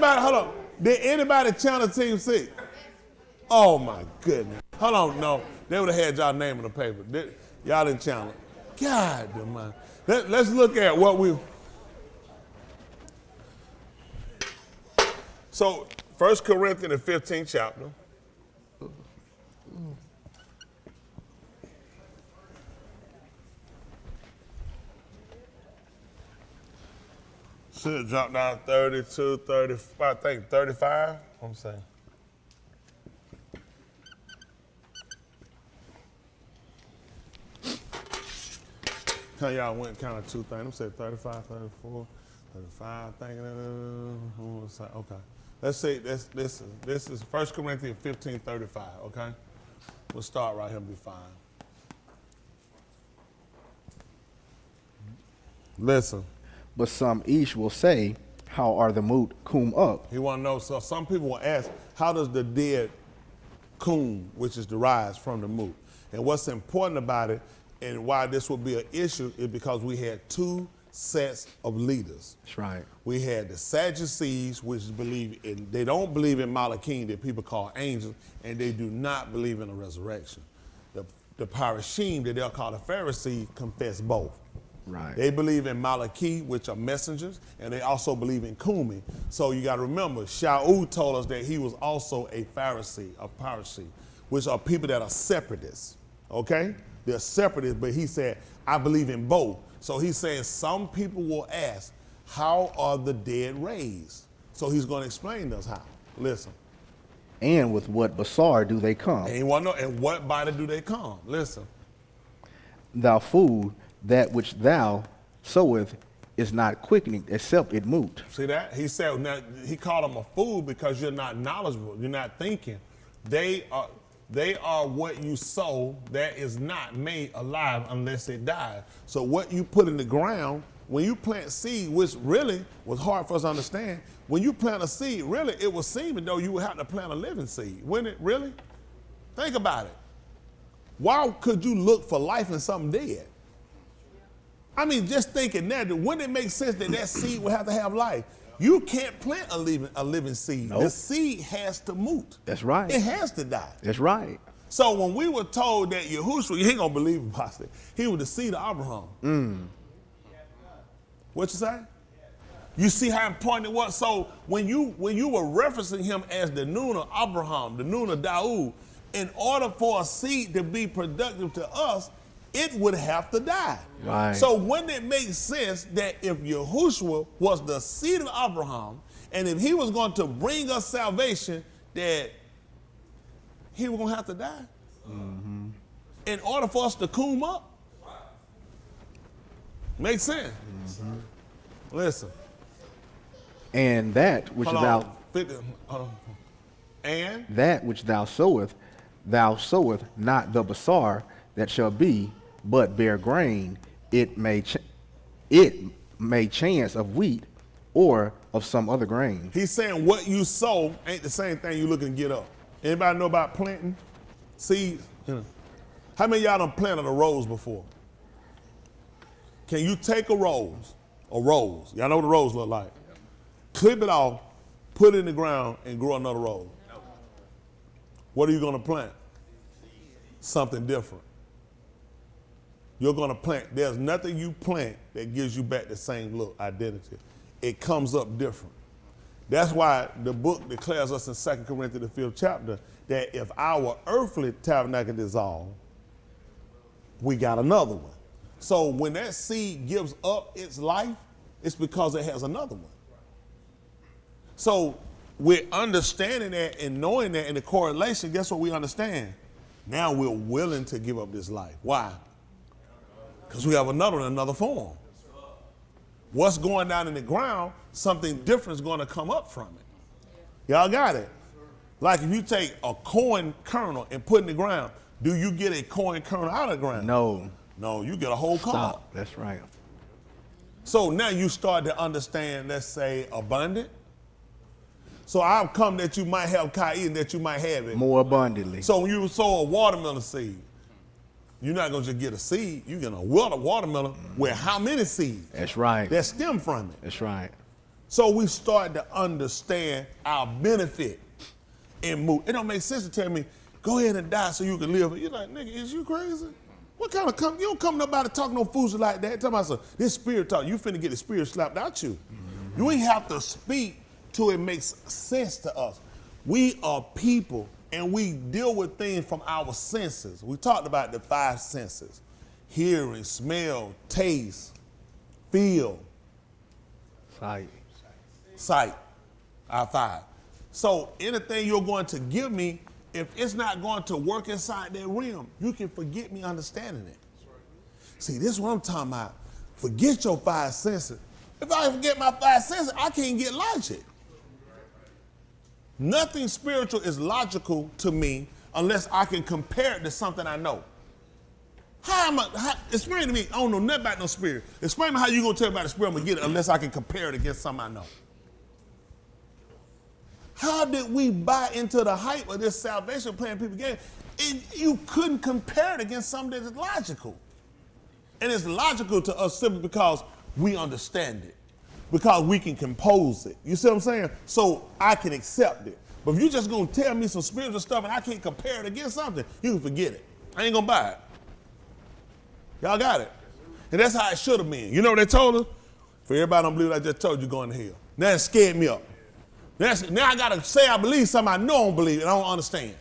[SPEAKER 1] anybody channel Team 6? Oh my goodness. Hold on, no. They would have had y'all name in the paper. Y'all didn't channel it. God damn. Let's look at what we. So, 1 Corinthians, the 15th chapter. Should drop down 32, 35, I think 35, I'm saying. Y'all went kind of two things. I'm saying 35, 34, 35, thinking, okay. Let's say this is 1 Corinthians 15, 35, okay? We'll start right here and be fine. Listen.
[SPEAKER 2] But some ish will say, how are the mut kum up?
[SPEAKER 1] He want to know, so some people will ask, how does the dead kum, which is derived from the mut? And what's important about it and why this will be an issue is because we had two
[SPEAKER 7] sets of leaders.
[SPEAKER 2] That's right.
[SPEAKER 7] We had the Sadducees, which they don't believe in Malachim, that people call angels, and they do not believe in a resurrection. The Parashim, that they'll call the Pharisees, confess both.
[SPEAKER 2] Right.
[SPEAKER 7] They believe in Malachi, which are messengers, and they also believe in Kumi. So you got to remember, Shaul told us that he was also a Pharisee, a Pharisee, which are people that are separatists, okay? They're separatists, but he said, I believe in both. So he's saying some people will ask, how are the dead raised? So he's going to explain to us how. Listen.
[SPEAKER 2] And with what basar do they come?
[SPEAKER 7] And you want to know, and what body do they come? Listen.
[SPEAKER 2] Thou fool, that which thou sowest is not quickening, except it moot.
[SPEAKER 7] See that? He said, now, he called them a fool because you're not knowledgeable, you're not thinking. They are what you sow that is not made alive unless it dies. So what you put in the ground, when you plant seed, which really was hard for us to understand, when you plant a seed, really it was seeming though you would have to plant a living seed. Wouldn't it really? Think about it. Why could you look for life in something dead? I mean, just thinking that, wouldn't it make sense that that seed would have to have life? You can't plant a living seed.
[SPEAKER 2] Nope.
[SPEAKER 7] The seed has to moot.
[SPEAKER 2] That's right.
[SPEAKER 7] It has to die.
[SPEAKER 2] That's right.
[SPEAKER 7] So when we were told that Yahushua, you ain't gonna believe it, Pastor, he was the seed of Abraham. What you say? You see how important it was? So when you were referencing him as the Nun of Abraham, the Nun of Daud, in order for a seed to be productive to us, it would have to die.
[SPEAKER 2] Right.
[SPEAKER 7] So wouldn't it make sense that if Yahushua was the seed of Abraham, and if he was going to bring us salvation, that he was going to have to die? Mm-hmm. In order for us to come up? Makes sense. Mm-hmm. Listen.
[SPEAKER 2] And that which
[SPEAKER 7] And
[SPEAKER 2] that which thou sowest not the basar that shall be, but bear grain. It may chance of wheat or of some other grain.
[SPEAKER 7] He's saying what you sow ain't the same thing you looking to get up. Anybody know about planting seeds? How many of y'all done planted a rose before? Can you take a rose? Y'all know what a rose look like. Clip it off, put it in the ground, and grow another rose. What are you going to plant? Something different. You're going to plant. There's nothing you plant that gives you back the same look, identity. It comes up different. That's why the book declares us in 2 Corinthians, the 5th chapter, that if our earthly tabernacle dissolve, we got another one. So when that seed gives up its life, it's because it has another one. So we're understanding that and knowing that in the correlation, guess what we understand? Now we're willing to give up this life. Why? Because we have another in another form. What's going down in the ground, something different is going to come up from it. Y'all got it? Like if you take a corn kernel and put it in the ground, do you get a corn kernel out of the ground?
[SPEAKER 2] No.
[SPEAKER 7] No, you get a whole cob.
[SPEAKER 2] That's right.
[SPEAKER 7] So now you start to understand, let's say, abundant. So I'll come that you might have kain, that you might have it.
[SPEAKER 2] More abundantly.
[SPEAKER 7] So when you sow a watermelon seed, you're not going to just get a seed. You're going to wilt a watermelon with how many seeds?
[SPEAKER 2] That's right.
[SPEAKER 7] That stem from it.
[SPEAKER 2] That's right.
[SPEAKER 7] So we start to understand our benefit and move. It don't make sense to tell me, go ahead and die so you can live. You're like, nigga, is you crazy? What kind of you don't come to nobody talking no fools like that. Tell myself, this spirit talk, you finna get the spirit slapped out you. Mm-hmm. You ain't have to speak till it makes sense to us. We are people and we deal with things from our senses. We talked about the 5 senses: hearing, smell, taste, feel, sight, our 5. So anything you're going to give me, if it's not going to work inside that realm, you can forget me understanding it. See, this is what I'm talking about. Forget your 5 senses. If I forget my 5 senses, I can't get logic. Nothing spiritual is logical to me unless I can compare it to something I know. Explain to me, I don't know nothing about no spirit. Explain to me how you going to tell me about the spirit I'm going to get it unless I can compare it against something I know. How did we buy into the hype of this salvation plan people gave? And you couldn't compare it against something that is logical. And it's logical to us simply because we understand it because we can compose it. You see what I'm saying? So I can accept it. But if you're just gonna tell me some spiritual stuff and I can't compare it against something, you can forget it. I ain't gonna buy it. Y'all got it? And that's how it should have been. You know what they told us? For everybody don't believe what I just told you, going to hell. Now it scared me up. Now I gotta say I believe something I know I don't believe and I don't understand.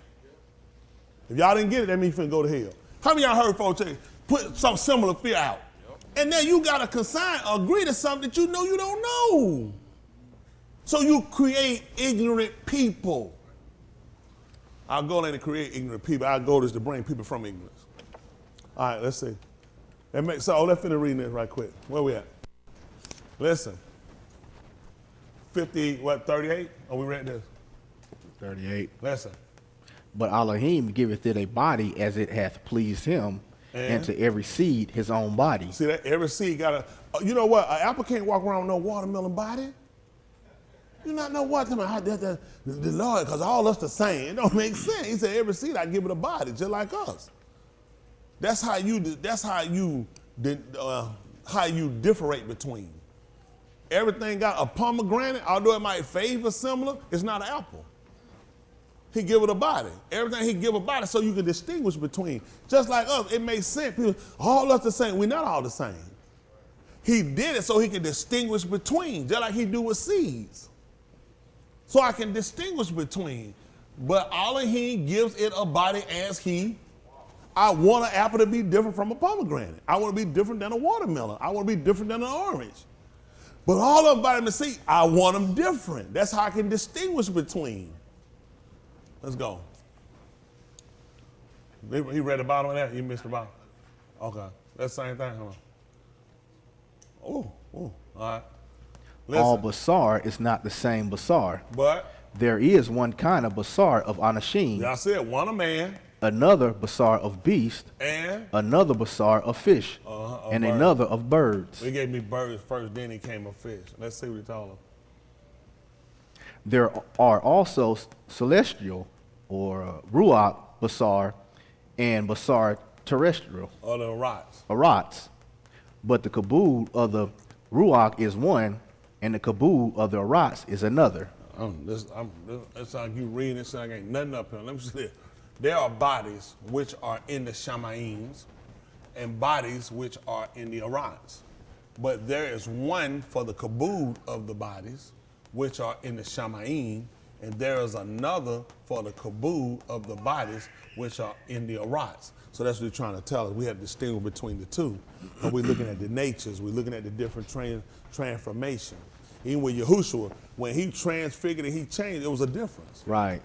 [SPEAKER 7] If y'all didn't get it, that means you finna go to hell. How many of y'all heard folks say, put some similar fear out? And then you gotta agree to something that you know you don't know. So you create ignorant people. Our goal ain't to create ignorant people. Our goal is to bring people from ignorance. All right, let's see. So let's finish reading this right quick. Where we at? Listen. 38? Oh, we read this?
[SPEAKER 2] 38.
[SPEAKER 7] Listen.
[SPEAKER 2] But Elohim giveth it a body as it hath pleased him, and to every seed his own body.
[SPEAKER 7] See that? Every seed got a, you know what? An apple can't walk around with no watermelon body. You not know what? The Lord, because all us the same. It don't make sense. He said every seed I give it a body, just like us. That's how you differentiate between. Everything got a pomegranate, although it might favor similar, it's not an apple. He give it a body. Everything he give a body so you can distinguish between. Just like us, it makes sense. People, all us the same. We're not all the same. He did it so he can distinguish between, just like he do with seeds. So I can distinguish between. But Elohim gives it a body as I want an apple to be different from a pomegranate. I want to be different than a watermelon. I want to be different than an orange. But all of vitamin C, I want them different. That's how I can distinguish between. Let's go. He read the bottom of that? You missed the bottom? Okay. That's the same thing, huh? Oh, all right. Listen.
[SPEAKER 2] All basar is not the same basar.
[SPEAKER 7] But
[SPEAKER 2] there is one kind of basar of anashim.
[SPEAKER 7] Y'all said one a man.
[SPEAKER 2] Another basar of beast.
[SPEAKER 7] And
[SPEAKER 2] another basar of fish. And
[SPEAKER 7] bird.
[SPEAKER 2] Another of birds.
[SPEAKER 7] He gave me birds first, then he came a fish. Let's see what he told him.
[SPEAKER 2] There are also celestial or ruach basar and basar terrestrial.
[SPEAKER 7] Or the rocks.
[SPEAKER 2] Arats. But the kabul of the ruach is one, and the kabul of the arats is another.
[SPEAKER 7] It's like you reading this, like ain't nothing up here. Let me see this. There are bodies which are in the Shama'ims and bodies which are in the Arats. But there is one for the kabul of the bodies which are in the Shama'im, and there is another for the kabul of the bodies which are in the Arats. So that's what he's trying to tell us. We have to distinguish between the two. And we're looking at the natures. We're looking at the different transformation. Even with Yahushua, when he transfigured and he changed, it was a difference.
[SPEAKER 2] Right.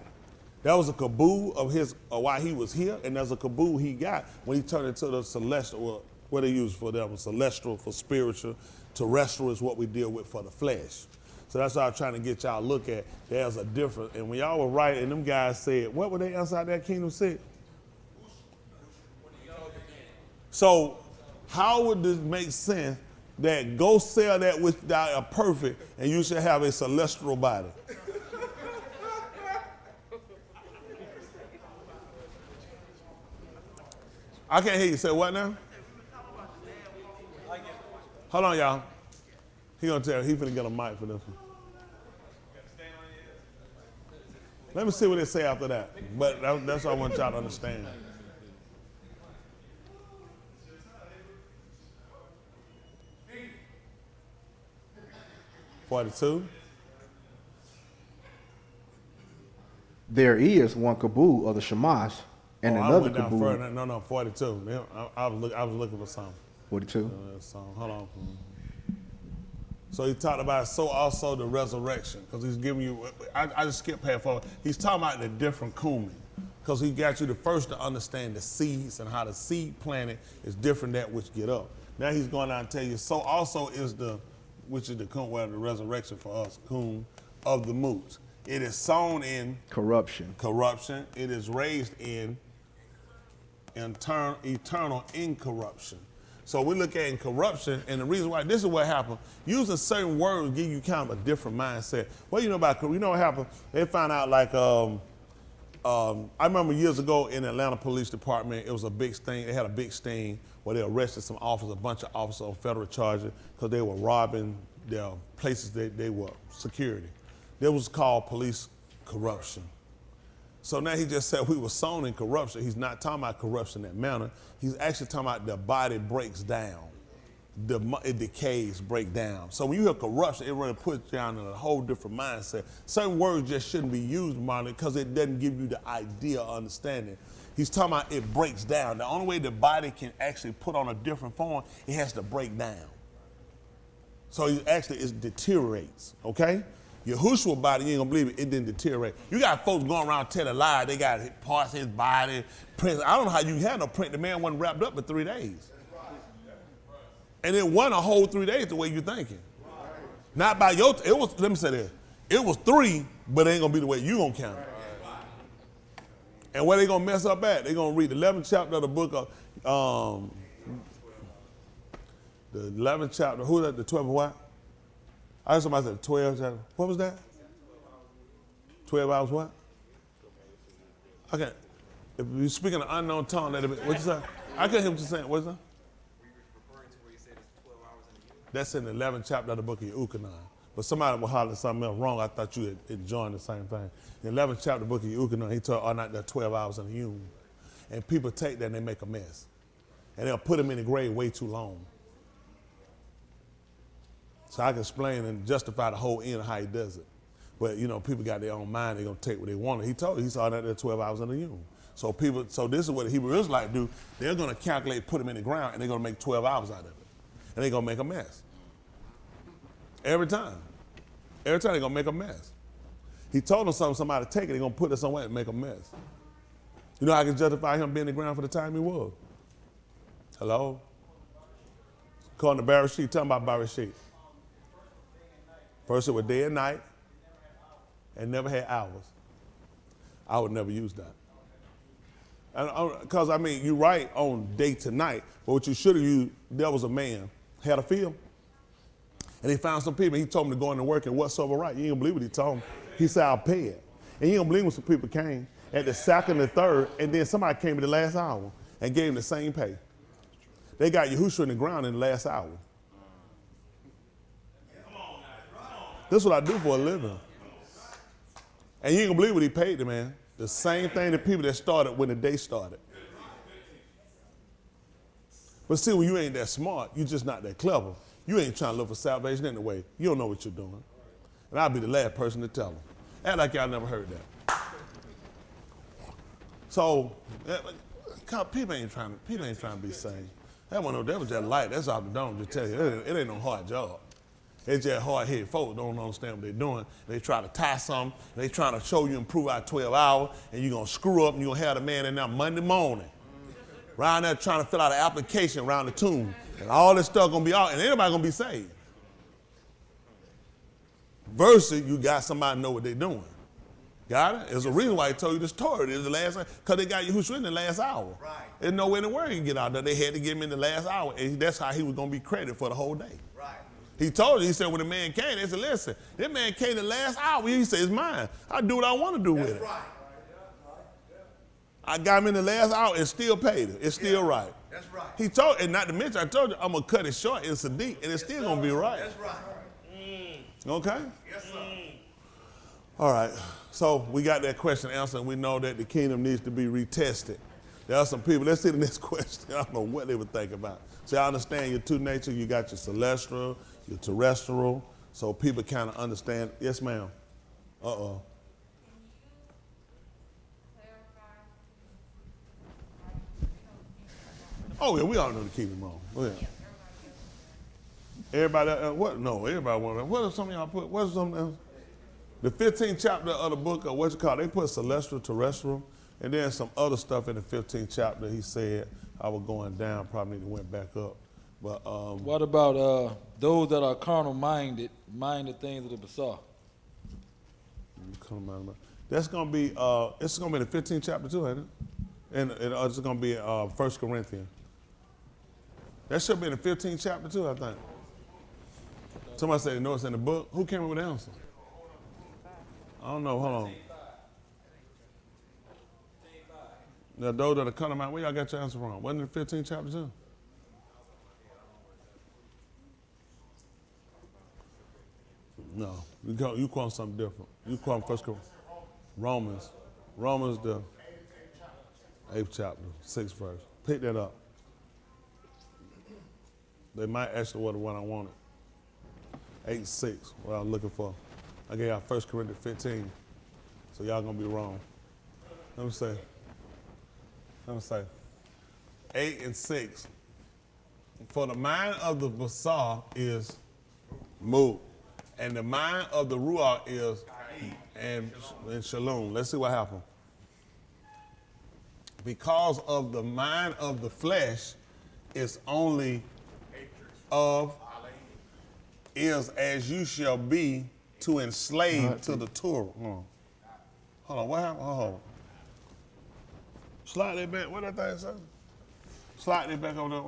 [SPEAKER 7] That was a kabul of his, while he was here, and there's a kabul he got when he turned into the celestial, well, what they use for that was celestial for spiritual, terrestrial is what we deal with for the flesh. So that's what I'm trying to get y'all to look at. There's a difference. And when y'all were right, and them guys said, what were they inside that kingdom said? So how would this make sense that go sell that which thou are perfect and you should have a celestial body? I can't hear you. Say what now? Hold on, y'all. He finna get a mic for this one. Let me see what they say after that. But that's what I want y'all to understand. $42.
[SPEAKER 2] There is one kabul of the Shamash and
[SPEAKER 7] I
[SPEAKER 2] another
[SPEAKER 7] went down
[SPEAKER 2] kabul.
[SPEAKER 7] further. No, 42. I was looking for something.
[SPEAKER 2] 42.
[SPEAKER 7] Hold on. So he talked about also the resurrection, because he's giving you, I just skipped past forward. He's talking about the different kumin, because he got you first to understand the seeds and how the seed planted is different than that which get up. Now he's going down and tell you, so also is which is the resurrection for us, kum, of the moots. It is sown in
[SPEAKER 2] corruption.
[SPEAKER 7] It is raised in eternal incorruption. So we look at incorruption, and the reason why, this is what happened. Using certain words give you kind of a different mindset. What you know about, you know what happened? They found out like I remember years ago in the Atlanta Police Department, it was a big sting. They had a big sting where they arrested some officers, a bunch of officers on federal charges because they were robbing their places they were security. That was called police corruption. So now he just said we were sown in corruption. He's not talking about corruption in that manner. He's actually talking about the body breaks down. It decays, break down. So when you hear corruption, it really puts you down in a whole different mindset. Certain words just shouldn't be used, Marlon, because it doesn't give you the idea or understanding. He's talking about it breaks down. The only way the body can actually put on a different form, it has to break down. So it deteriorates, okay? Yahushua's body, you ain't gonna believe it, it didn't deteriorate. You got folks going around telling lies, they got parts of his body, prints. I don't know how you had no print. The man wasn't wrapped up in 3 days. And it wasn't a whole 3 days the way you're thinking. Not by your, it was, let me say this, it was 3, but it ain't gonna be the way you gonna count it. And where they gonna mess up at? They gonna read the 11th chapter of the book of, the 11th chapter, who that, the 12th what? I heard somebody said 12 chapter, what was that? 12 hours what? Okay, if you're speaking an unknown tongue, what you say? I couldn't hear what you're saying, what's that? That's in the 11th chapter of the book of Yahuah. But somebody was hollering something else wrong. I thought you had joined the same thing. In the 11th chapter of the book of Yahuah, he told, not there 12 hours in the Yom. And people take that and they make a mess. And they'll put him in the grave way too long. So I can explain and justify the whole end of how he does it. But, you know, people got their own mind. They're going to take what they want. He saw that there 12 hours in the Yom. So this is what the Hebrew Israelites do. They're going to calculate, put him in the ground, and they're going to make 12 hours out of it. And they're going to make a mess. Every time. Every time they're going to make a mess. He told them somebody take it, they're going to put it somewhere and make a mess. You know how I can justify him being in the ground for the time he was? Hello? According to Bereshit, tell them about Bereshit. First it was day and night, and never had hours. I would never use that. Because, I mean, you write on day to night, but what you should have used, there was a man, had a field, and he found some people, he told them to go into work and whatsoever right. You ain't gonna believe what he told them. He said, I'll pay it. And you ain't gonna believe when some people came at the second and third, and then somebody came in the last hour and gave him the same pay. They got Yahushua in the ground in the last hour. This is what I do for a living. And you ain't gonna believe what he paid the man. The same thing to people that started when the day started. But see, when you ain't that smart, you just not that clever. You ain't trying to look for salvation anyway. You don't know what you're doing. And I'll be the last person to tell them. Act like y'all never heard that. So, people ain't trying to be saved. That was just light. That's all the dome just tell you. It ain't no hard job. It's just hard-headed folks don't understand what they're doing. They try to tie something. They trying to show you improve out 12 hours, and you're going to screw up, and you're going to have the man in there Monday morning. Around there trying to fill out an application around the tomb. And all this stuff going to be out, and anybody going to be saved. Versus you got somebody know what they're doing. Got it? There's a reason why he told you this story. It was the last, because they got Yahushua in the last hour. Right. There's no way in the world you can get out there. They had to get him in the last hour, and that's how he was going to be credited for the whole day. Right. He told you, he said, when the man came, they said, listen, this man came the last hour. He said, it's mine. I do what I want to do with it. Right. I got him in the last hour and still paid him. It's still right. That's right. He told, and not to mention, I told you, I'm going to cut it short in Sadiq, and it's still going to be right. That's right. Okay? Yes, sir. All right. So we got that question answered, and we know that the kingdom needs to be retested. There are some people, let's see the next question. I don't know what they would think about. See, I understand your two natures. You got your celestial, your terrestrial, so people kind of understand. Yes, ma'am. Uh-oh. Oh, yeah, we all know the kingdom wrong. Go ahead. Everybody, what? No, everybody want to. What are some of y'all put? What's something else? The 15th chapter of the book of what's it called? They put celestial, terrestrial, and then some other stuff in the 15th chapter. He said I was going down, probably need to went back up. But
[SPEAKER 6] what about those that are carnal minded, mind the things of the Basar?
[SPEAKER 7] That's gonna be it's gonna be in the 15th chapter too, ain't it? And it's gonna be 1 Corinthians. That should be in the 15th chapter too, I think. Somebody said they know it's in the book. Who came up with the answer? I don't know. Hold on. Now, those that are coming out, where y'all got your answer from? Wasn't it 15 chapters in? No, you quote something different. You quote First Corinthians. Romans the 8th chapter, 6th verse. Pick that up. They might actually what the one I wanted. 8:6, what I was looking for. I gave y'all 1 Corinthians 15, so y'all gonna be wrong. Let me say. 8 and 6. For the mind of the Basar is moved, and the mind of the Ruach is and Shalom. Let's see what happened. Because of the mind of the flesh is only of is as you shall be to enslave to the Torah. Hold on, what happened? Hold on. Slide that back. What that thing say? Slide that back over there.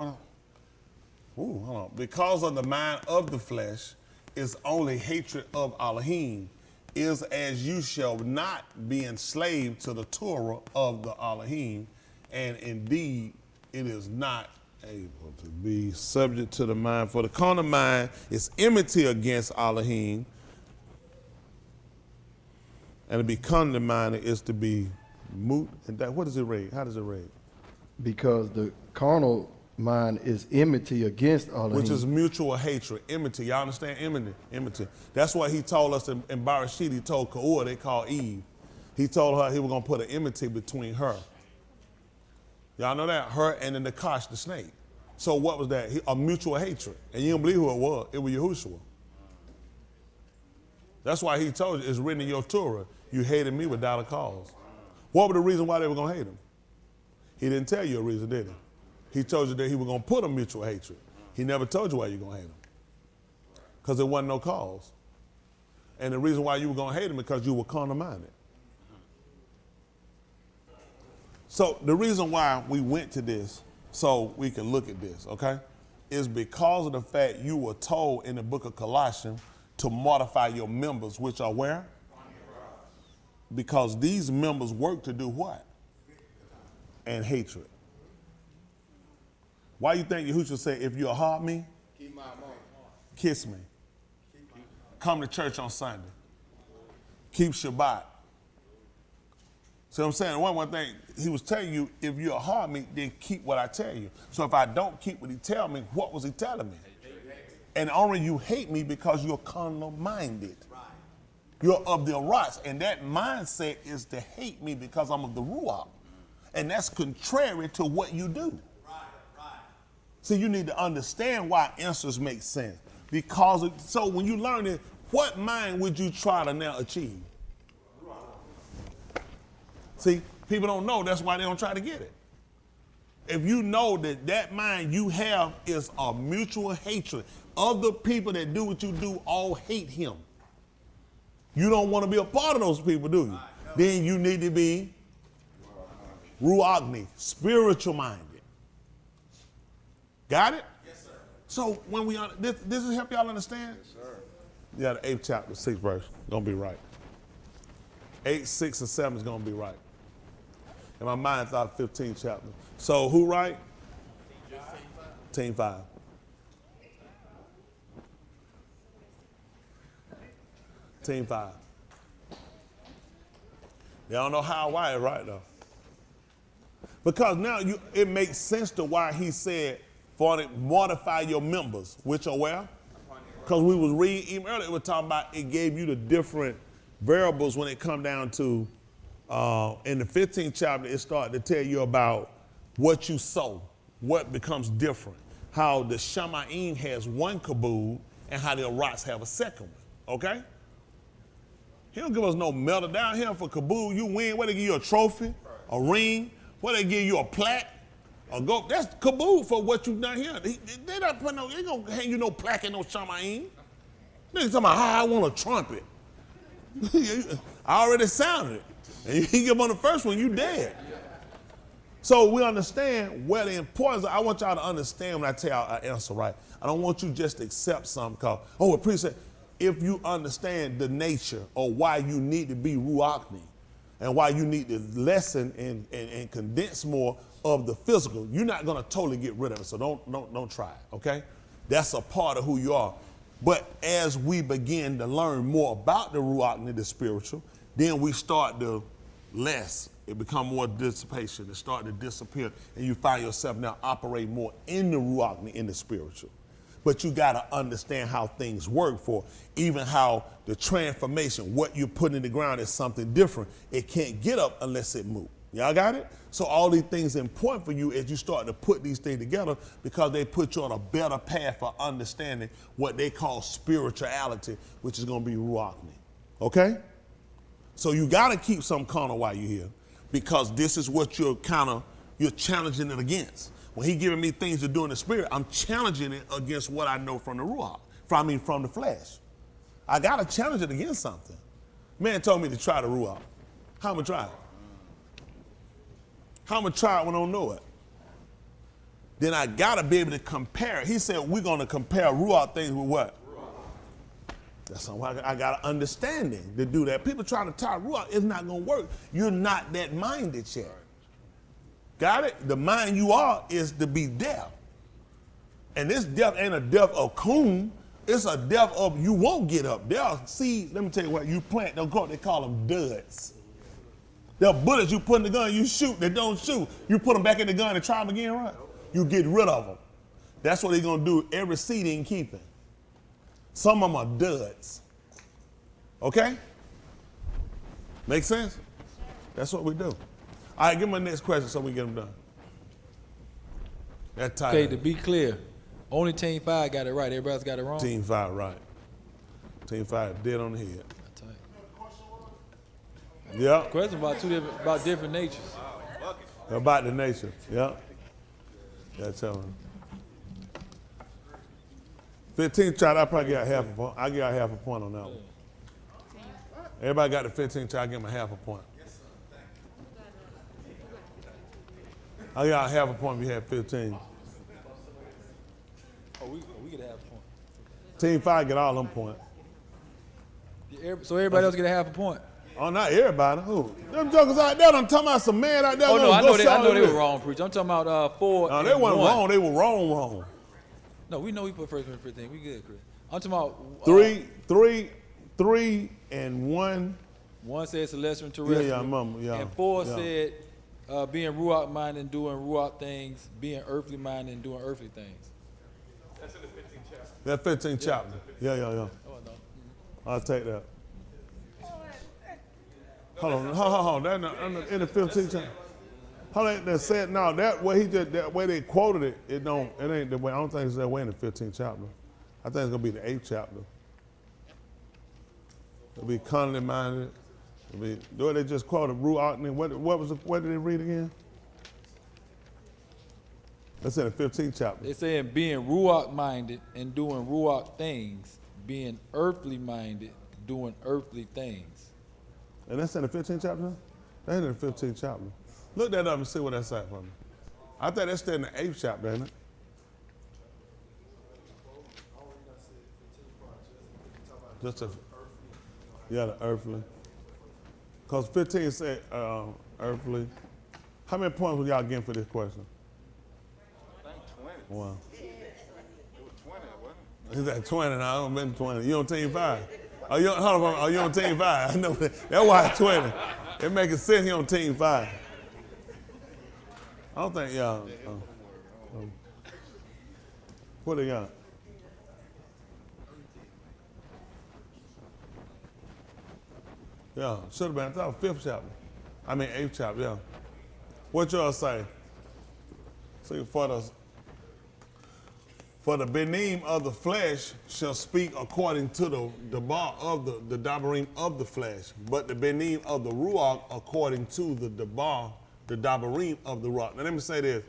[SPEAKER 7] Ooh, hold on. Because of the mind of the flesh is only hatred of Elohim, is as you shall not be enslaved to the Torah of the Elohim, and indeed it is not able to be subject to the mind. For the carnal mind is enmity against Elohim, and to be carnal minded is to be moot. And that, what does it read? How does it read?
[SPEAKER 3] Because the carnal mind is enmity against Elohim.
[SPEAKER 7] Which is mutual hatred, enmity. Y'all understand enmity? That's why he told us in Barashit, he told Ka'ur, they called Eve. He told her he was going to put an enmity between her. Y'all know that? Her and the Nakash, the snake. So what was that? A mutual hatred. And you don't believe who it was. It was Yahushua. That's why he told you, it's written in your Torah, you hated me without a cause. What was the reason why they were going to hate him? He didn't tell you a reason, did he? He told you that he was going to put a mutual hatred. He never told you why you're going to hate him. Because there wasn't no cause. And the reason why you were going to hate him is because you were carnal-minded. So the reason why we went to this, so we can look at this, okay, is because of the fact you were told in the book of Colossians to mortify your members, which are where? Because these members work to do what? And hatred. Why you think Yahushua said, if you'll heart me, kiss me. Come to church on Sunday. Keep Shabbat. See what I'm saying? One thing, he was telling you, if you'll heart me, then keep what I tell you. So if I don't keep what he tell me, what was he telling me? And only you hate me because you're carnal-minded. You're of the Aras. And that mindset is to hate me because I'm of the Ruach. And that's contrary to what you do. See, you need to understand why answers make sense. Because, so when you learn it, what mind would you try to now achieve? See, people don't know, that's why they don't try to get it. If you know that that mind you have is a mutual hatred, other people that do what you do all hate him. You don't want to be a part of those people, do you? Then you need to be Ruagni, spiritual minded. Got it? Yes, sir. So when we, this will help y'all understand? Yes, sir. Yeah, the 8th chapter, 6th verse, gonna be right. 8, 6, and 7 is gonna be right. And my mind thought 15th chapter. So who right? Team 5. Team 5. They don't know how or why it's right though. Because now it makes sense to why he said, for to mortify your members, which are where? Because we was reading, even earlier, we were talking about it gave you the different variables when it come down to, in the 15th chapter, it started to tell you about what you sow, what becomes different, how the Shamayim has one kabul and how the Arats have a second one, okay? He don't give us no medal down here for kabul. You win, what they give you, a trophy, a ring, what they give you, a plaque, a go. That's kabul for what you done here. They not put no, they gonna hang you no plaque and no Shamayim. Niggas talking about how I want a trumpet. I already sounded it. And you can get on the first one, you dead. So we understand where the importance, I want y'all to understand when I tell y'all I answer right. I don't want you just to accept something called, oh, appreciate. If you understand the nature or why you need to be Ruachni, and why you need to lessen and condense more of the physical. You're not gonna totally get rid of it, so don't try it, okay? That's a part of who you are. But as we begin to learn more about the Ruach and the spiritual, then we start to less. It become more dissipation. It start to disappear, and you find yourself now operating more in the Ruach and in the spiritual. But you got to understand how things work for even how the transformation, what you put in the ground is something different. It can't get up unless it moves. Y'all got it? So all these things are important for you as you start to put these things together because they put you on a better path for understanding what they call spirituality, which is going to be Ruach. Okay? So you got to keep some carnal while you're here because this is what you're challenging it against. When he giving me things to do in the spirit, I'm challenging it against what I know from the Ruach, from the flesh. I got to challenge it against something. Man told me to try the Ruach. How am I try it? How am I try it when I don't know it? Then I got to be able to compare it. He said we're going to compare Ruach things with what? That's why I got an understanding to do that. People trying to tie Ruach, it's not going to work. You're not that minded yet. Got it? The mind you are is to be deaf. And this death ain't a death of coon. It's a death of you won't get up. They'll see, let me tell you what, you plant, they call them duds. They're bullets you put in the gun, you shoot, they don't shoot. You put them back in the gun and try them again, right? You get rid of them. That's what they're going to do. Every seed ain't keeping. Some of them are duds. Okay? Make sense? That's what we do. All right, give me my next question so we get them done. That tight.
[SPEAKER 6] Okay, to be clear, only Team 5 got it right. Everybody else got it wrong?
[SPEAKER 7] Team 5, right. Team 5, dead on the head. Yeah.
[SPEAKER 6] Question about different natures.
[SPEAKER 7] About the nature, yeah. Yeah, tell me. 15 shot, I probably got half a point. I got half a point on that one. Everybody got the 15 shot, I give them a half a point. I got half a point if you had 15.
[SPEAKER 6] Oh, we get a half a point.
[SPEAKER 7] Team 5 get all them points.
[SPEAKER 6] So everybody else get a half a point?
[SPEAKER 7] Oh, not everybody. Who? Them jokers out there, I'm talking about some man out there.
[SPEAKER 6] Oh, no, I know they
[SPEAKER 7] with.
[SPEAKER 6] were wrong, preacher. I'm talking about 4
[SPEAKER 7] No,
[SPEAKER 6] and
[SPEAKER 7] they weren't
[SPEAKER 6] 1.
[SPEAKER 7] wrong. They were wrong.
[SPEAKER 6] No, we know we put first and 15. We good, Chris. I'm talking about
[SPEAKER 7] 3 and 1.
[SPEAKER 6] 1 said celestial and terrestrial.
[SPEAKER 7] Yeah, I remember. Yeah.
[SPEAKER 6] And 4 said being Ruach minded and doing Ruach things, being earthly minded and doing earthly things.
[SPEAKER 4] That's in the 15th chapter.
[SPEAKER 7] That 15th chapter. Yeah.
[SPEAKER 6] Oh, no.
[SPEAKER 7] I'll take that. Hold on. That in the 15th chapter. Hold on. They said no. That way they quoted it. It ain't the way. I don't think it's that way in the 15th chapter. I think it's gonna be the 8th chapter. It'll be carnally minded. It'll be. They just quoted Ruach. What did they read again? That's in the 15th chapter.
[SPEAKER 6] It's saying being Ruach minded and doing Ruach things, being earthly minded, doing earthly things.
[SPEAKER 7] And that's in the 15th chapter? That's in the 15th chapter. Look that up and see what that's at for me. I think that's still in the 8th chapter, ain't it? The earthly. Because 15 said earthly. How many points were y'all getting for this question?
[SPEAKER 4] I think 20.
[SPEAKER 7] Wow.
[SPEAKER 4] It was 20, wasn't it?
[SPEAKER 7] He's at 20 now. I don't been 20. You on team 5? Are you on team 5? I know that's why it's 20. It makes sense he on team 5. I don't think y'all. What they got? Yeah, should have been. I thought 5th chapter. 8th chapter, yeah. What y'all say? See, for the benim of the flesh shall speak according to the bar of the dabarim of the flesh, but the benim of the ruach according to the dabarim of the ruach. Now let me say this.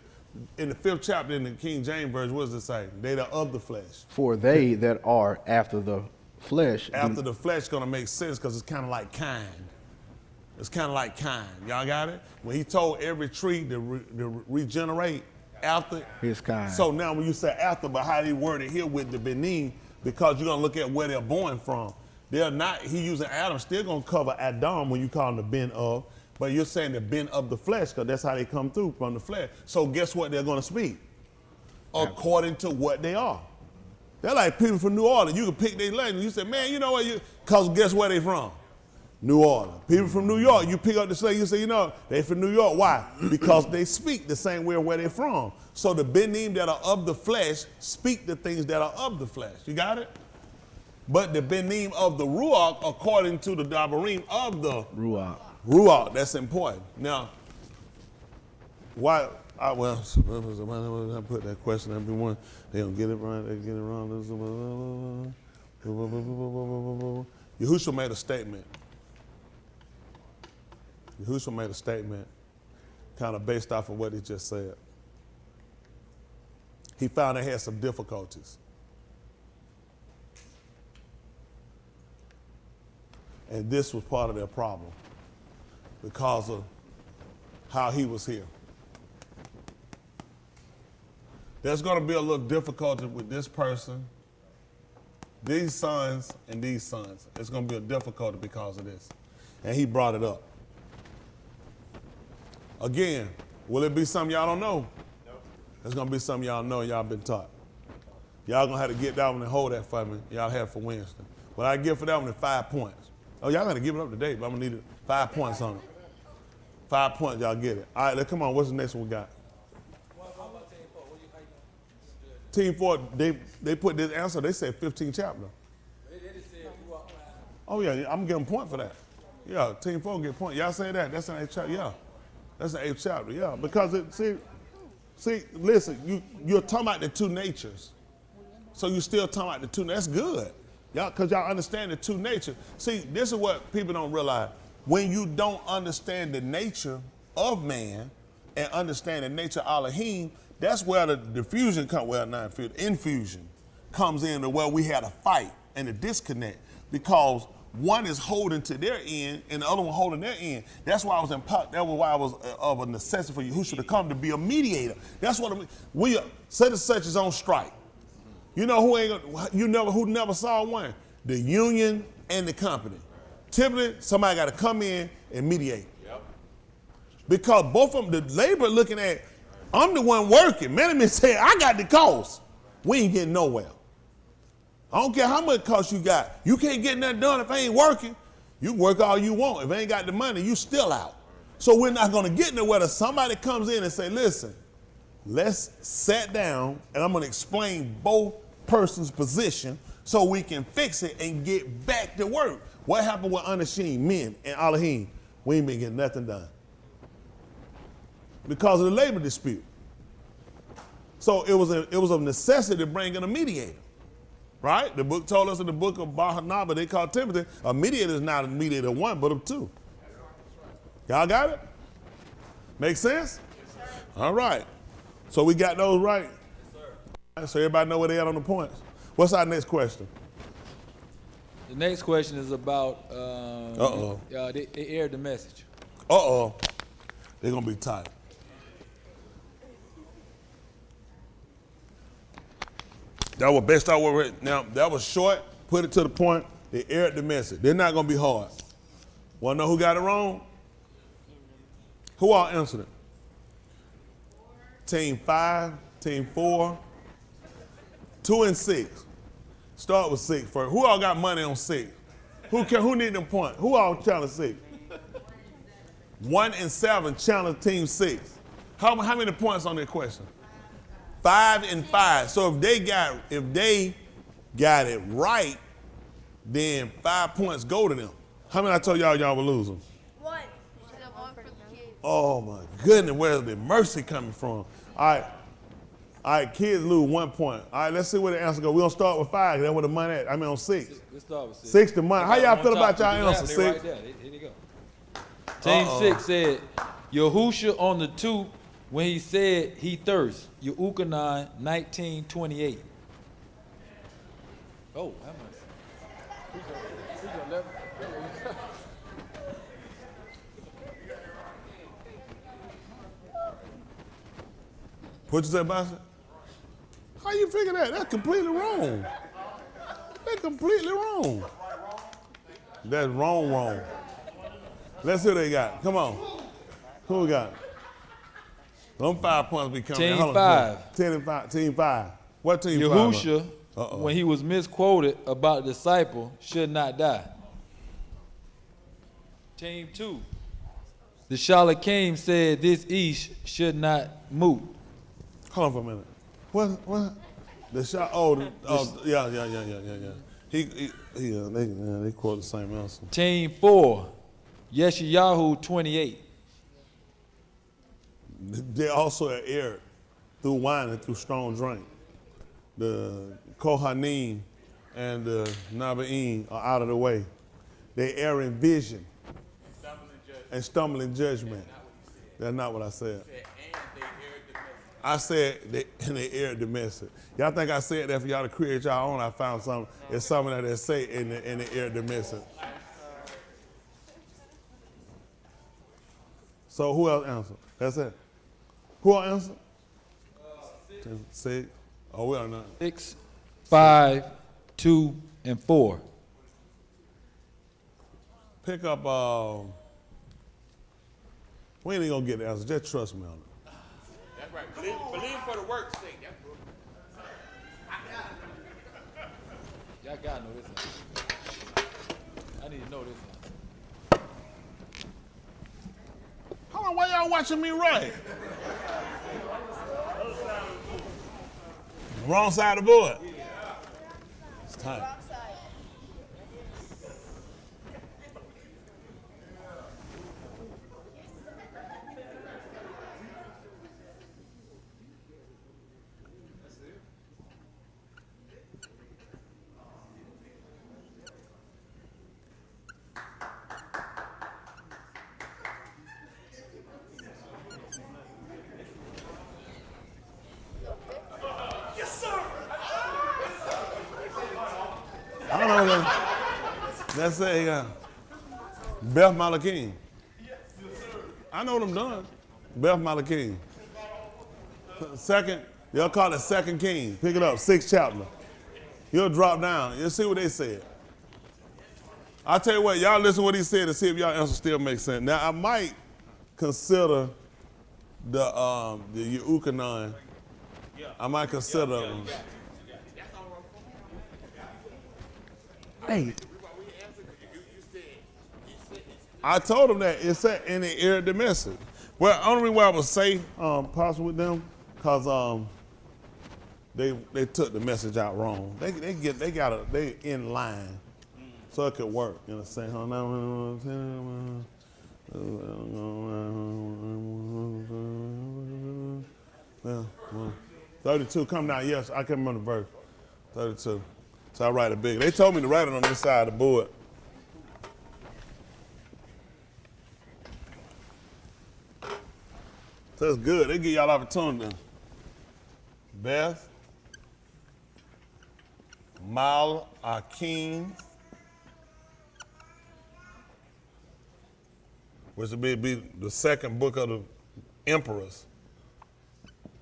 [SPEAKER 7] In the 5th chapter in the King James Version, what does it say? They are of the flesh.
[SPEAKER 2] For they that are after the flesh.
[SPEAKER 7] After the flesh gonna make sense because it's kind of like kind. It's kind of like kind. Y'all got it? When he told every tree to regenerate after
[SPEAKER 2] His kind.
[SPEAKER 7] So now when you say after, but how they word it here with the benin, because you're gonna look at where they're born from. They're not, he using Adam, still gonna cover Adam when you call him the ben of. But you're saying they've been of the flesh because that's how they come through from the flesh. So guess what they're going to speak? According to what they are. They're like people from New Orleans. You can pick their language. You say, man, you know what? Because guess where they from? New Orleans. People from New York, you pick up the slang, you say, you know, they from New York. Why? Because they speak the same way where they're from. So the benim that are of the flesh speak the things that are of the flesh. You got it? But the benim of the ruach, according to the dabarim of the ruach, that's important. Now, why? I put that question. Everyone, they don't get it right. They get it wrong. Yahushua made a statement. Yahushua made a statement kind of based off of what he just said. He found they had some difficulties. And this was part of their problem because of how he was here. There's going to be a little difficulty with this person, these sons, and these sons. It's going to be a difficulty because of this. And he brought it up. Again, will it be something y'all don't know? No. It's going to be something y'all know and y'all been taught. Y'all going to have to get that one and hold that for me. Y'all have it for Wednesday. What I give for that one is 5 points. Oh, y'all got to give it up today, but I'm going to need 5 points on it. 5 points, y'all get it. All right, come on. What's the next one we got? Team 4, they put this answer, they said 15 chapter. Oh, yeah, I'm giving a point for that. Yeah, Team 4 get a point. Y'all say that? That's an 8th chapter, yeah. That's the 8th chapter, yeah. Because, listen, you're talking about the two natures. So you still talking about the two, that's good. Y'all, because y'all understand the two natures. See, this is what people don't realize. When you don't understand the nature of man and understand the nature of Elohim, that's where the diffusion comes, well, not infusion comes in to where we had a fight and a disconnect because one is holding to their end and the other one holding their end. That's why I was that was why I was of a necessity for Yahushua to come to be a mediator. That's what we such and such is on strike. You know who never saw one? The union and the company. Typically, somebody got to come in and mediate. Yep. Because both of them, the labor looking at, I'm the one working. Many say, I got the cost. We ain't getting nowhere. I don't care how much cost you got. You can't get nothing done if I ain't working. You can work all you want. If I ain't got the money, you still out. So we're not going to get nowhere. Somebody comes in and say, listen, let's sit down and I'm going to explain both persons' position so we can fix it and get back to work. What happened with Anashim, men, and Elohim? We ain't been getting nothing done because of the labor dispute. So it was a necessity to bring in a mediator, right? The book told us in the book of Bahanaba, they call Timothy, a mediator is not a mediator of one, but of two. Y'all got it? Make sense? Yes, all right. So we got those right? Yes, sir. So everybody know where they at on the points. What's our next question?
[SPEAKER 6] The next question is about, they aired the message.
[SPEAKER 7] They're going to be tight. That was best I were. Now, that was short, put it to the point. They aired the message. They're not going to be hard. Want to know who got it wrong? Who all answered it? Team 5, Team 4, 2 and 6. Start with 6 first. Who all got money on 6? Who need them points? Who all challenge 6? 1 and 7 challenge Team 6. How many points on that question? 5 and 5. So if they got it right, then 5 points go to them. How many I told y'all were losing?
[SPEAKER 5] 1. She said 1 for the kids.
[SPEAKER 7] Oh my goodness, where's the mercy coming from? All right, kids lose 1 point. All right, let's see where the answer goes. We're going to start with 5. That's where the money at. I mean on 6.
[SPEAKER 6] Let's start with 6.
[SPEAKER 7] 6 the money. How y'all feel about y'all answer? 6?
[SPEAKER 6] Right there. Here they go. Team 6 said, Yahushua on the 2 when he said he thirsts. Yahukanan 19:28. Oh, how much?
[SPEAKER 7] What you say about it? How you figure that? That's completely wrong. That's completely wrong. That's wrong. Let's see what they got. Come on. Who we got? Them 5 points be coming.
[SPEAKER 6] Team
[SPEAKER 7] Hold on.
[SPEAKER 6] 5.
[SPEAKER 7] 10 and 5. Team 5. What team 5?
[SPEAKER 6] Yahusha, when he was misquoted about the disciple, should not die. Team 2. The Shalakim said this Ish should not move.
[SPEAKER 7] Hold on for a minute. What? The shot. Yeah. They quote the same answer.
[SPEAKER 6] Team 4. Yahuah 28.
[SPEAKER 7] They also erred through wine and through strong drink. The Kohanim and the Naba'im are out of the way. They err in vision and stumble in judgment. That's not what I said. I said they aired the message. Y'all think I said that for y'all to create y'all own? I found something. It's something that they say in the aired the message. So who else answered? That's it. Who else answered? 6. Oh, we are not.
[SPEAKER 6] 6, 5, 2, and 4.
[SPEAKER 7] Pick up. We ain't gonna get the answer. Just trust me on it.
[SPEAKER 4] That's right. Believe for the work's sake. That's good.
[SPEAKER 6] Y'all gotta know this one. I need to know this one.
[SPEAKER 7] Hold on, why y'all watching me right? Wrong side of the board. It's tight.
[SPEAKER 5] Wrong side.
[SPEAKER 7] I don't know that. That's it. Beth Malakim. I know them done. Beth Malakim. Second, they'll call it Second King. Pick it up, 6th chapter. You'll drop down. You'll see what they said. I'll tell you what, y'all listen to what he said and see if y'all answer still makes sense. Now, I might consider the Yahuah. I might consider.
[SPEAKER 2] Hey,
[SPEAKER 7] I told them that it said in the air the message. Well, only reason why I would say possible with them, cause they took the message out wrong. They in line, so it could work. You know what I'm saying? Yeah, well, 32. Come down. Yes, I can remember the verse. 32. So I write it big. They told me to write it on this side of the board. So it's good. They give y'all opportunity. Beth, Malakim, which would be the second book of the emperors.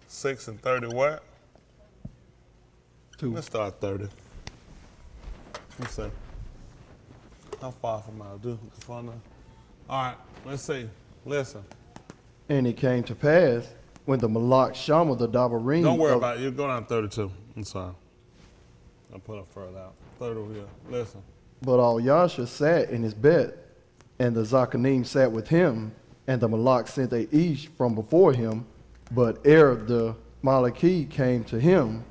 [SPEAKER 7] 6 and 30 what?
[SPEAKER 3] 2.
[SPEAKER 7] Let's start 30. Let's see. How far from I do? Far enough? All right, let's see. Listen.
[SPEAKER 3] And it came to pass when the Malak Shammah the Dabarim.
[SPEAKER 7] Don't worry about it. You go down 32. I'm sorry. I'll put it further out. 30 over here. Listen.
[SPEAKER 3] But Al Yasha sat in his bed, and the Zakanim sat with him, and the Malak sent a Ish from before him. But ere the Malaki came to him,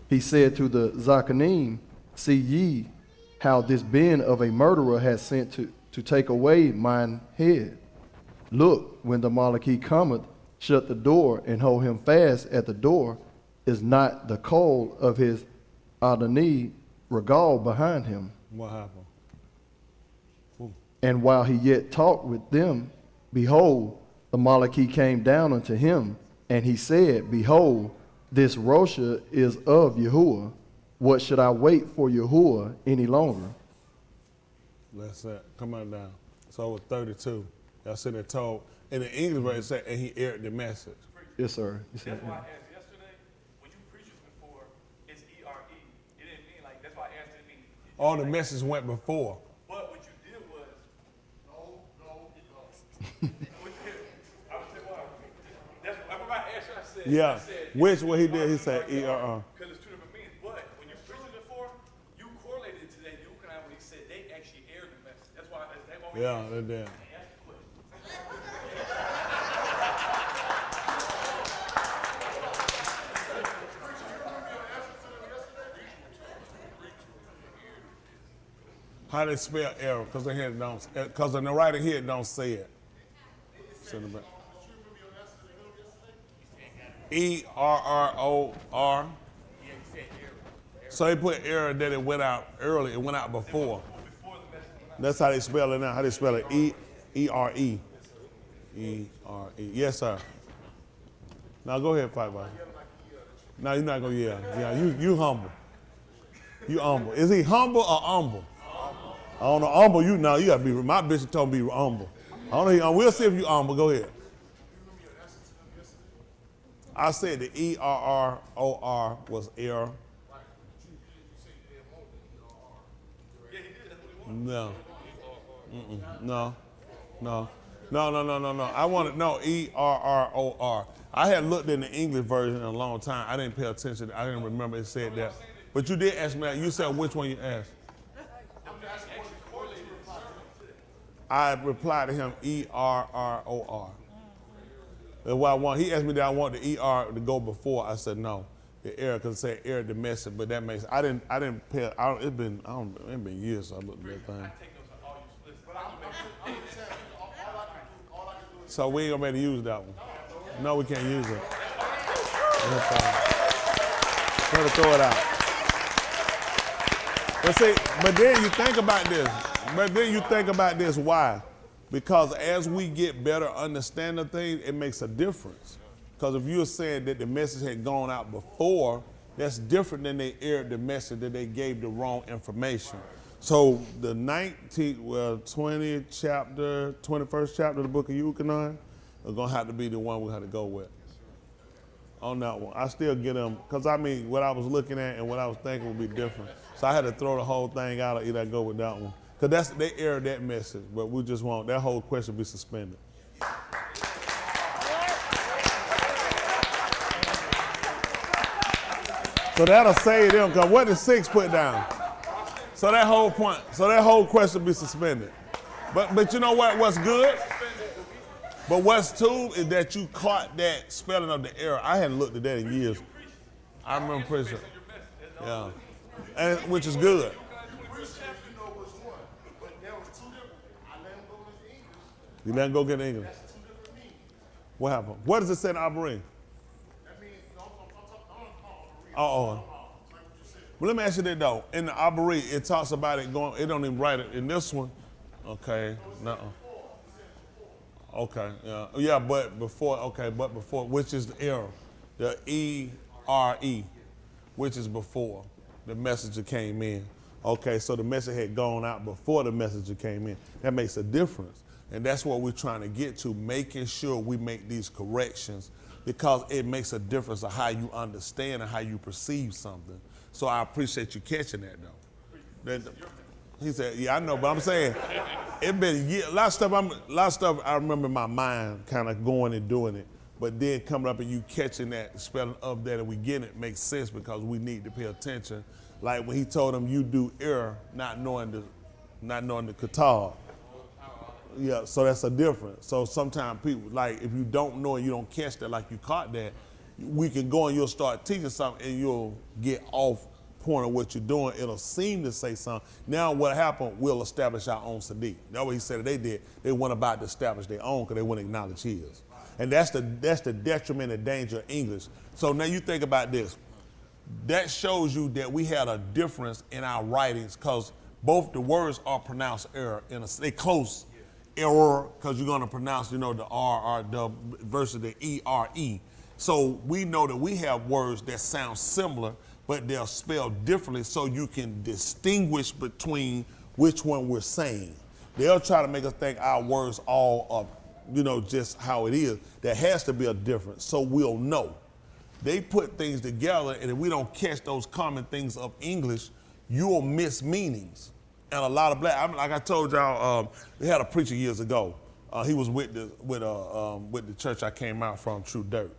[SPEAKER 3] he said to the Zakanim, see ye how this Ben of a murderer has sent to take away mine head. Look, when the Malaki cometh, shut the door and hold him fast at the door. Is not the coal of his Adoni regal behind him?
[SPEAKER 7] What happened?
[SPEAKER 3] And while he yet talked with them, behold, the Malaki came down unto him, and he said, behold, this Rosha is of Yahuah. What should I wait for Yahuah any longer?
[SPEAKER 7] That's it. Come on down. So with 32, y'all sitting there told, in the English version it said, and he aired the message.
[SPEAKER 3] Yes, sir. He said,
[SPEAKER 4] That's why I asked yesterday, when you preach this before, it's E-R-E. It didn't mean like, that's why I asked it.
[SPEAKER 7] All the message went before.
[SPEAKER 4] But what you did was,
[SPEAKER 7] Yeah. Which what he did? He said ERR.
[SPEAKER 4] Because it's two different meanings. But when you preached it before, you correlated it to that Yucatan when he said they actually aired the message. That's why they won't.
[SPEAKER 7] Yeah, they did. How they spell error? Because they had don't. Because in the writing here it don't say it. Send it back. ERROR. So they put error that it went out early. It went out before. That's how they spell it now. How they spell it? ERE. ERE. Yes, sir. Now go ahead, fight, boy. No, you're not gonna yell. Yeah, you humble. You humble. Is he humble or humble? I don't know. Humble, you now. You gotta be. My bishop told me be humble. I don't know. We'll see if you humble. Go ahead. I said the ERROR was error. No. No. I wanted no ERROR. I had looked in the English version in a long time. I didn't pay attention. I didn't remember it said that. But you did ask me that. You said which one you asked. I replied to him ERROR. That's what I want. He asked me that I want the ER to go before. I said no, the error because it said error the message. But that makes I didn't pay. It's been years since I looked at that thing. So we ain't gonna be able to use that one. No, we can't use it. Gotta throw it out. But see, but then you think about this. Why? Because as we get better understanding things, it makes a difference. Because if you're saying that the message had gone out before, that's different than they aired the message that they gave the wrong information. So the 21st chapter of the book of Yucatan are gonna have to be the one we have to go with. On that one, I still get them, because I mean, what I was looking at and what I was thinking would be different. So I had to throw the whole thing out or either I go with that one. Because they aired that message, but we just want that whole question be suspended. So that'll save them, because what did 6 put down? So that whole question be suspended. But you know what? What's good? But what's too is that you caught that spelling of the error. I hadn't looked at that in years. I remember preaching. Yeah, and which is good. You let him go get English. What happened? What does it say in Abarim? Well, let me ask you that though. In the Abarim, it talks about it going. It don't even write it in this one. Okay. No. Okay. Yeah. But before. Okay. But before, which is the error, the ERE, which is before the messenger came in. Okay. So the message had gone out before the messenger came in. That makes a difference. And that's what we're trying to get to, making sure we make these corrections because it makes a difference of how you understand and how you perceive something. So I appreciate you catching that, though. He said, yeah, I know, but I'm saying, it been years. A lot of stuff I remember in my mind kind of going and doing it, but then coming up and you catching that, spelling of that, and we get it makes sense because we need to pay attention. Like when he told them you do error, not knowing the katar. Yeah, so that's a difference. So sometimes people, like if you don't know and you don't catch that like you caught that, we can go and you'll start teaching something and you'll get off point of what you're doing. It'll seem to say something. Now what happened, we'll establish our own Sadiq. That's what he said they did. They went about to establish their own because they wouldn't acknowledge his. And that's the detriment and danger of English. So now you think about this. That shows you that we had a difference in our writings because both the words are pronounced error. They close error because you're going to pronounce, the R versus the ERE. So we know that we have words that sound similar, but they're spelled differently so you can distinguish between which one we're saying. They'll try to make us think our words all are, just how it is. There has to be a difference so we'll know. They put things together, and if we don't catch those common things of English, you'll miss meanings. And a lot of like I told y'all, we had a preacher years ago. He was with the church I came out from, True Dirt,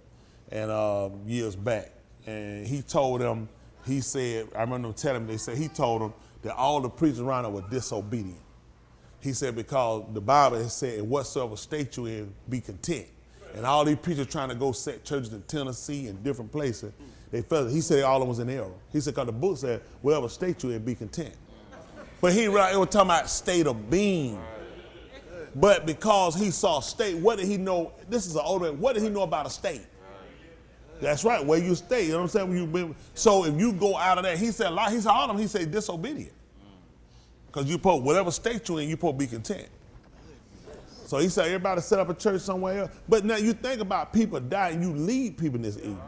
[SPEAKER 7] and years back. And he told them, he said, I remember them telling me, he told them that all the preachers around there were disobedient. He said, because the Bible has said, in whatsoever state you in, be content. And all these preachers trying to go set churches in Tennessee and different places, he said all of them was in error. He said, because the book said, whatever state you in, be content. But it was talking about state of being. But because he saw state, what did he know? This is an older man. What did he know about a state? That's right, where you stay. You know what I'm saying? So if you go out of that, he said all of them, he said disobedient. Because you supposed, whatever state you're in, you're supposed to be content. So he said everybody set up a church somewhere else. But now you think about people dying, you lead people in this evil.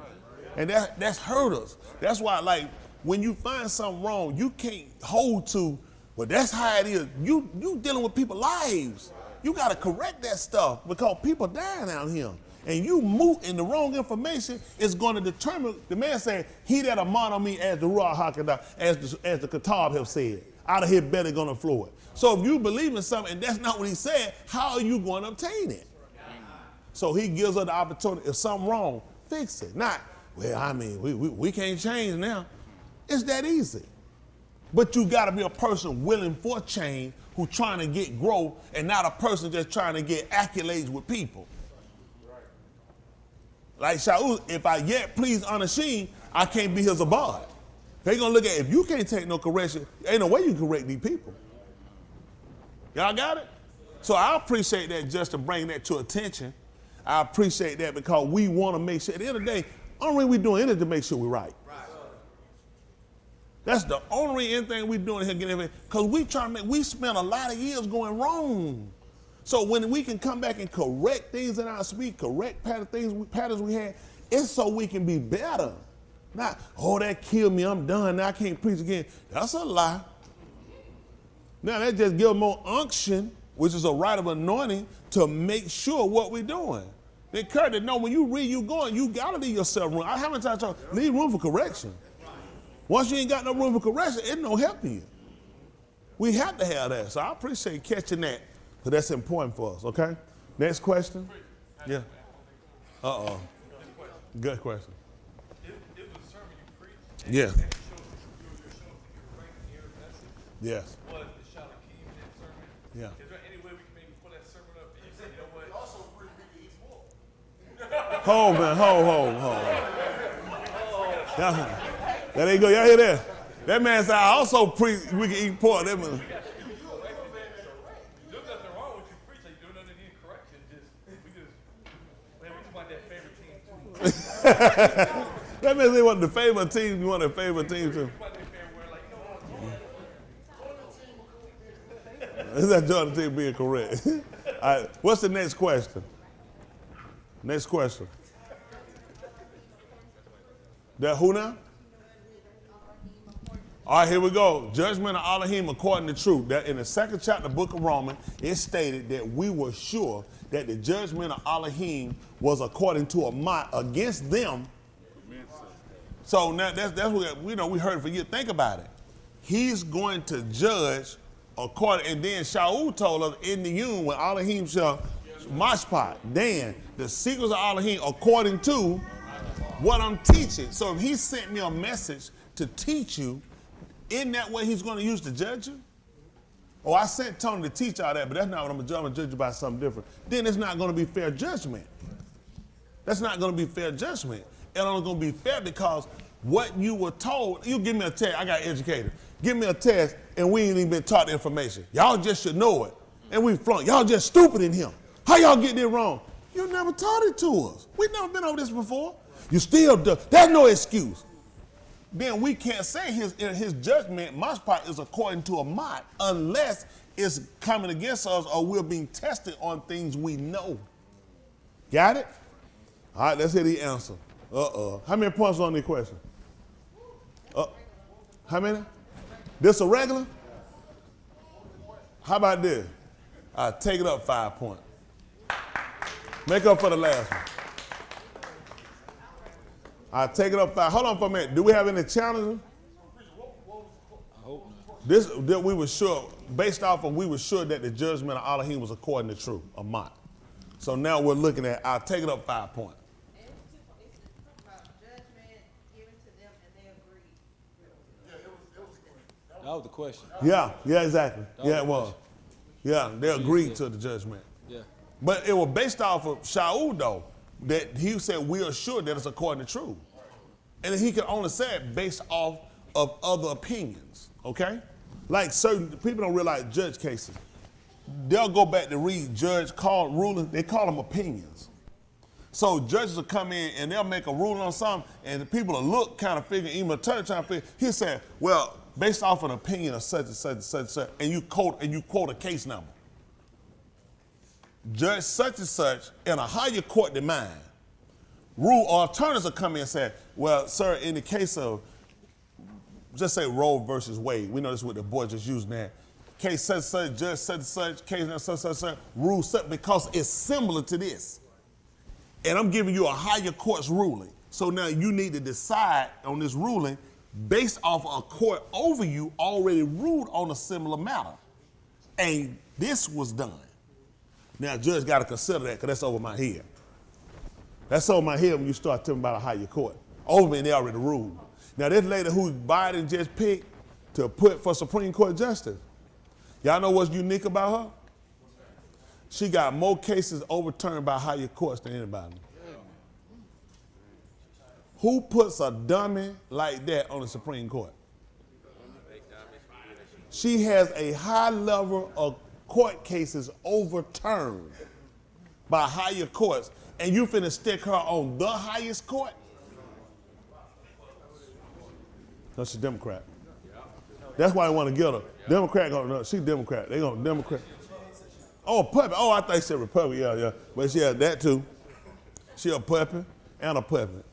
[SPEAKER 7] And that's hurt us. That's why, like, when you find something wrong, you can't hold to, well, that's how it is. You dealing with people's lives. You got to correct that stuff because people dying out here. And you move in the wrong information is going to determine, the man said, he that amount on me as the Yahuah Yahoo, as the Kitab have said, out of here belly going to flow it. So if you believe in something and that's not what he said, how are you going to obtain it? So he gives us the opportunity, if something wrong, fix it. Not, well, I mean, we can't change now. It's that easy. But you got to be a person willing for change who trying to get growth and not a person just trying to get accolades with people. Like Shaul, if I yet please unashamed, I can't be his abad. They're going to look at, if you can't take no correction, ain't no way you can correct these people. Y'all got it? So I appreciate that just to bring that to attention. I appreciate that because we want to make sure, at the end of the day, only reason we're doing it is to make sure we're right. That's the only thing we're doing here, getting because we spent a lot of years going wrong. So when we can come back and correct things in our speech, correct patterns we had, it's so we can be better. Not, oh, that killed me, I'm done, now I can't preach again. That's a lie. Now that just gives more unction, which is a right of anointing, to make sure what we're doing. They encourage to know when you read, you going, you gotta leave yourself room. I haven't tried to leave room for correction. Once you ain't got no room for correction, it's no helping you. We have to have that. So I appreciate catching that, because that's important for us, okay? Next question? Yeah. Uh-oh. Good question.
[SPEAKER 4] If the sermon you preach,
[SPEAKER 7] Yeah.
[SPEAKER 4] shows that you right in your message,
[SPEAKER 7] Yes.
[SPEAKER 4] was the Shalakim in that sermon.
[SPEAKER 7] Yeah.
[SPEAKER 4] Is there any way we can maybe pull that sermon up and you say, you know what? Also, we can eat more.
[SPEAKER 7] Hold, man, hold. There they go, y'all hear that? That man said, I also preach, we can eat pork. That man.
[SPEAKER 4] There's nothing wrong with you preaching. You don't need correction. We just want that favorite team too.
[SPEAKER 7] That means they want the favorite team. You want their favorite team too. Is that Jordan team being correct? All right. What's the next question? Next question. That who now? All right, here we go. Judgment of Elohim according to truth. That in the second chapter of the book of Romans, it stated that we were sure that the judgment of Elohim was according to a might against them. So now that's what we heard for years. Think about it. He's going to judge according, and then Shaul told us in the Yom when Elohim shall mashpat, then the secrets of Elohim according to what I'm teaching. So if he sent me a message to teach you, isn't that what he's going to use to judge you? Oh, I sent Tony to teach all that, but that's not what I'm going to judge. I'm going to judge you by something different. Then it's not going to be fair judgment. That's not going to be fair judgment. It's only going to be fair because what you were told, you give me a test, I got educated. Give me a test and we ain't even been taught the information. Y'all just should know it. And we flunk. Y'all just stupid in here. How y'all getting it wrong? You never taught it to us. We've never been over this before. You still do. There's no excuse. Then we can't say his judgment, my part, is according to a might, unless it's coming against us or we're being tested on things we know. Got it? All right, let's hear the answer. How many points on the question? How many? This a regular? How about this? Take it up 5 points. Make up for the last one. I'll take it up 5. Hold on for a minute. Do we have any challenges?
[SPEAKER 6] I hope not.
[SPEAKER 7] This that we were sure. based off of we were sure that the judgment of Elohim was according to truth, Amat. So now we're looking at, I'll take it up 5 points.
[SPEAKER 6] That was the question.
[SPEAKER 7] Yeah, exactly.
[SPEAKER 6] was
[SPEAKER 7] It was. Yeah, they agreed to the judgment.
[SPEAKER 6] Yeah.
[SPEAKER 7] But it was based off of Shaul, though, that he said we are sure that it's according to truth. And he could only say it based off of other opinions, okay? Like certain people don't realize judge cases. They'll go back to read judge called ruling, they call them opinions. So judges will come in and they'll make a ruling on something, and the people will look kind of figure, even a attorney trying to figure, he said, well, based off an opinion of such and such and such and such, and you quote a case number. Judge such and such in a higher court than mine, rule or attorneys will come in and say, well, sir, in the case of, just say Roe versus Wade, we know this is what the boy just using that. Case such and such, judge such and such, case such and such, such, rule such, because it's similar to this. And I'm giving you a higher court's ruling. So now you need to decide on this ruling based off a court over you already ruled on a similar matter. And this was done. Now, judge got to consider that because that's over my head. That's over my head when you start talking about a higher court. Over me, and they already ruled. Now, this lady who Biden just picked to put for Supreme Court justice, y'all know what's unique about her? She got more cases overturned by higher courts than anybody. Who puts a dummy like that on the Supreme Court? She has a high level of court cases overturned by higher courts, and you finna stick her on the highest court? No, she's Democrat. That's why they want to get her. Democrat gonna, she's Democrat. They gonna Democrat. Oh, puppet. Oh, I thought you said Republican. Yeah. But she has that too. She a puppet and a puppet.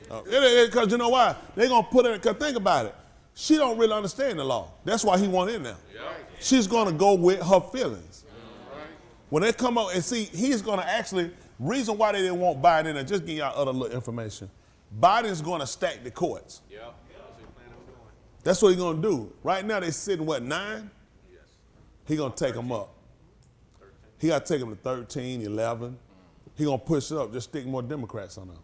[SPEAKER 7] Because you know why? They gonna put her, because think about it. She don't really understand the law. That's why he want in there. She's gonna go with her feelings. When they come out and see, he's gonna actually, reason why they didn't want Biden in there, just give y'all other little information. Biden's gonna stack the courts. That's what he's gonna do. Right now they sitting, what, 9? Yes. He gonna take them up. He gotta take them to 13, 11. He gonna push it up, just stick more Democrats on them.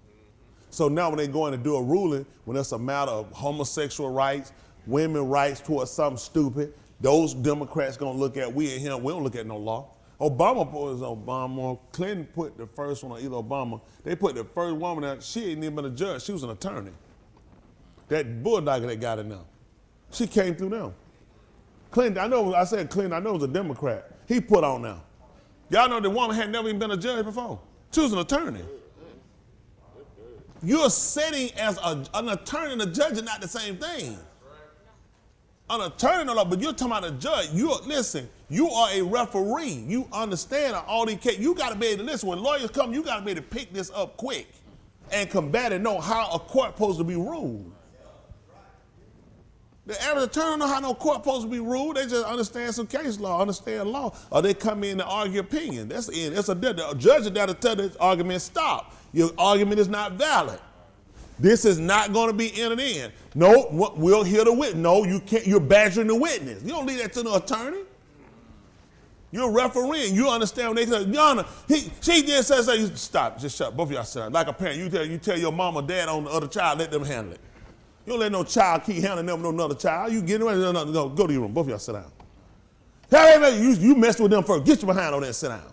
[SPEAKER 7] So now when they go in to do a ruling, when it's a matter of homosexual rights, women rights towards something stupid, those Democrats gonna look at, we don't look at no law. Clinton put the first one on either Obama. They put the first woman out, she ain't even been a judge, she was an attorney. That bulldogger that got it now. She came through them. Clinton, I know it was a Democrat. He put on now. Y'all know the woman had never even been a judge before. She was an attorney. You're sitting as an attorney and a judge are not the same thing. An attorney, no, but you're talking about a judge. Listen, you are a referee. You understand all these cases. You got to be able to listen. When lawyers come, you got to be able to pick this up quick and combat and know how a court supposed to be ruled. The average attorney don't know how no court supposed to be ruled. They just understand some case law, understand law, or they come in to argue opinion. That's it. The judge got to tell this argument, stop. Your argument is not valid. This is not going to be entered in. No, we'll hear the witness. No, you can't. You're badgering the witness. You don't leave that to the attorney. You're refereeing. You understand when they say, Your Honor, she just says, stop, just shut. Both of y'all sit down. Like a parent, you tell your mom or dad on the other child, let them handle it. You don't let no child keep handling them with another child. You get away, no, go to your room. Both of y'all sit down. Hey, you messed with them first. Get your behind on there and sit down.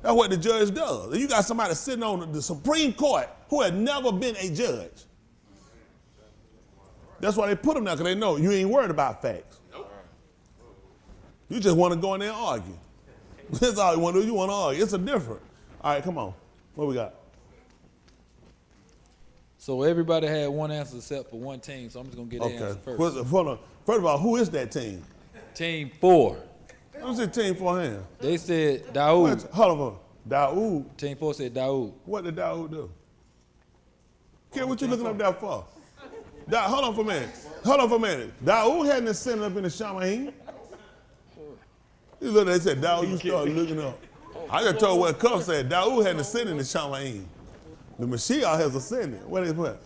[SPEAKER 7] That's what the judge does. You got somebody sitting on the Supreme Court who had never been a judge. That's why they put them there, because they know you ain't worried about facts. Nope. You just want to go in there and argue. That's all you want to do. You want to argue. It's a different. All right, come on. What we got?
[SPEAKER 6] So everybody had one answer except for one team, so I'm just going to get the answer first.
[SPEAKER 7] First of all, who is that team?
[SPEAKER 6] Team 4.
[SPEAKER 7] Who's the team 4 hands?
[SPEAKER 6] They said Daoud.
[SPEAKER 7] Hold on. Daoud?
[SPEAKER 6] Team 4 said Daoud.
[SPEAKER 7] What did Daoud do? Kid, what you looking up there for? Hold on for a minute. Daoud hadn't sent up in the Shamayim. You look, they said Daoud, you start looking up. I just told what Cuff said. Daoud hadn't sent in the Shamayim. The Mashiach has ascended. What is what?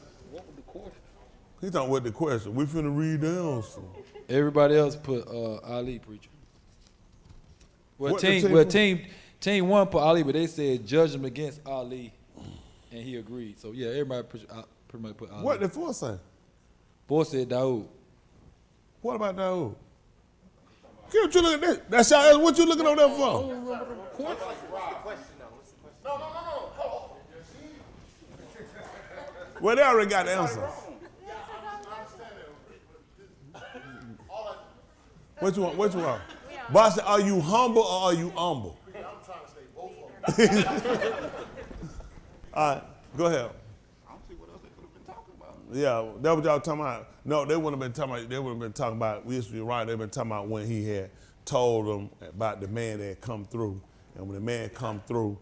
[SPEAKER 7] He's talking with the question. We finna read down. So.
[SPEAKER 6] Everybody else put Ali, preacher. Well,
[SPEAKER 7] What the
[SPEAKER 6] team one put Ali, but they said judge him against Ali, and he agreed. So yeah, everybody pretty much put Ali.
[SPEAKER 7] What did 4 say?
[SPEAKER 6] 4 said Daoud.
[SPEAKER 7] What about Daoud? What you looking at? That's y'all. What you looking on there for? Well, they already got the answer. What you want? What you want? Boss, are you humble or are you humble? I'm trying to say both. All right, go ahead.
[SPEAKER 8] I don't see what else they could have been talking about.
[SPEAKER 7] Yeah, that what y'all talking about. No, they wouldn't have been talking about. They would have been talking about. We used to be right. They've been talking about when he had told them about the man that had come through, and when the man come through,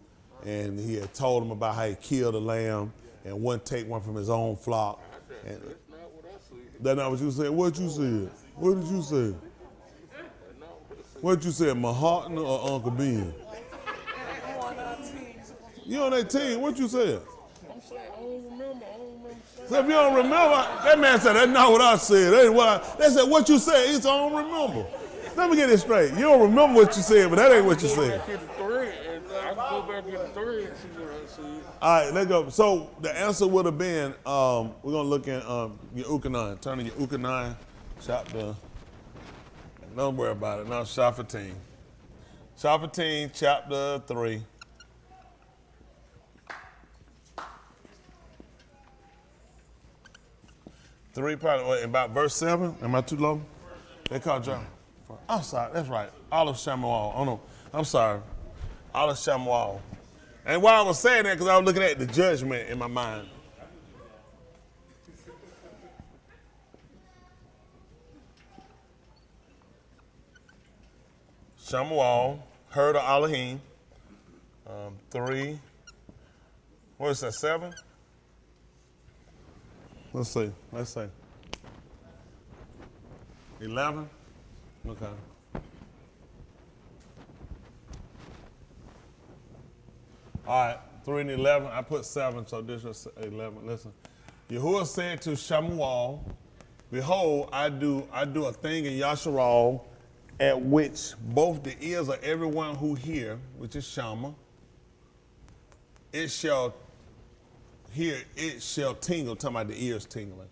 [SPEAKER 7] and he had told them about how he killed a lamb and wouldn't take one from his own flock. And
[SPEAKER 8] That's not what I said.
[SPEAKER 7] that's not what you said. What you said? What did you say? What you said, Mahatma or Uncle Ben? You on that team? What you said?
[SPEAKER 8] I'm saying I don't remember.
[SPEAKER 7] So if you don't remember, that man said, that's not what I said. That ain't what I, they said, what you said? He said, I don't remember. Let me get this straight. You don't remember what you said, but that ain't what you said.
[SPEAKER 8] I can go back to the thread and see what I said.
[SPEAKER 7] All right, let's go. So the answer would have been, we're going to look at Yahuah 9. Turn to Yahuah 9, chapter, don't worry about it. Now, Shaphatim. Shaphatim, chapter 3. Probably, about verse 7. Am I too low? They called John. I'm sorry, that's right. Olive Shamuel. Oh no, I'm sorry. Olive Shamuel. And why I was saying that, because I was looking at the judgment in my mind. Shamuel, heard of Elohim. 3. What is that, 7? Let's see. 11? Okay. All right, 3 and 11. I put 7, so this was 11. Listen. Yahuah said to Shamuel, behold, I do a thing in Yasharal at which both the ears of everyone who hear, which is Shama, it shall tingle, talking about the ears tingling.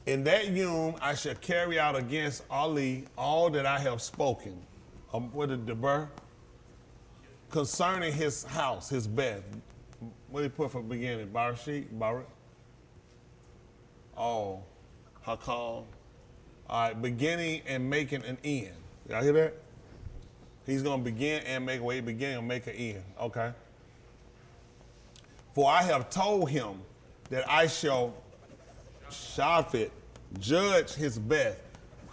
[SPEAKER 7] In that yom I shall carry out against Ali all that I have spoken. What did Deber? Concerning his house, his bed. What did he put for beginning? Barashit? Barit? Oh, Hakal. All right, beginning and making an end. Y'all hear that? He's going to begin and make, well, he begin and make an end. Okay. For I have told him that I shall Shafit judge his beth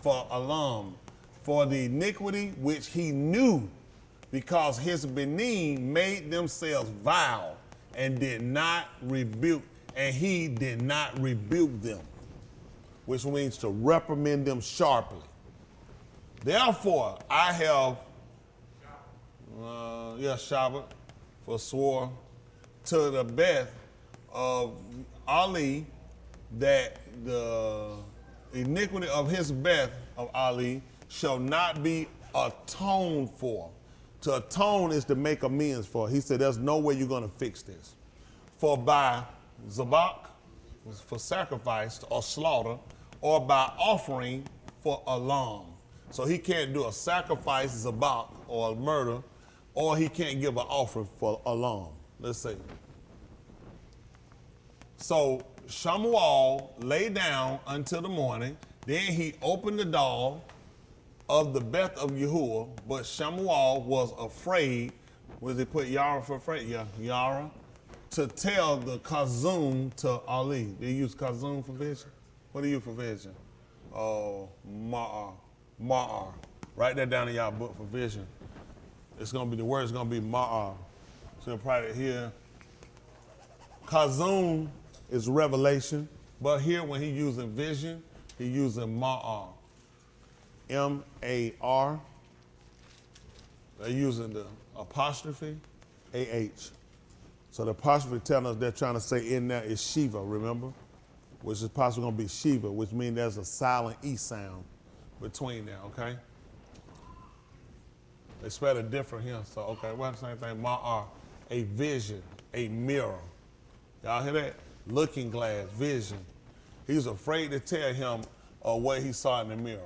[SPEAKER 7] for Alam, for the iniquity which he knew, because his benin made themselves vile and did not rebuke, and he did not rebuke them, which means to reprimand them sharply. Therefore, I have, Shepard, forswore to the beth of Ali that the iniquity of his beth of Ali shall not be atoned for. To atone is to make amends for. He said, there's no way you're going to fix this. For by zabak, for sacrifice or slaughter, or by offering for alarm. So he can't do a sacrifice, zabak, or a murder, or he can't give an offering for alarm. Let's see. So Shamuel lay down until the morning. Then he opened the door of the beth of Yahuah, but Shamuel was afraid. What did they put Yara for afraid? Yeah, Yara. To tell the Kazum to Ali. They use Kazum for vision? What do you use for vision? Oh, Ma'ar. Ma'ar. Write that down in y'all book for vision. It's going to be, the word is going to be Ma'ar. So you'll probably hear. Kazum is revelation, but here when he using vision, he using Ma'ar. M-A-R. They're using the apostrophe, A-H. So the apostrophe telling us they're trying to say in there is Shiva, remember? which is possibly going to be Shiva, which means there's a silent E sound between there, okay? They spell it different here, so okay, well, the same thing. Ma'ar, a vision, a mirror. Y'all hear that? Looking glass, vision. He was afraid to tell him what he saw in the mirror.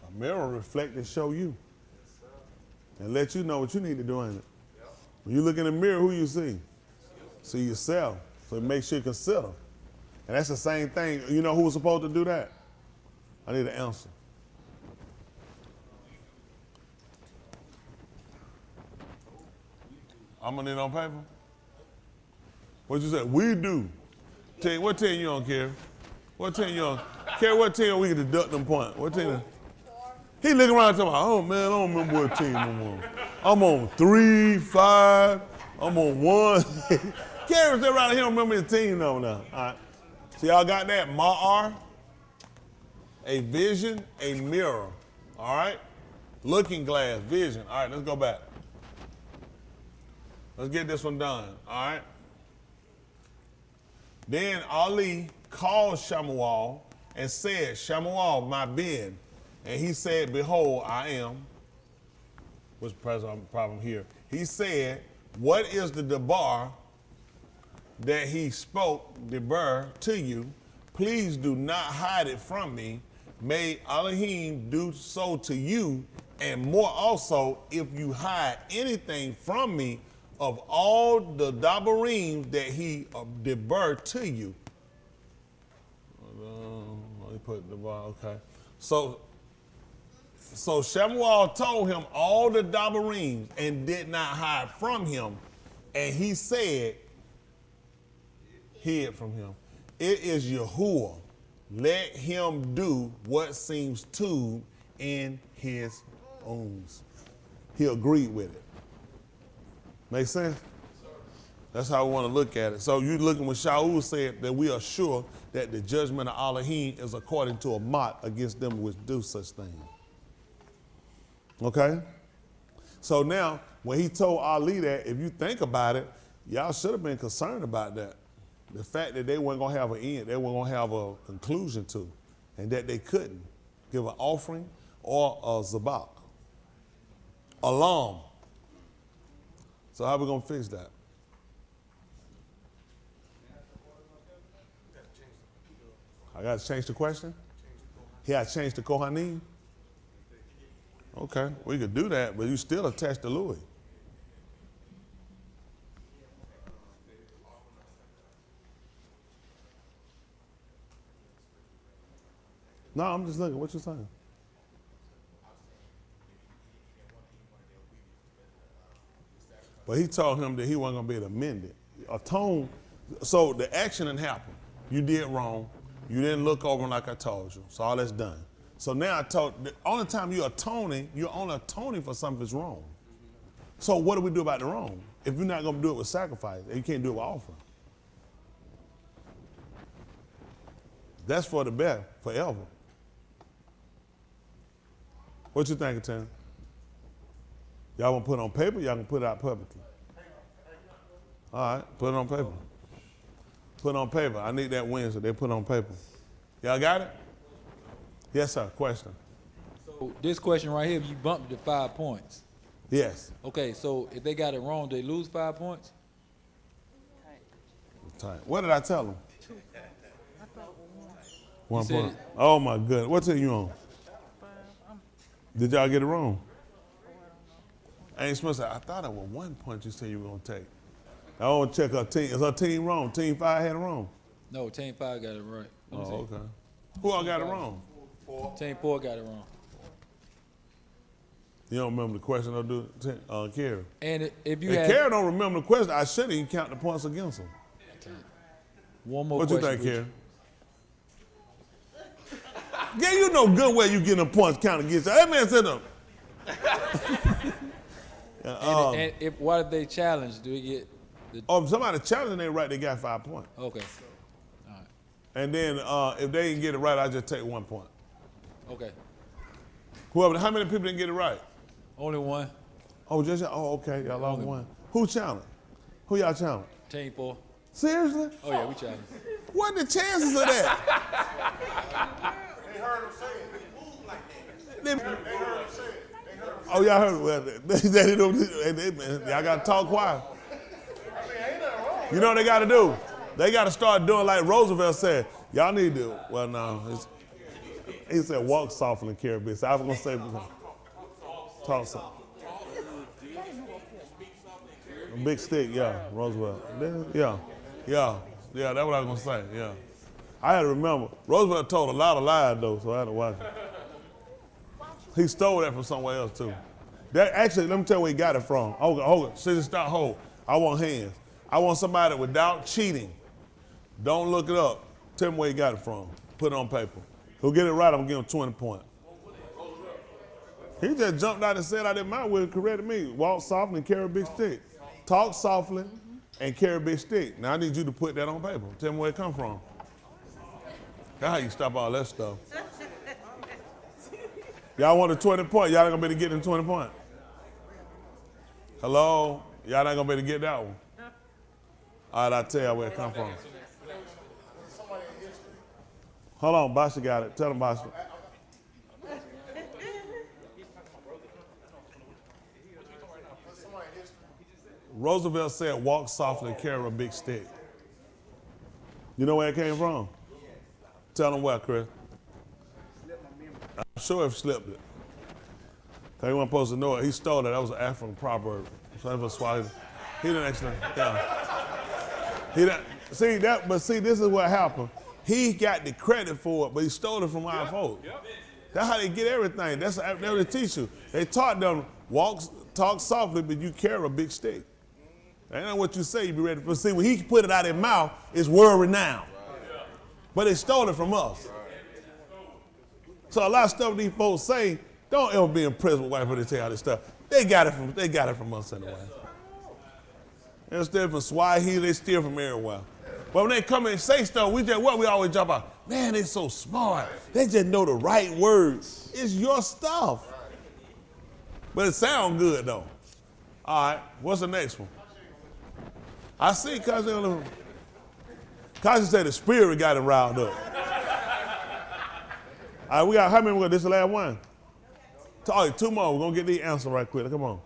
[SPEAKER 7] A mirror reflect and show you. And let you know what you need to do in it. When you look in the mirror, who you see? See yourself. So make sure you consider. And that's the same thing. You know who was supposed to do that? I need an answer. I'm gonna need it on paper. What you said? We do. What 10 you on, Kerry? What 10 you on? Kerry, what 10 we can deduct them points? What 10? He looking around talking about, oh man, I don't remember what team I'm on. I'm on 3, 5, I'm on 1. Kerry's still around here, don't remember his team number now. All right. So y'all got that? Ma'ar, a vision, a mirror. All right? Looking glass, vision. All right, let's go back. Let's get this one done. All right? Then Ali called Shamuel and said, Shamuel, my being. And he said, behold, I am. What's the problem here? He said, what is the debar that he spoke, debar, to you? Please do not hide it from me. May Elohim do so to you, and more also, if you hide anything from me of all the dabarim that he debar to you. Let me put debar, okay. So Shemuel told him all the dabarim and did not hide from him, and he said, hid from him, it is Yahuah. Let him do what seems to in his owns. He agreed with it. Make sense? That's how we want to look at it. So you're looking when Shaul said that we are sure that the judgment of Elohim is according to a mot against them which do such things. Okay? So now, when he told Ali that, if you think about it, y'all should have been concerned about that. The fact that they weren't going to have an end, they weren't going to have a conclusion to, and that they couldn't give an offering or a zabak. Alarm. So how are we going to fix that? I got to change the question? He had to change the Kohanim? Okay, we could do that, but you still attached to Louis. No, I'm just looking. What you saying? But he told him that he wasn't going to be able to amend it. Atone. So the action didn't happen. You did wrong. You didn't look over like I told you. So all that's done. So now the only time you're only atoning for something that's wrong. So what do we do about the wrong? If you're not going to do it with sacrifice, and you can't do it with offering. That's for the best, forever. What you thinking, Tim? Y'all want to put it on paper? Y'all can put it out publicly. All right, put it on paper. Put it on paper. I need that Wednesday. They put it on paper. Y'all got it? Yes, sir. Question.
[SPEAKER 6] So this question right here, you bumped to 5 points.
[SPEAKER 7] Yes.
[SPEAKER 6] Okay, so if they got it wrong, they lose 5 points?
[SPEAKER 7] Time. What did I tell them? 1
[SPEAKER 6] said
[SPEAKER 7] point.
[SPEAKER 6] it.
[SPEAKER 7] Oh my goodness. What team you on? Did y'all get it wrong? I ain't supposed to. I thought it was 1 point you said you were gonna take. I want to check her team. Is her team wrong? Team 5 had it wrong.
[SPEAKER 6] No, Team 5 got it right. Let me see.
[SPEAKER 7] Oh, okay. Who all got it wrong?
[SPEAKER 6] Team 4 got it wrong.
[SPEAKER 7] You don't remember the question, though, do Kerry?
[SPEAKER 6] And if you
[SPEAKER 7] If
[SPEAKER 6] had
[SPEAKER 7] Kerry don't remember the question, I shouldn't even count the points against him.
[SPEAKER 6] one more
[SPEAKER 7] What you
[SPEAKER 6] question.
[SPEAKER 7] think, Kerry? Yeah, you know good well you getting the points counted against you. That man said them.
[SPEAKER 6] And if what if they challenge? Do we get the
[SPEAKER 7] If somebody challenging they right, they got 5 points.
[SPEAKER 6] okay?
[SPEAKER 7] And then if they didn't get it right, I just take 1 point.
[SPEAKER 6] Okay.
[SPEAKER 7] Whoever, how many people didn't get it right?
[SPEAKER 6] Only one.
[SPEAKER 7] Oh, okay, y'all lost one. Who challenged? Who y'all challenge?
[SPEAKER 6] Team 4.
[SPEAKER 7] Seriously?
[SPEAKER 6] Oh yeah, we challenge.
[SPEAKER 7] What the chances of that? Oh, y'all heard? Well, y'all got to talk quiet. You know what they got to do? They got to start doing like Roosevelt said. Y'all need to. Well, no. He said, walk softly and carry big. So I was gonna say, talk soft. A big stick, yeah, Roosevelt. Yeah. That's what I was gonna say. Yeah. I had to remember. Roosevelt told a lot of lies though, so I had to watch it. He stole that from somewhere else too. That actually, let me tell you where he got it from. Hold on. Stop. Hold. I want hands. I want somebody without cheating. Don't look it up. Tell me where he got it from. Put it on paper. Who'll get it right, I'm gonna give him 20 points. He just jumped out and said out of my way, corrected me. Walk softly and carry a big stick. Talk softly and carry a big stick. Now I need you to put that on paper. Tell me where it come from. That's how you stop all that stuff. Y'all want a 20 point? Y'all not gonna be able to get them 20 points. Hello? Y'all not gonna be able to get that one. All right, I'll tell you where it come from. Hold on, Basha got it. Tell him, Basha. Roosevelt said, walk softly and carry a big stick. You know where it came from? Tell him where, Chris. I'm sure he slipped it. He wasn't supposed to know it. He stole it. That was an Afro proverb. So that was Swahili. He didn't actually, see, this is what happened. He got the credit for it, but he stole it from our folks. That's how they get everything. That's what they teach you. They taught them, talk softly, but you carry a big stick. That ain't what you say, you be ready. But see, when he put it out of his mouth, it's world renowned. But they stole it from us. So a lot of stuff these folks say, don't ever be impressed with white people that tell you this stuff. They got it from us anyway. They steal from Swahili, they steal from everywhere. But when they come and say stuff, we always jump out. Man, they so smart. They just know the right words. It's your stuff. But it sounds good though. All right, what's the next one? I see Kaji said the spirit got him riled up. All right, we got, how many we got? This is the last one? Oh, 2 more. We're going to get the answer right quick. Come on.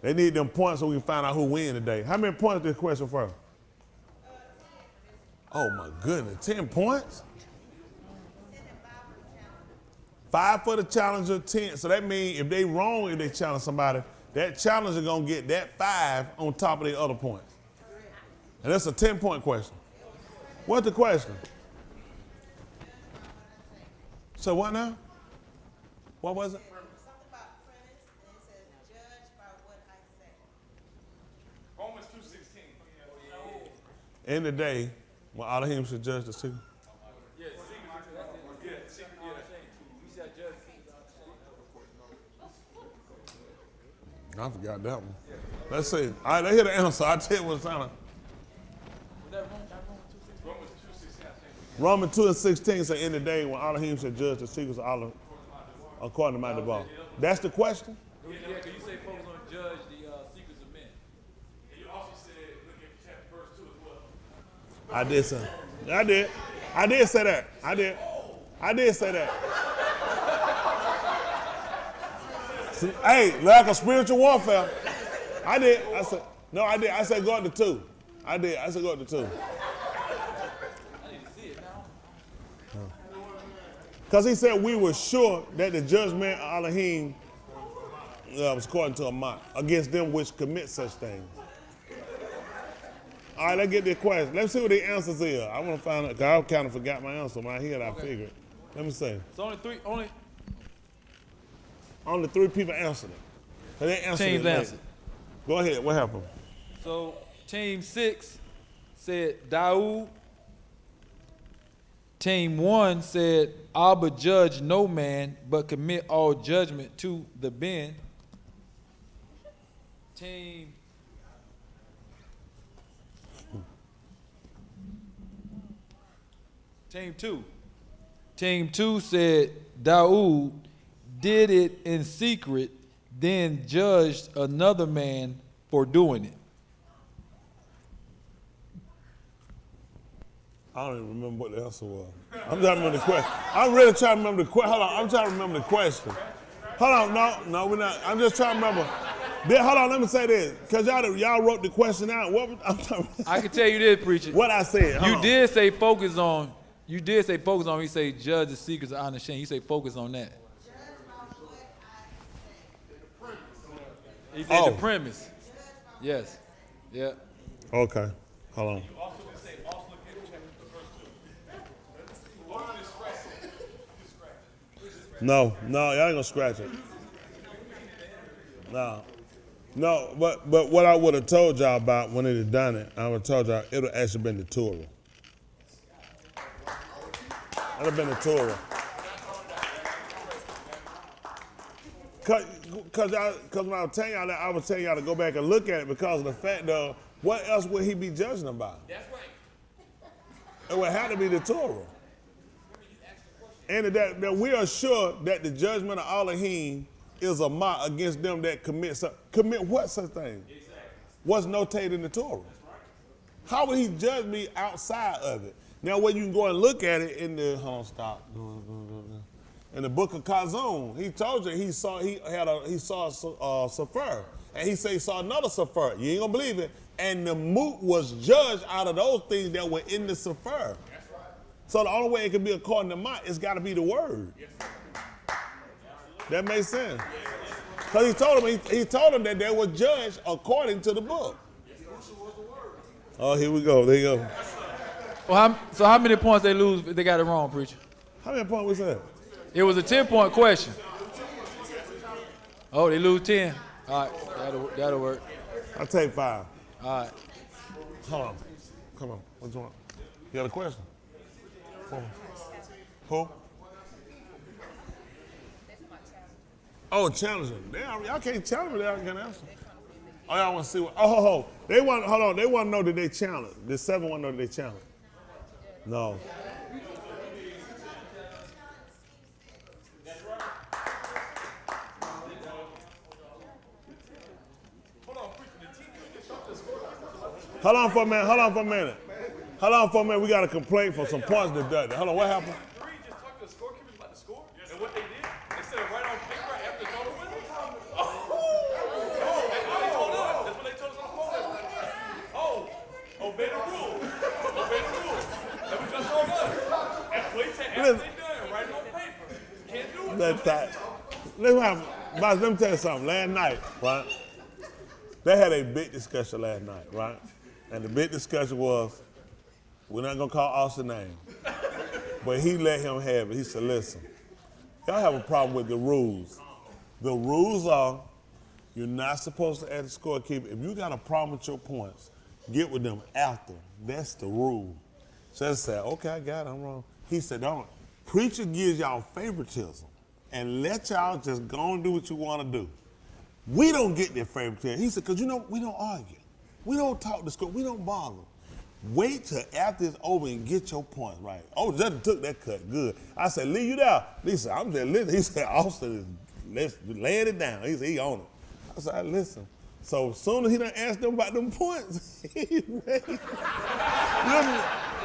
[SPEAKER 7] They need them points so we can find out who win today. How many points this question for? Oh, my goodness. 10 points? 5 for the challenger, 10. So that means if they wrong, if they challenge somebody, that challenger going to get that 5 on top of the other points. And that's a 10-point question. What's the question? So what now? What was it?
[SPEAKER 9] Something about premise, and it says, judge by what I say.
[SPEAKER 4] Romans 2:16.
[SPEAKER 7] In the day, when Elohim should judge the secret. I forgot that one. Let's see. All right, let's hear the answer. I'll tell you what it sounded. Romans 2:16 say, in the day when Elohim should judge the secrets of Allah according to my devout. That's the question?
[SPEAKER 6] Yeah, because you say folks don't judge the secrets of men.
[SPEAKER 4] And you also said, look at chapter verse 2 as well.
[SPEAKER 7] I did say. I did say that. I did say that. See, hey, like a spiritual warfare. I did. I said, no, I did. I said go up to 2. I did. I said go up to 2. Because he said we were sure that the judgment of Elohim was according to a mark against them which commit such things. All right, let's get this question. Let's see what the answers is. I want to find out, because I kind of forgot my answer. When I hear it, I figured. Let me see.
[SPEAKER 6] It's
[SPEAKER 7] Only 3 people answered it. So they answered
[SPEAKER 6] Teams
[SPEAKER 7] it.
[SPEAKER 6] answered.
[SPEAKER 7] Go ahead. What happened?
[SPEAKER 6] So team 6 said Daoud. Team 1 said Abba judge no man, but commit all judgment to the Ben. Team 2. Team 2 said Daoud did it in secret, then judged another man for doing it.
[SPEAKER 7] I don't even remember what the answer was. I'm trying to remember the question. I'm really trying to remember the question. Hold on, I'm trying to remember the question. Hold on, no, we're not. I'm just trying to remember. Hold on, let me say this, because y'all wrote the question out.
[SPEAKER 6] I can tell you this, preacher.
[SPEAKER 7] What I said.
[SPEAKER 6] You did say focus on. You did say focus on. You say judge the secrets of honest shame. You say focus on that. He said the premise. Yes. Yeah.
[SPEAKER 7] Okay. Hold on. No, y'all ain't gonna scratch it. No, but what I would have told y'all about when it had done it, I would have told y'all it would have actually been the Torah. It would have been the Torah. Because when I was telling y'all that, I was telling y'all to go back and look at it because of the fact of what else would he be judging about? That's right. It would have to be the Torah. And that we are sure that the judgment of Elohim is a mark against them that commit what such thing? Exactly. What's notated in the Torah? Right. How would he judge me outside of it? Now, when you can go and look at it in the in the book of Kazum, he told you he saw a Sefer, and he said he saw another Sefer. You ain't gonna believe it. And the moot was judged out of those things that were in the Sefer. So the only way it can be according to Mott, it's got to be the word. That makes sense. Because he told him that they were judged according to the book. Oh, here we go. There you go.
[SPEAKER 6] Well, so how many points they lose if they got it wrong, preacher?
[SPEAKER 7] How many points was that?
[SPEAKER 6] It was a 10-point question. Oh, they lose 10. All right, that'll work.
[SPEAKER 7] I'll take 5.
[SPEAKER 6] All right.
[SPEAKER 7] Hold on. Come on. What you want? You got a question? Who? Oh, challenging. Y'all can't challenge me. Y'all can answer. Oh, y'all want to see what? They want. Hold on. They want to know that they challenge. The 7 want to know that they challenge. No. Hold on for a minute. We got a complaint for some points deducted. Hold on, what happened?
[SPEAKER 4] Three just talked to the scorekeepers about the score, and what they did, instead of write on paper after it's over with. That's what they told us. That's what they told us on the phone. Obey the rules. That's what y'all told us. After they done, write it on paper. Can't do it.
[SPEAKER 7] That's tight. Let me tell you something. Last night, right? They had a big discussion last night, right? And the big discussion was, we're not going to call Austin's name. But he let him have it. He said, listen, y'all have a problem with the rules. The rules are you're not supposed to add the scorekeeper. If you got a problem with your points, get with them after. That's the rule. So I said, okay, I got it. I'm wrong. He said, don't. Preacher gives y'all favoritism and let y'all just go and do what you want to do. We don't get that favoritism. He said, because we don't argue. We don't talk to score. We don't bother. Wait till after it's over and get your point right. Oh, Justin took that cut. Good. I said, Lee, you there? He said, I'm just listening. He said, Austin is laying it down. He said, he on it. I said, I listen. So as soon as he done asked them about them points, he ready.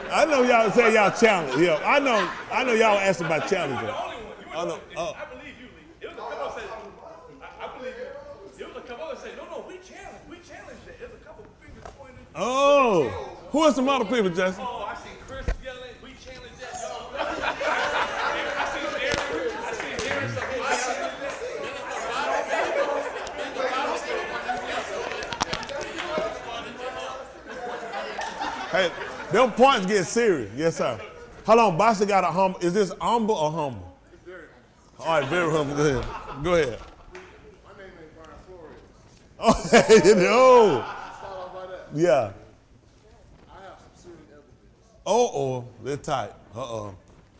[SPEAKER 7] I know y'all say y'all challenge. Yeah, I know y'all asked about challenging.
[SPEAKER 4] I believe you, Lee. It was a couple that said, I believe you. It was a couple that said, no, we challenged that. There's a couple fingers pointed.
[SPEAKER 7] Oh, who are some other people, Justin?
[SPEAKER 4] Oh, I see Chris yelling, we challenge that, y'all. I see Aaron.
[SPEAKER 7] Hey, them points get serious. Yes, sir. Hold on, Bossy got a humble. Is this humble or humble? All right, very humble. Go ahead.
[SPEAKER 8] My name is Brian Flores.
[SPEAKER 7] Oh,
[SPEAKER 8] Start off by that.
[SPEAKER 7] yeah.
[SPEAKER 8] I have some serious evidence.
[SPEAKER 7] Oh, they're tight.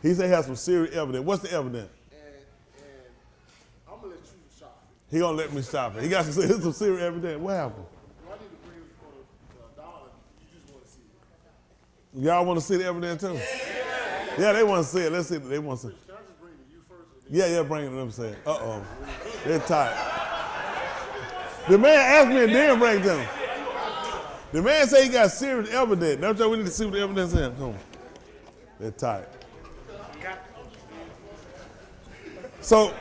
[SPEAKER 7] He said he has some serious evidence. What's the evidence?
[SPEAKER 8] And I'm going to let you shop it.
[SPEAKER 7] He gonna let me stop it. He got some serious evidence. What happened?
[SPEAKER 8] Do I need to bring it for the dollar? You just want to see it.
[SPEAKER 7] Y'all want to see the evidence too? Yeah, they want to see it. Let's see it. They want to see it.
[SPEAKER 8] Can I just bring it to you first?
[SPEAKER 7] Yeah, bring it to them and say it. They're tight. The man asked me and then bring it to him. The man said he got serious evidence. That's why we need to see what the evidence is. Come on. They're tight. So,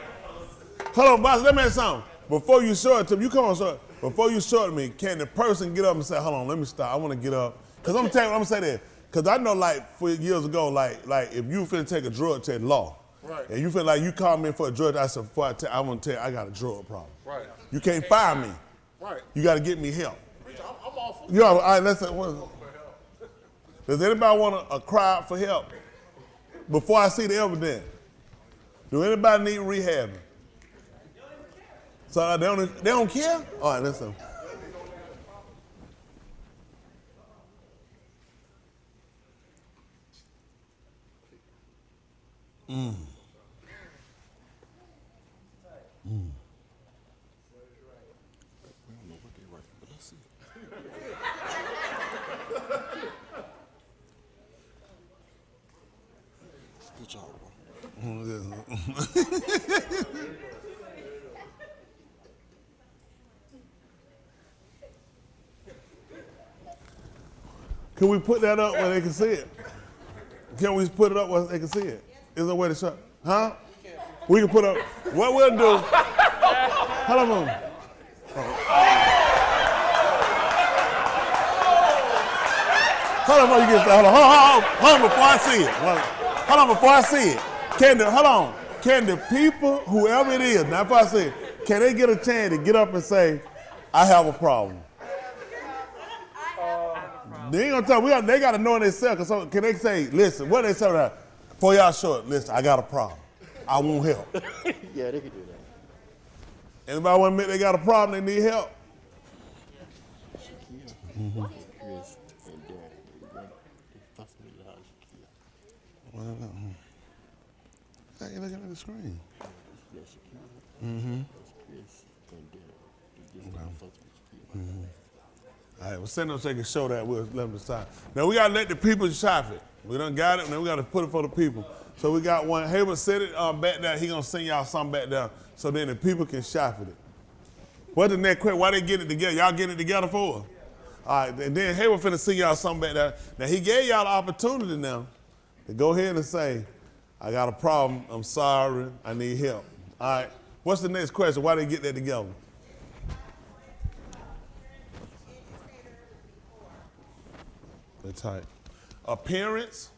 [SPEAKER 7] hold on, boss, let me ask you something. Before you show it to me, you come on, show it. Before you show it to me, can the person get up and say, hold on, let me stop, I want to get up. Because I'm going to tell you, I'm going to say that. Because I know, like, 4 years ago, like if you finna take a drug test law,
[SPEAKER 8] Right.
[SPEAKER 7] and you feel like you called me for a drug test, I said, I want to tell you, I got a drug problem.
[SPEAKER 8] Right.
[SPEAKER 7] You can't fire me.
[SPEAKER 8] Right.
[SPEAKER 7] You got to get me help.
[SPEAKER 8] Preacher, I'm all for
[SPEAKER 7] You all right, let's say, does anybody want to cry out for help before I see the evidence? Do anybody need rehabbing? So they don't care? All right, listen.
[SPEAKER 8] Good job, bro.
[SPEAKER 7] Can we put that up where they can see it? Can we put it up where they can see it? Is there a way to show? Huh? We can put up. What we'll do. Hold on a moment. Hold on before you get started. Hold on before I see it. Hold on before I see it. Hold on. Can the people, whoever it is, now before I see it, can they get a chance to get up and say, I have a problem? They ain't gonna tell. They gotta know in themselves. So can they say, listen, what they say that? Before y'all show it, listen, I got a problem. I want help.
[SPEAKER 8] Yeah, they can do that.
[SPEAKER 7] Anybody want to admit they got a problem, they need help?
[SPEAKER 8] Mm-hmm. Chris and Darren, they fussing me out.
[SPEAKER 7] Hey, look at the screen.
[SPEAKER 8] Yes, Shakira. Mm-hmm. That's Chris and Darren. They just fuss with Shakira.
[SPEAKER 7] All right, well, send them so they can show that. We'll let them decide. Now, we got to let the people shop it. We done got it, and then we got to put it for the people. So we got one. Hayward said it back there. He going to send y'all something back there so then the people can shop it. What's the next question? Why they get it together? Y'all getting it together for us? All right, and then Hayward finna send y'all something back there. Now, he gave y'all the opportunity now to go ahead and say, I got a problem. I'm sorry. I need help. All right. What's the next question? Why they get that together? That's tight. Appearance,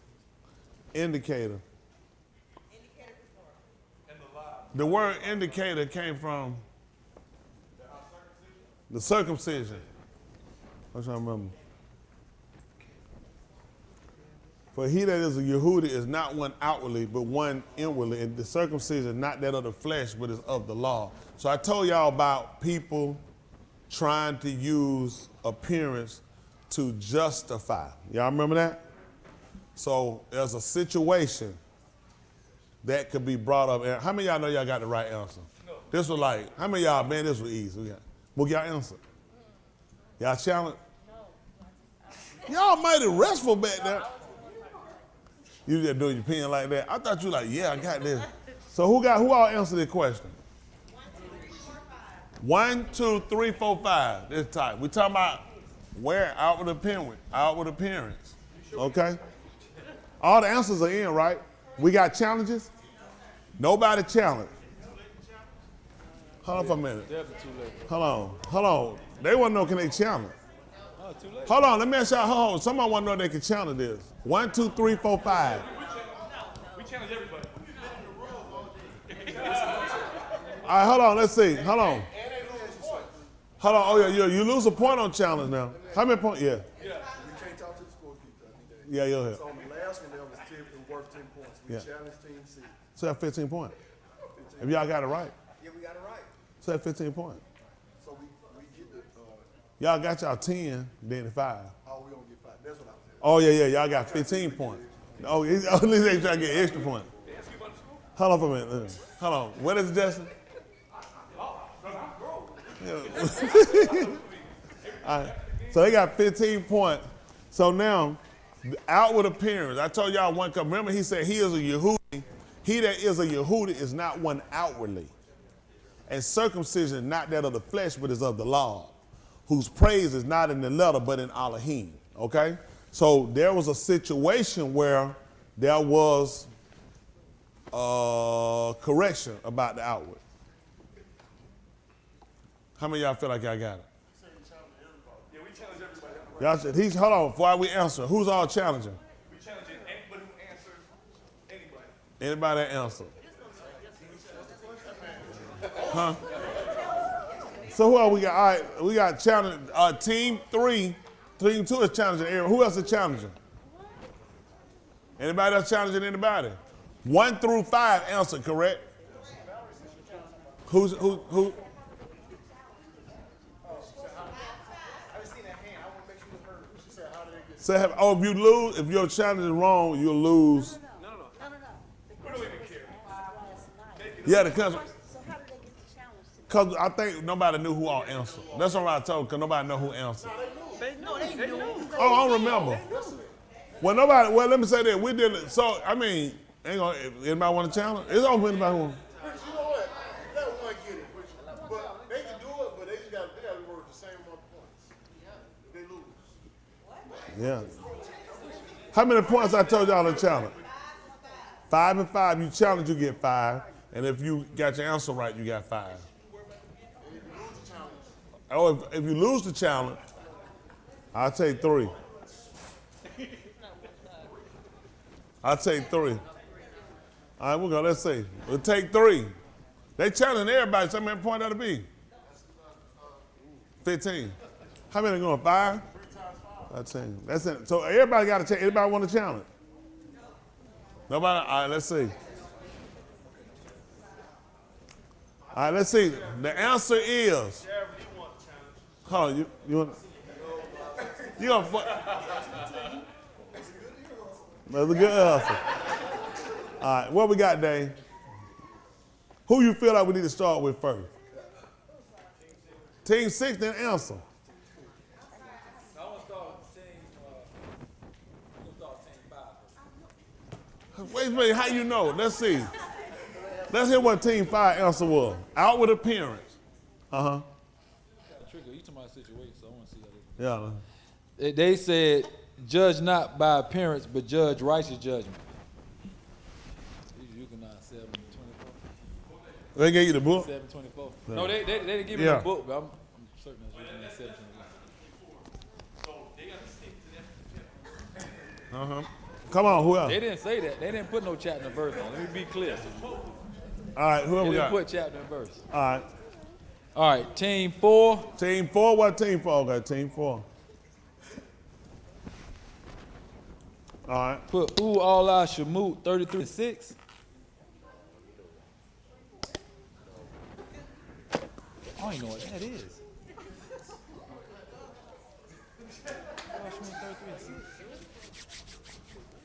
[SPEAKER 7] indicator. The word indicator came from the circumcision. I'm trying to remember. For he that is a Yehudi is not one outwardly, but one inwardly. And the circumcision is not that of the flesh, but is of the law. So I told y'all about people trying to use appearance to justify. Y'all remember that? So there's a situation that could be brought up. And how many of y'all know y'all got the right answer? No. This was like, how many of y'all, man, this was easy. What y'all answer? Y'all challenge? No. Y'all mighty restful back there. You just doing your pen like that. I thought you like, yeah, I got this. So who all answered this question? 1, 2, 3, 4, 5. This type. We talking about where outward appearance. Okay? All the answers are in, right? We got challenges? Nobody challenged. Hold on for a minute. Hold on. They want to know, can they challenge? Hold on, let me ask y'all, hold on. Somebody want to know if they can challenge this. 1, 2, 3, 4, 5.
[SPEAKER 4] We challenge everybody.
[SPEAKER 7] All right, hold on, let's see. Hold on. Oh yeah, you lose a point on challenge now. How many points? Yeah.
[SPEAKER 8] We can't talk to the scorekeeper.
[SPEAKER 7] Yeah, you'll hear.
[SPEAKER 8] So on the last one, there was 10, it was worth 10 points. We challenged Team C.
[SPEAKER 7] So that's 15 points. If y'all got it right.
[SPEAKER 8] Yeah, we got it right.
[SPEAKER 7] So that's 15 points.
[SPEAKER 8] So we get the,
[SPEAKER 7] Y'all got y'all 10, then 5.
[SPEAKER 8] oh, we don't get 5. That's what I was saying.
[SPEAKER 7] Oh yeah, y'all got 15 points. Oh, at least they trying to get extra points. Hold on for a minute. Hold on. What is it, Justin? Yeah. All right. So they got 15 points. So now, the outward appearance. I told y'all one. Remember, he said he is a Yehudi. He that is a Yehudi is not one outwardly. And circumcision is not that of the flesh, but is of the law, whose praise is not in the letter, but in Elohim. Okay? So there was a situation where there was correction about the outward. How many of y'all feel like y'all got it?
[SPEAKER 4] Yeah, we challenge everybody.
[SPEAKER 7] Y'all said, hold on, before we answer, who's all challenging?
[SPEAKER 4] We challenging anybody who answers anybody.
[SPEAKER 7] Anybody that answer? Huh? So who else we got? All right, we got challenge, team 3. Team 2 is challenging everyone. Who else is challenging? Anybody else challenging anybody? 1 through 5 answer, correct? Who? So if you lose, if your challenge is wrong, you'll lose.
[SPEAKER 4] No. We don't even care.
[SPEAKER 7] Yeah, because
[SPEAKER 9] So how did they get the challenge?
[SPEAKER 7] Because I think nobody knew who all answered. That's what I told, because nobody know who answered.
[SPEAKER 9] No, they knew.
[SPEAKER 7] Oh, I don't remember. Well, let me say that. We did it. So, I mean, anybody want to challenge? It's open for anybody who want.
[SPEAKER 8] But you know what? That one get it. But they can do it, but they got to work the same amount of points. If they lose.
[SPEAKER 7] Yeah. How many points I told y'all to challenge? 5 and 5. You challenge, you get 5. And if you got your answer right, you got 5. Oh, if you lose the challenge, I'll take 3. I'll take 3. All right, we're going to, let's see. We'll take 3. They challenge everybody. So how many points that'll be? 15. How many going? 5? 13. That's it. So everybody got to check. Anybody want to challenge? Nobody? All right, let's see. All right, let's see. The answer is. Hold on, you want? You gonna? That's a good answer. All right, what we got, Dave? Who you feel like we need to start with first? Team 6 didn't answer.
[SPEAKER 6] I want to start team 5.
[SPEAKER 7] Wait a minute, how you know? Let's see. Let's hear what Team 5 answer was. Outward appearance. Uh-huh.
[SPEAKER 6] Trigger, you talking about situation, so I want to see how
[SPEAKER 7] Yeah.
[SPEAKER 6] They said, judge not by appearance, but judge righteous judgment. You can 7:24.
[SPEAKER 7] They gave you the book?
[SPEAKER 6] 7:24.
[SPEAKER 7] Yeah.
[SPEAKER 6] No, they didn't give me
[SPEAKER 7] Yeah.
[SPEAKER 6] the book, but I'm certain that's you can 7:24.
[SPEAKER 7] Uh-huh. Come on, who else?
[SPEAKER 6] They didn't say that. They didn't put no chapter and verse on. Let me be clear.
[SPEAKER 7] All right, who
[SPEAKER 6] They
[SPEAKER 7] we
[SPEAKER 6] didn't
[SPEAKER 7] got?
[SPEAKER 6] put chapter and verse.
[SPEAKER 7] All right.
[SPEAKER 6] All right, team 4.
[SPEAKER 7] Team 4, what team 4 got? Team 4. All right.
[SPEAKER 6] Put ooh all out Shamut 33-6. I don't even know what that is.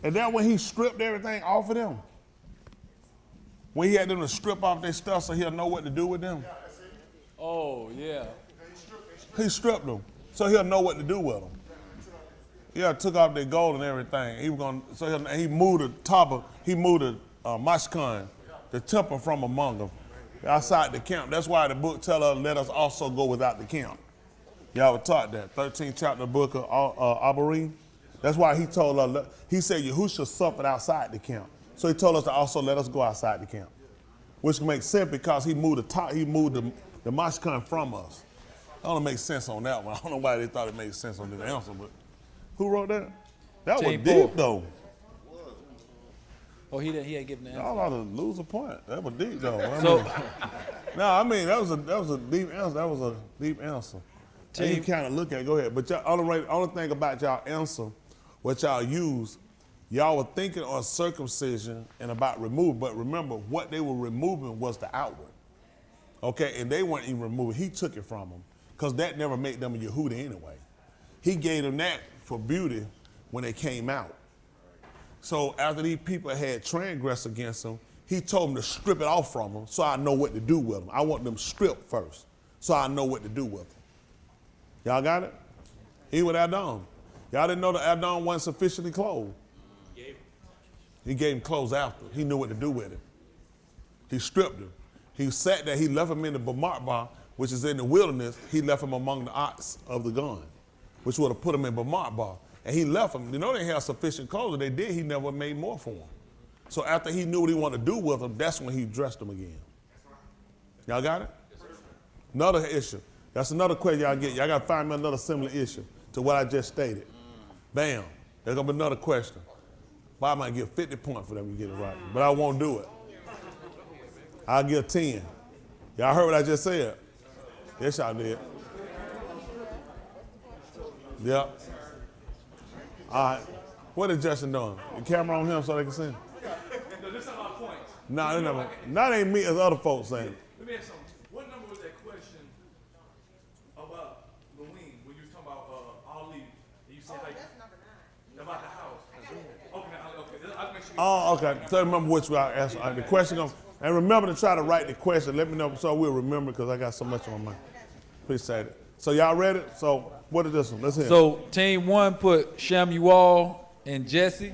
[SPEAKER 7] And that when he stripped everything off of them? When he had them to strip off their stuff so he'll know what to do with them?
[SPEAKER 6] Oh, yeah.
[SPEAKER 7] He stripped them so he'll know what to do with them. Yeah, took off their gold and everything. He was going, so he moved the Mashkan, the temple from among them, outside the camp. That's why the book tells us, let us also go without the camp. Y'all were taught that. 13th chapter of the book of Abarim. That's why he told us, he said Yahushua suffered outside the camp. So he told us to also let us go outside the camp. Which makes sense because he moved the Mashkan from us. I don't make sense on that one. I don't know why they thought it made sense on the answer, but who wrote that? That was
[SPEAKER 6] Team
[SPEAKER 7] deep
[SPEAKER 6] 4.
[SPEAKER 7] though.
[SPEAKER 6] Oh, he ain't giving the answer.
[SPEAKER 7] Y'all ought to lose a point. That was deep though.
[SPEAKER 6] So,
[SPEAKER 7] that was a deep answer. That was a deep answer. And you kind of look at it, go ahead. But y'all, only thing about y'all answer, what y'all use, y'all were thinking on circumcision and about removing, but remember, what they were removing was the outward. Okay, and they weren't even removing. He took it from them because that never made them a Yehuda anyway. He gave them that for beauty when they came out. So after these people had transgressed against them, he told them to strip it off from them so I know what to do with them. I want them stripped first so I know what to do with them. Y'all got it? He with Adam. Y'all didn't know that Adam wasn't sufficiently clothed. He gave him clothes after. He knew what to do with it. He stripped him. He sat there. He left him in the Bamarba, which is in the wilderness. He left him among the ox of the gun, which would have put him in Bamarba. And he left them. You know they had sufficient clothes. If they did, he never made more for them. So after he knew what he wanted to do with them, that's when he dressed them again. Y'all got it? Another issue. That's another question y'all get. Y'all got to find me another similar issue to what I just stated. Bam. There's going to be another question. But I might get 50 points for them to get it right. But I won't do it. I'll give 10. Y'all heard what I just said? Yes, y'all did. Yep. All right. What is Justin doing? The camera on him so they can see him?
[SPEAKER 4] No, this is my points.
[SPEAKER 7] No, they never. That ain't me as other folks saying.
[SPEAKER 4] Let me ask something. What number was that question about the wing when you was talking about Ali? And you said how
[SPEAKER 9] That's number 9.
[SPEAKER 4] about the house. Okay. I'll make sure.
[SPEAKER 7] Oh, okay. So remember which way I asked. The question goes, and remember to try to write the question. Let me know so we'll remember because I got so much on my mind. Appreciate it. So y'all ready? So what is this one? Let's hear it.
[SPEAKER 6] So team 1 put Shamuel and Jesse.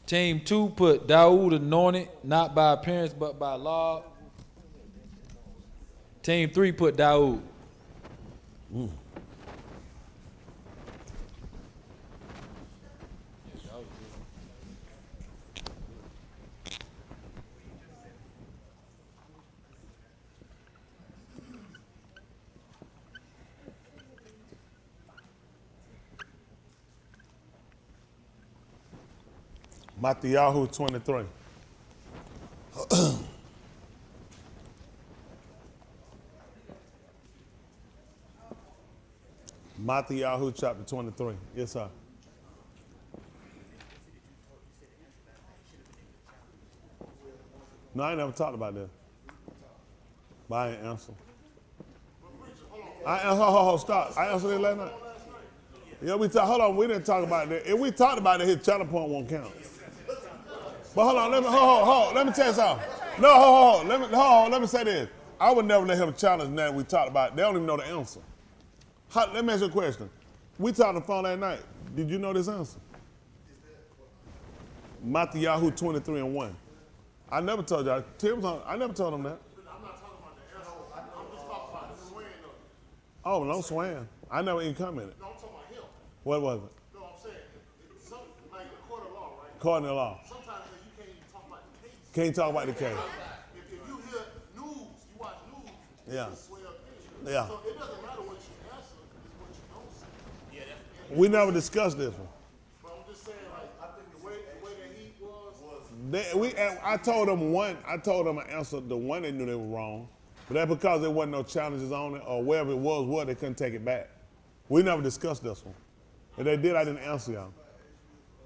[SPEAKER 6] Team 2 put Daoud anointed, not by appearance but by law. Team 3 put Daoud.
[SPEAKER 7] Yahuah 23. Yahuah chapter 23. Yes, sir. No, I ain't never talked about this. But I ain't answer. Stop. I answered it last night. Yeah, hold on, we didn't talk about that. If we talked about it, his channel point won't count. But hold on, let me tell you something. No, let me say this. I would never let him challenge that we talked about. They don't even know the answer. Let me ask you a question. We talked on the phone that night. Did you know this answer? Yahuah 23 and 1. I never told y'all. I never told him that.
[SPEAKER 8] I'm not talking about the answer. I'm just talking about the swaying of it.
[SPEAKER 7] Oh, no swaying. I never even commented.
[SPEAKER 8] No, I'm talking about him.
[SPEAKER 7] What was it?
[SPEAKER 8] No, I'm saying, it's something like in the court of law, right?
[SPEAKER 7] According to law.
[SPEAKER 8] Sometimes you can't even talk about the case.
[SPEAKER 7] Can't talk about the case.
[SPEAKER 8] If you hear news, you watch news,
[SPEAKER 7] Yeah.
[SPEAKER 8] it's sway up in.
[SPEAKER 7] Yeah.
[SPEAKER 8] So it doesn't matter what you answer, it's what you don't say.
[SPEAKER 7] We never discussed this one.
[SPEAKER 8] But I'm just saying, like, I think the way that he was
[SPEAKER 7] I told them I answered the one they knew they were wrong, but that's because there wasn't no challenges on it or wherever it was, they couldn't take it back. We never discussed this one. If they did, I didn't answer y'all.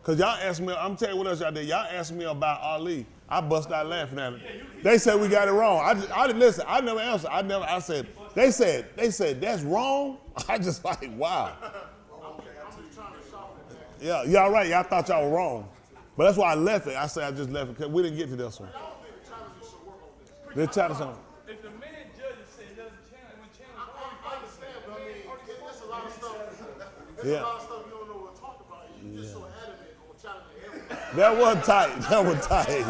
[SPEAKER 7] Because y'all asked me, I'm telling you what else y'all did. Y'all asked me about Ali. I bust out laughing at it. They said we got it wrong. I didn't listen. I never answered. I said, they said, that's wrong. I just like, wow. Yeah, y'all right. Y'all thought y'all were wrong. But that's why I left it. I said I just left it because we didn't get to this one. They're challenge on.
[SPEAKER 4] If the man judges say it doesn't challenge, when challenge,
[SPEAKER 8] I understand, but I mean, it's a lot of stuff.
[SPEAKER 7] Yeah.
[SPEAKER 8] A lot of stuff you don't know what to talk about. You just so adamant on challenging everybody.
[SPEAKER 7] That was tight. That was tight.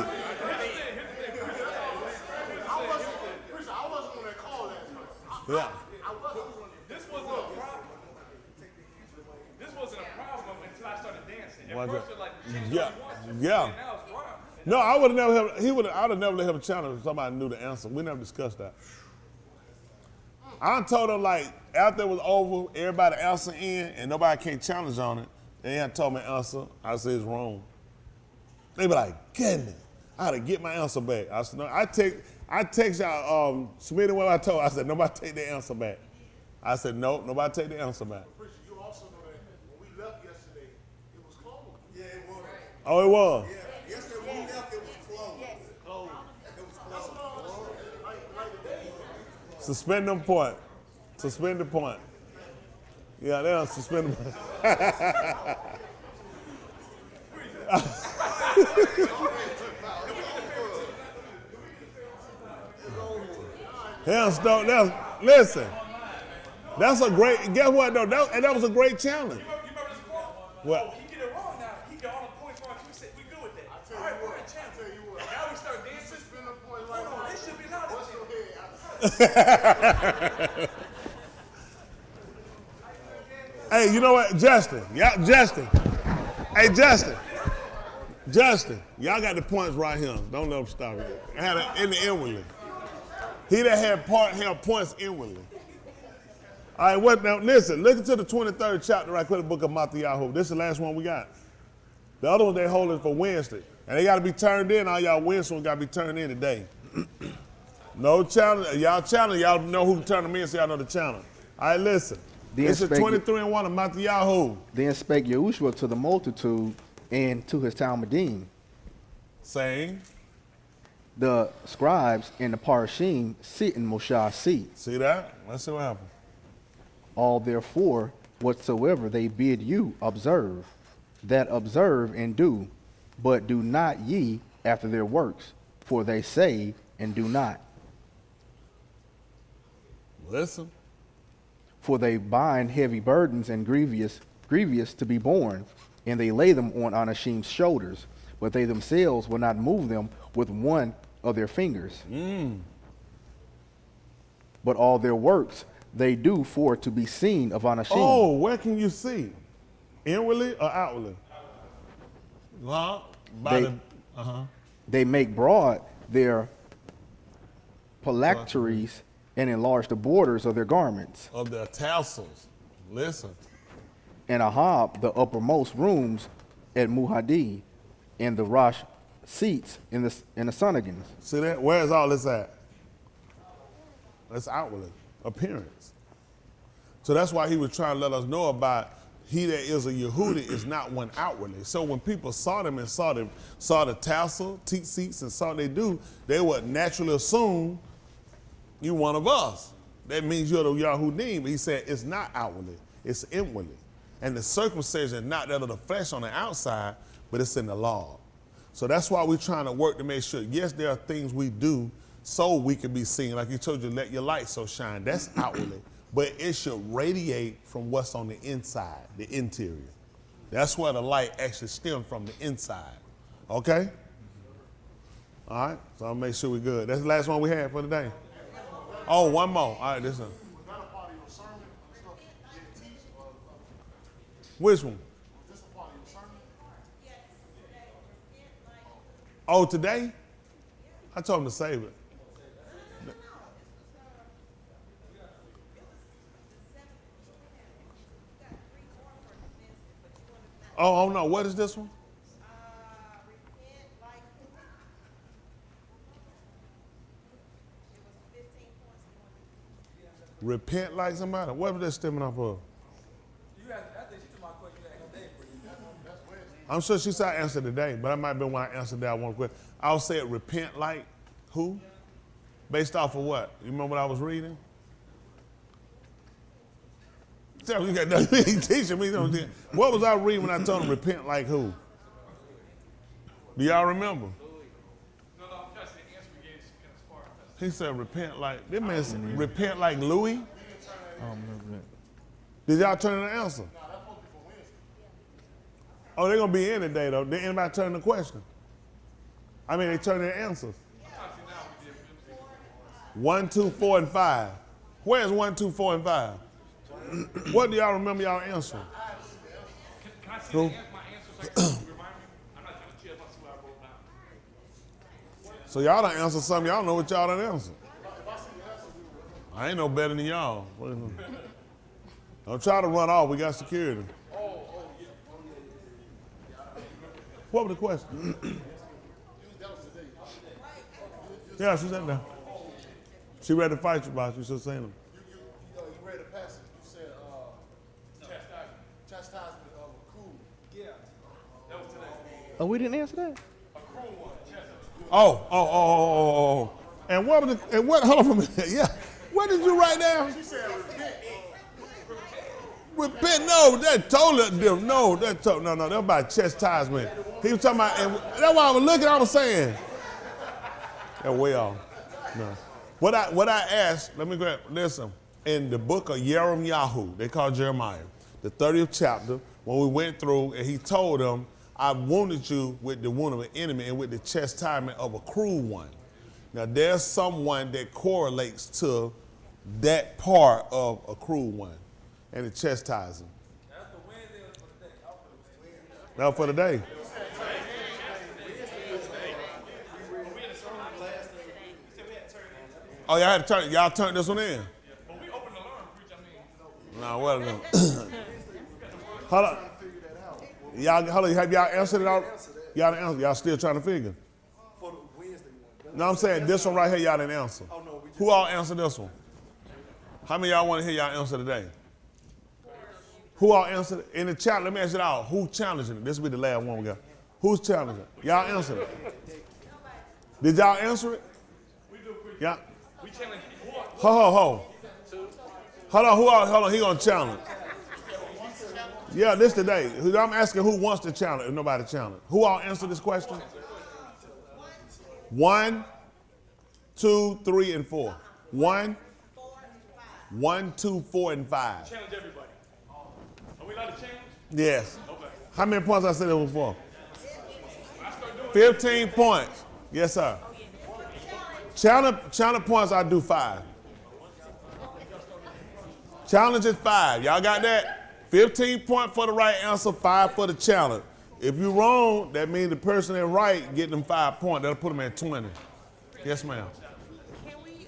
[SPEAKER 8] I wasn't on that call last night.
[SPEAKER 7] Yeah.
[SPEAKER 8] I wasn't.
[SPEAKER 4] this wasn't a problem. This wasn't a problem until I started dancing. At
[SPEAKER 7] Was
[SPEAKER 4] first,
[SPEAKER 7] it?
[SPEAKER 4] it like, change
[SPEAKER 7] Yeah.
[SPEAKER 4] what you want to.
[SPEAKER 7] Yeah.
[SPEAKER 4] And now it's wild.
[SPEAKER 7] No, I would have never. I would have never let him challenge if somebody knew the answer. We never discussed that. I told them like after it was over, everybody answer in, and nobody can't challenge on it. They had told me answer. I said it's wrong. They be like, goodness, I had to get my answer back. I said, no, I text y'all, Smitty what I told. I said nobody take the answer back. I said no, nobody take the answer back.
[SPEAKER 8] You also know that when we left yesterday, it was closed. Yeah, it was.
[SPEAKER 7] Oh, it was.
[SPEAKER 8] Yeah, yesterday when we left, it was closed. Closed. It was closed. Like today.
[SPEAKER 7] Suspend them point. Suspend the point. Yeah, they don't suspend the point. Listen, that's a great, guess what though? That was a great challenge.
[SPEAKER 4] You remember this quote?
[SPEAKER 7] What?
[SPEAKER 4] He get it wrong now. He got all the points wrong. We said we good with that. All right, we're in challenge. Now we start dancing. Hold on, this should be louder.
[SPEAKER 7] Hey, you know what, Justin? Yeah, Justin. Hey, Justin, y'all got the points right here. Don't let them stop it. Had it in the inwardly. He that had points inwardly. All right, what now? Listen, look into the 23rd chapter right quick, the book of Yahuah. This is the last one we got. The other one they holding for Wednesday. And they got to be turned in. All y'all Wednesday ones got to be turned in today. No challenge. Y'all know who turned them in, so y'all know the challenge. All right, listen. This is 23-1 of Yahoo.
[SPEAKER 2] Then spake Yahushua to the multitude and to his Talmudim,
[SPEAKER 7] saying,
[SPEAKER 2] the scribes and the parashim sit in Moshe's seat.
[SPEAKER 7] See that? Let's see what happens.
[SPEAKER 2] All therefore, whatsoever they bid you observe, that observe and do, but do not ye after their works, for they say and do not.
[SPEAKER 7] Listen.
[SPEAKER 2] For they bind heavy burdens and grievous to be borne, and they lay them on Anashim's shoulders, but they themselves will not move them with one of their fingers. But all their works they do for to be seen of Anashim.
[SPEAKER 7] Oh, where can you see? Inwardly or outwardly?
[SPEAKER 2] They make broad their phylacteries and enlarge the borders of their garments.
[SPEAKER 7] Of their tassels. Listen.
[SPEAKER 2] And Ahab, the uppermost rooms at Muhadi, and the Rosh seats in the synagogues.
[SPEAKER 7] See that? Where's all this at? That's outwardly, appearance. So that's why he was trying to let us know about he that is a Yehudi is not one outwardly. So when people saw them and saw the tassel, seats, and saw what they do, they would naturally assume you one of us. That means you're the Yahudim. But he said it's not outwardly, it's inwardly. And the circumcision is not that of the flesh on the outside, but it's in the law. So that's why we're trying to work to make sure, yes, there are things we do so we can be seen. Like he told you, let your light so shine. That's outwardly. But it should radiate from what's on the inside, the interior. That's where the light actually stems from, the inside. Okay? All right, so I'll make sure we're good. That's the last one we had for today. Oh, one more. All right, this one. Which one? Oh, today? I told him to save it. Oh no, what is this one? Repent like somebody? What was that stemming off of? I'm sure she said I answered today, but I might have been when I answered that one question. I'll say it, repent like who? Based off of what? You remember what I was reading? Tell me, you got nothing teaching me. What was I reading when I told him repent like who? Do y'all remember?
[SPEAKER 4] No, I'm trying to say the answer we gave is kind of spark.
[SPEAKER 7] He said repent like, this man repent like Louis?
[SPEAKER 2] I don't remember that.
[SPEAKER 7] Did y'all turn in the answer? Oh, they're going to be in today, though. Did anybody turn the question? I mean, they turn their answers. 1, 2, 4, and 5. Where's 1, 2, 4, and 5? What do y'all remember y'all answering?
[SPEAKER 4] Can I see my answer so I can remind me? I'm not trying to cheer about what I wrote down.
[SPEAKER 7] So y'all done answered something. Y'all know what y'all done answered. I ain't no better than y'all. Don't try to run off. We got security. What was the question? Yeah, she said that. She read the fight you about. You should have seen them.
[SPEAKER 8] You read a passage. You said chastisement of a cruel.
[SPEAKER 4] Yeah, that was today.
[SPEAKER 2] Oh, we didn't answer that?
[SPEAKER 4] A cruel one, chastisement.
[SPEAKER 7] Oh. And what was the, and what, hold on for a minute. Yeah. What did you write down?
[SPEAKER 8] She said repent.
[SPEAKER 7] Repent, no, that totally different. No, that was about chastisement. He was talking about, and that's why I was looking, I was saying. That way off. No. What I asked, let me grab, listen, in the book of Yahuah Yahoo, they call Jeremiah, the 30th chapter, when we went through, and he told them, I wounded you with the wound of an enemy and with the chastisement of a cruel one. Now, there's someone that correlates to that part of a cruel one and the chastising. That was for the day. Oh, y'all turned this one in.
[SPEAKER 4] But we open to learn, preach. I mean,
[SPEAKER 7] Nah, well done. Hold on. Hold on. Have y'all answered it all? Y'all didn't answer. Y'all still trying to figure?
[SPEAKER 8] For the Wednesday one.
[SPEAKER 7] No, I'm saying this one right here, y'all didn't answer.
[SPEAKER 8] Oh, no, we just.
[SPEAKER 7] Who all answered this one? How many of y'all want to hear y'all answer today? Who all answered it? In the chat, let me ask you all. Who challenging it? This will be the last one we got. Who's challenging it? Y'all answered it. Did y'all answer it?
[SPEAKER 4] we do preach.
[SPEAKER 7] Yeah.
[SPEAKER 4] We challenge you.
[SPEAKER 7] Hold on, hold on, he gonna challenge. Yeah, this today. I'm asking who wants to challenge, if nobody challenge. Who all answer this question? 1, 2, 3, and 4. 1, 2, 4, and 5.
[SPEAKER 4] Challenge everybody. Are we allowed to challenge?
[SPEAKER 7] Yes.
[SPEAKER 4] Okay.
[SPEAKER 7] How many points I said it was for?
[SPEAKER 4] When I start doing
[SPEAKER 7] 15 points. Yes, sir. Challenge points, I do 5. Challenge is 5. Y'all got that? 15 points for the right answer, 5 for the challenge. If you're wrong, that means the person that's right get them 5 points. That'll put them at 20. Yes, ma'am.
[SPEAKER 10] Can we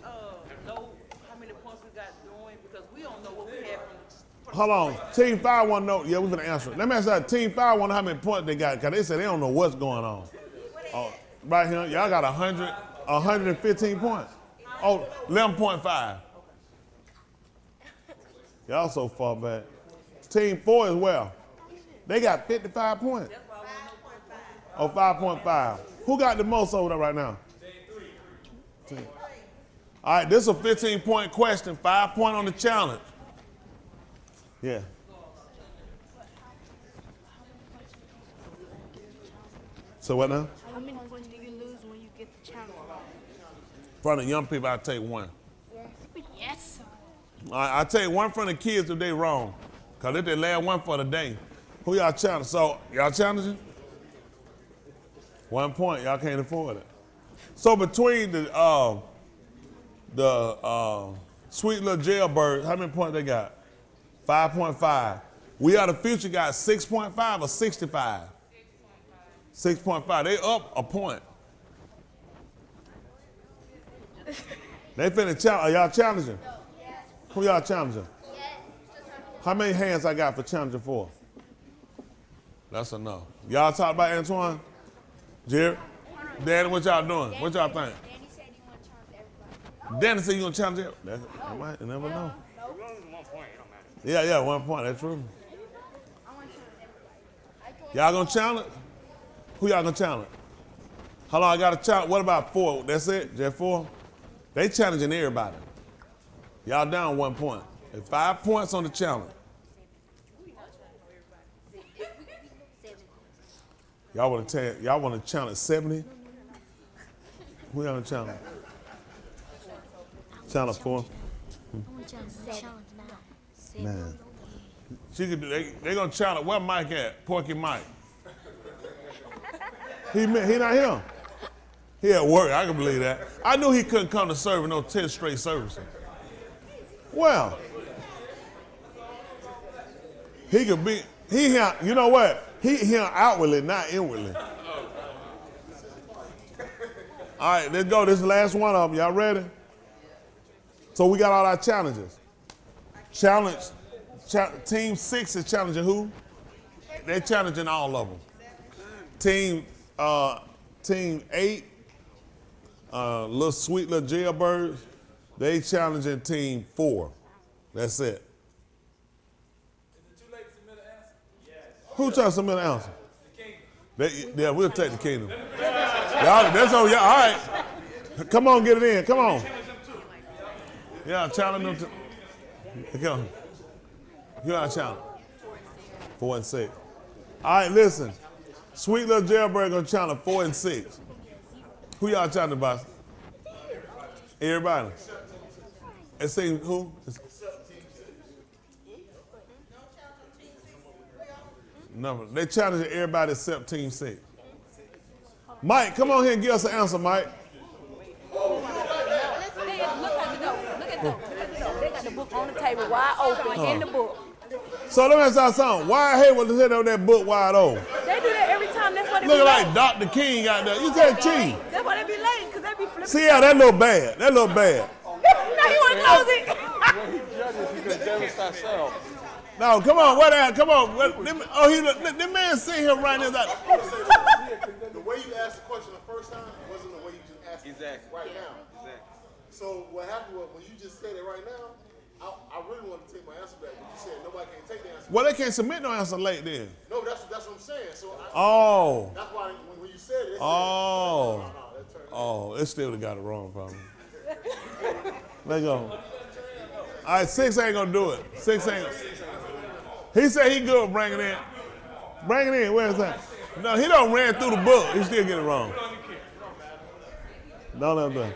[SPEAKER 10] know how many points we got doing? Because we don't know what we have from
[SPEAKER 7] Hold on. Team 5 want to know. Yeah, we're going to answer it. Let me ask you, Team 5 want to know how many points they got, because they said they don't know what's going on. Oh, right here, y'all got 115 points. Oh, 11.5. Y'all so far back. Team 4 as well. They got 55 points. Oh, 5.5. Who got the most over there right now? Team 3. All right, this is a 15-point question, 5 points on the challenge. Yeah. So what now?
[SPEAKER 5] How many points do you lose when you get the challenge?
[SPEAKER 7] From the young people, I take 1.
[SPEAKER 5] Yes.
[SPEAKER 7] I take 1 from the kids if they wrong. Because if they last 1 for the day. Who y'all challenge? So, y'all challenging? 1 point. Y'all can't afford it. So, between the sweet little jailbirds, how many points they got? 5.5. We Are the Future got 6.5 or 65? 6.5. They up a point. They finna challenge. Are y'all challenging? Who y'all challenging? How many hands I got for challenging 4? That's enough. Y'all talk about Antoine? Jerry? Danny, what y'all doing? What y'all think?
[SPEAKER 5] Danny said he want to challenge everybody.
[SPEAKER 7] Danny said you gonna challenge it? I might, you never know. Yeah, 1 point, that's true.
[SPEAKER 5] I want to challenge everybody.
[SPEAKER 7] Y'all gonna challenge? Who y'all gonna challenge? How long I got to challenge? What about 4? That's it? Just 4? They challenging everybody. Y'all down 1 point. And 5 points on the challenge. Y'all want to challenge 70? Who y'all gonna challenge? Challenge 4? Man. She could do. They gonna challenge. Where Mike at? Porky Mike. He not here. He at work. I can believe that. I knew he couldn't come to service no 10 straight services. Well, he could be. He here. You know what? He here outwardly, not inwardly. All right, let's go. This is the last one of them. Y'all ready? So we got all our challenges. Team 6 is challenging who? They're challenging all of them. Team 8, little sweet little jailbirds, they challenging team 4. That's it.
[SPEAKER 6] Is it too late to submit an answer? Yes.
[SPEAKER 7] Who trying to submit an answer?
[SPEAKER 6] The kingdom.
[SPEAKER 7] Yeah, we'll take the kingdom. Y'all, that's on y'all. All right. Come on, get it in. Come on. Yeah, challenge them to. Come on. You got a challenge. 4 and 6. All right, listen. Sweet little jailbird gonna challenge 4 and 6. Who y'all challenging about? Everybody. It seems who? No, they challenging everybody except Team 6. Mike, come on here and give us an answer, Mike.
[SPEAKER 11] Look at the door. Look at the door. They got the book on the table, wide open, in the book.
[SPEAKER 7] So let me ask y'all something. Why I hate when they say that book wide open?
[SPEAKER 11] They do
[SPEAKER 7] Looking like Dr. King out there. You said cheese.
[SPEAKER 11] That's why they be late, because they be flipping.
[SPEAKER 7] See, yeah, that look bad. That look bad.
[SPEAKER 11] No, you want to close it.
[SPEAKER 7] No, come on, what that? Come on. This man sitting here right now.
[SPEAKER 8] The way you asked the question the first time wasn't the way you just asked it right now. Exactly. So what happened was when you just said it right now, I really wanted to take my answer back, but you said nobody can take the answer.
[SPEAKER 7] Well, they can't submit no answer late then.
[SPEAKER 8] No, that's what I'm saying. So that's why when you said it,
[SPEAKER 7] it still got it wrong, probably. Let's go. All right, 6 ain't gonna do it. 6 ain't. He said he good. Bring it in. Bring it in. Where is that? No, he don't ran through the book. He still get it wrong. No, no, no.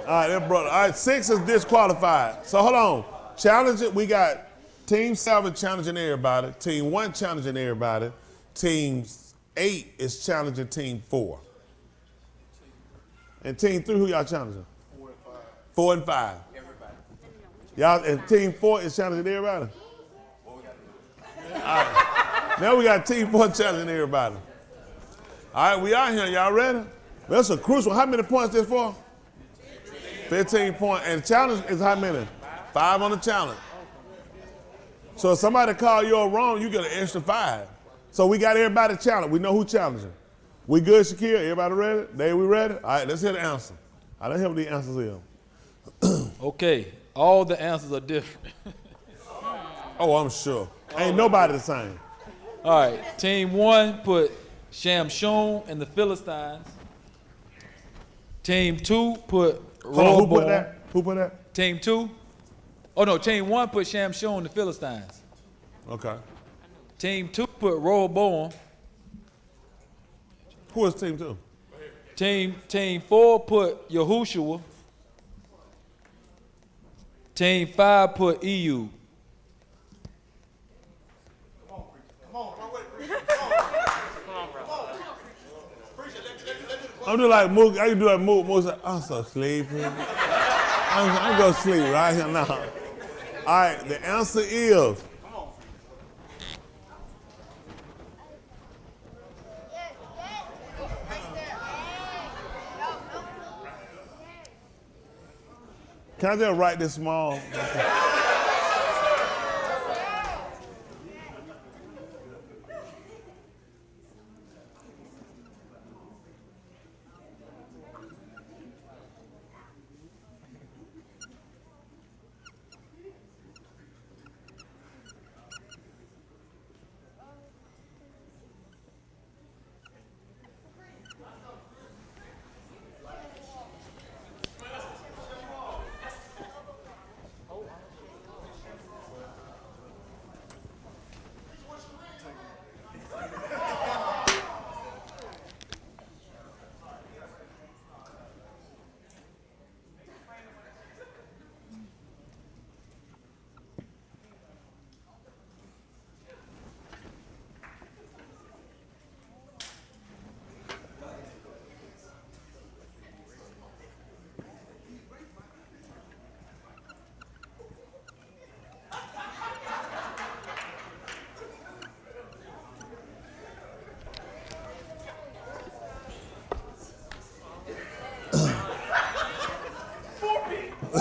[SPEAKER 7] All right, that brother. All right, 6 is disqualified. So hold on. Challenge it. We got Team 7 challenging everybody. Team 1 challenging everybody. Team 8 is challenging Team 4. And Team 3, who y'all challenging? 4 and 5. Everybody. Y'all, and Team 4 is challenging everybody? All right. Now we got Team 4 challenging everybody. All right, we out here. Y'all ready? That's a crucial. How many points this for? 15 points. And the challenge is how many? 5 on the challenge. So if somebody call you wrong, you get an extra 5. So we got everybody challenged. We know who challenging. We good, Shakir? Everybody ready? Dave, we ready? All right, let's hear the answer. I don't hear what the answers is.
[SPEAKER 6] Okay, all the answers are different.
[SPEAKER 7] Oh, I'm sure. Ain't nobody the same.
[SPEAKER 6] All right, Team 1 put Shamshon and the Philistines. Team 2 put
[SPEAKER 7] Hold on, who put
[SPEAKER 6] Rehoboam.
[SPEAKER 7] that? Who put that?
[SPEAKER 6] Team 2? Oh no, Team 1 put Shamshon and the Philistines.
[SPEAKER 7] Okay.
[SPEAKER 6] Team 2 put Rehoboam.
[SPEAKER 7] Who is Team 2?
[SPEAKER 6] Team 4 put Yahushua. Team 5 put EU.
[SPEAKER 7] I'm just like Mook. I can do like Mook. Mook like, I'm so sleepy. I'm going to sleep right here now. All right, the answer is. Can I just write this small?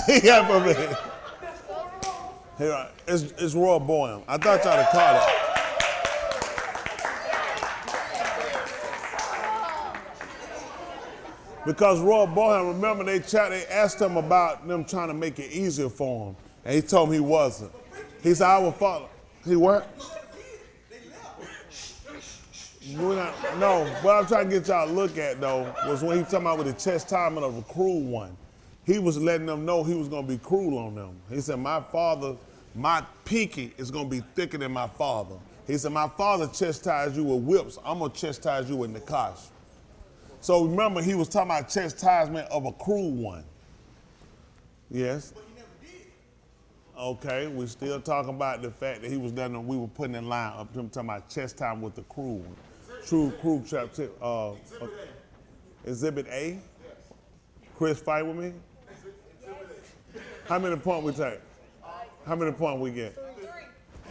[SPEAKER 7] Yeah, for me. Here, it's Roy Boyam. I thought y'all would call it. Because Roy Boyam, remember they asked him about them trying to make it easier for him. And he told him he wasn't. He said, I will follow. He what? No, what I'm trying to get y'all to look at, though, was when he talking about with the chastisement of a cruel one. He was letting them know he was going to be cruel on them. He said, my pinky is going to be thicker than my father. He said, my father chastised you with whips. I'm going to chastise you with nakash. So remember, he was talking about chastisement of a cruel one. Yes? But he never did. Okay, we still talking about the fact that he was done, we were putting in line up to him talking about chastisement with the cruel one. True cruel chapter. Exhibit A? Chris, fight with me? How many points we take? How many points we get?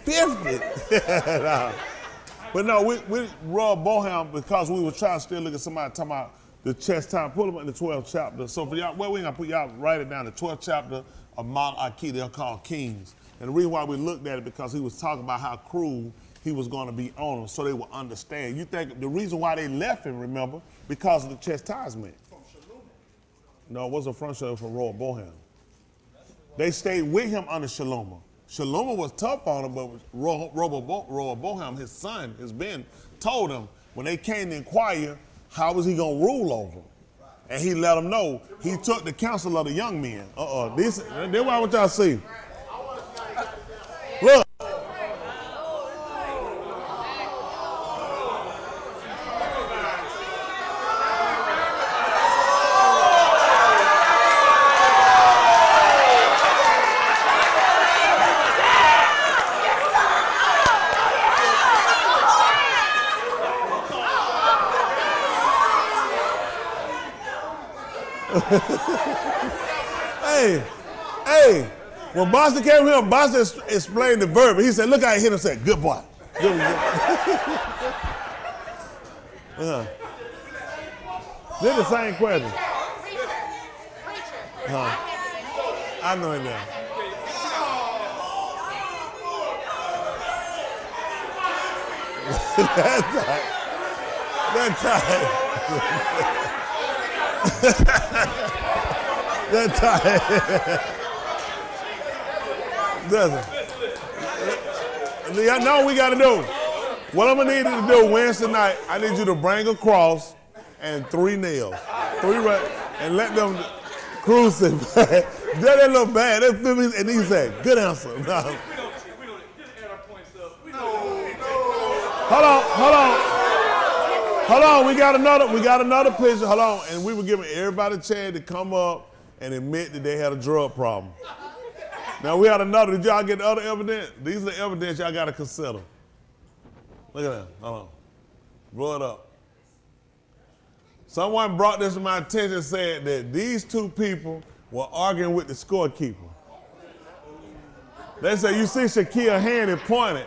[SPEAKER 7] 50. No. But no, we Rob Boham, because we were trying to still look at somebody talking about the chest time. Pull them up in the 12th chapter. So for y'all, well, we ain't gonna put y'all write it down. The 12th chapter of Malachi, they're called kings. And the reason why we looked at it because he was talking about how cruel he was going to be on them, so they would understand. You think the reason why they left him, remember, because of the chastisement. No, it wasn't from Shalom, from Rob Boham. They stayed with him under Shalom. Shalom was tough on him, but Rob Boham, his son, has been told him when they came to inquire, how was he going to rule over them? And he let them know. He took the counsel of the young men. This is what I want y'all to see. Look. Hey, when Boston came here, Boston explained the verb. He said, look how he hit him and said, good boy. Good boy. They're the same question. I know it now. That's right. That time. Y'all know what we got to do. What I'm going to need you to do Wednesday night, I need you to bring a cross and 3 nails. And let them crucify. That look bad. And he said, good answer. No.
[SPEAKER 4] We don't just add our points up.
[SPEAKER 7] Hold on. We got another picture. Hold on. And we were giving everybody a chance to come up and admit that they had a drug problem. Now we had another. Did y'all get the other evidence? These are the evidence y'all got to consider. Look at that. Hold on. Roll it up. Someone brought this to my attention and said that these 2 people were arguing with the scorekeeper. They said, you see Shaquille's hand is pointed.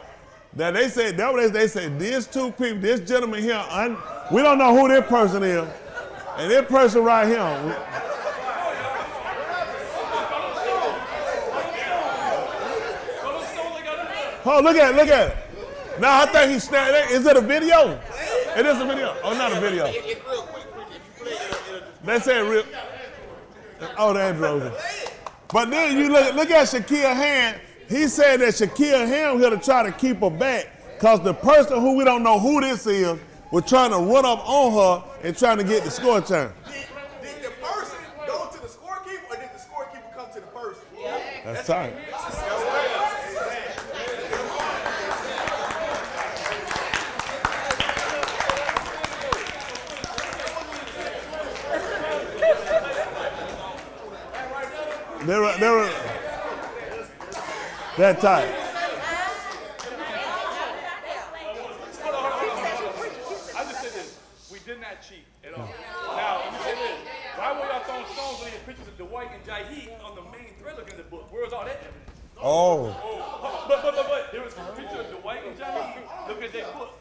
[SPEAKER 7] Now they said, they said these 2 people, this gentleman here, we don't know who this person is. And this person right here. Oh, look at it. Now I think he snapped. Is it a video? It is a video. Oh, not a video.
[SPEAKER 8] It's real quick.
[SPEAKER 7] They said real. Oh, that's Andrew. But then you look at Shaquille's hand. He said that Shaquille's hand here to try to keep her back because the person who we don't know who this is was trying to run up on her and trying to get the score turn.
[SPEAKER 8] Did the person go to the scorekeeper or did the scorekeeper come to the person?
[SPEAKER 7] That's tight. They're tight.
[SPEAKER 4] I just said this. We did not cheat at all. Now, let me say this. Why were y'all throwing stones when you had pictures of Dwight and Jaheed on the main thread in the book? Where was all that evidence? But there was a picture of Dwight and Jaheed. Look at that book.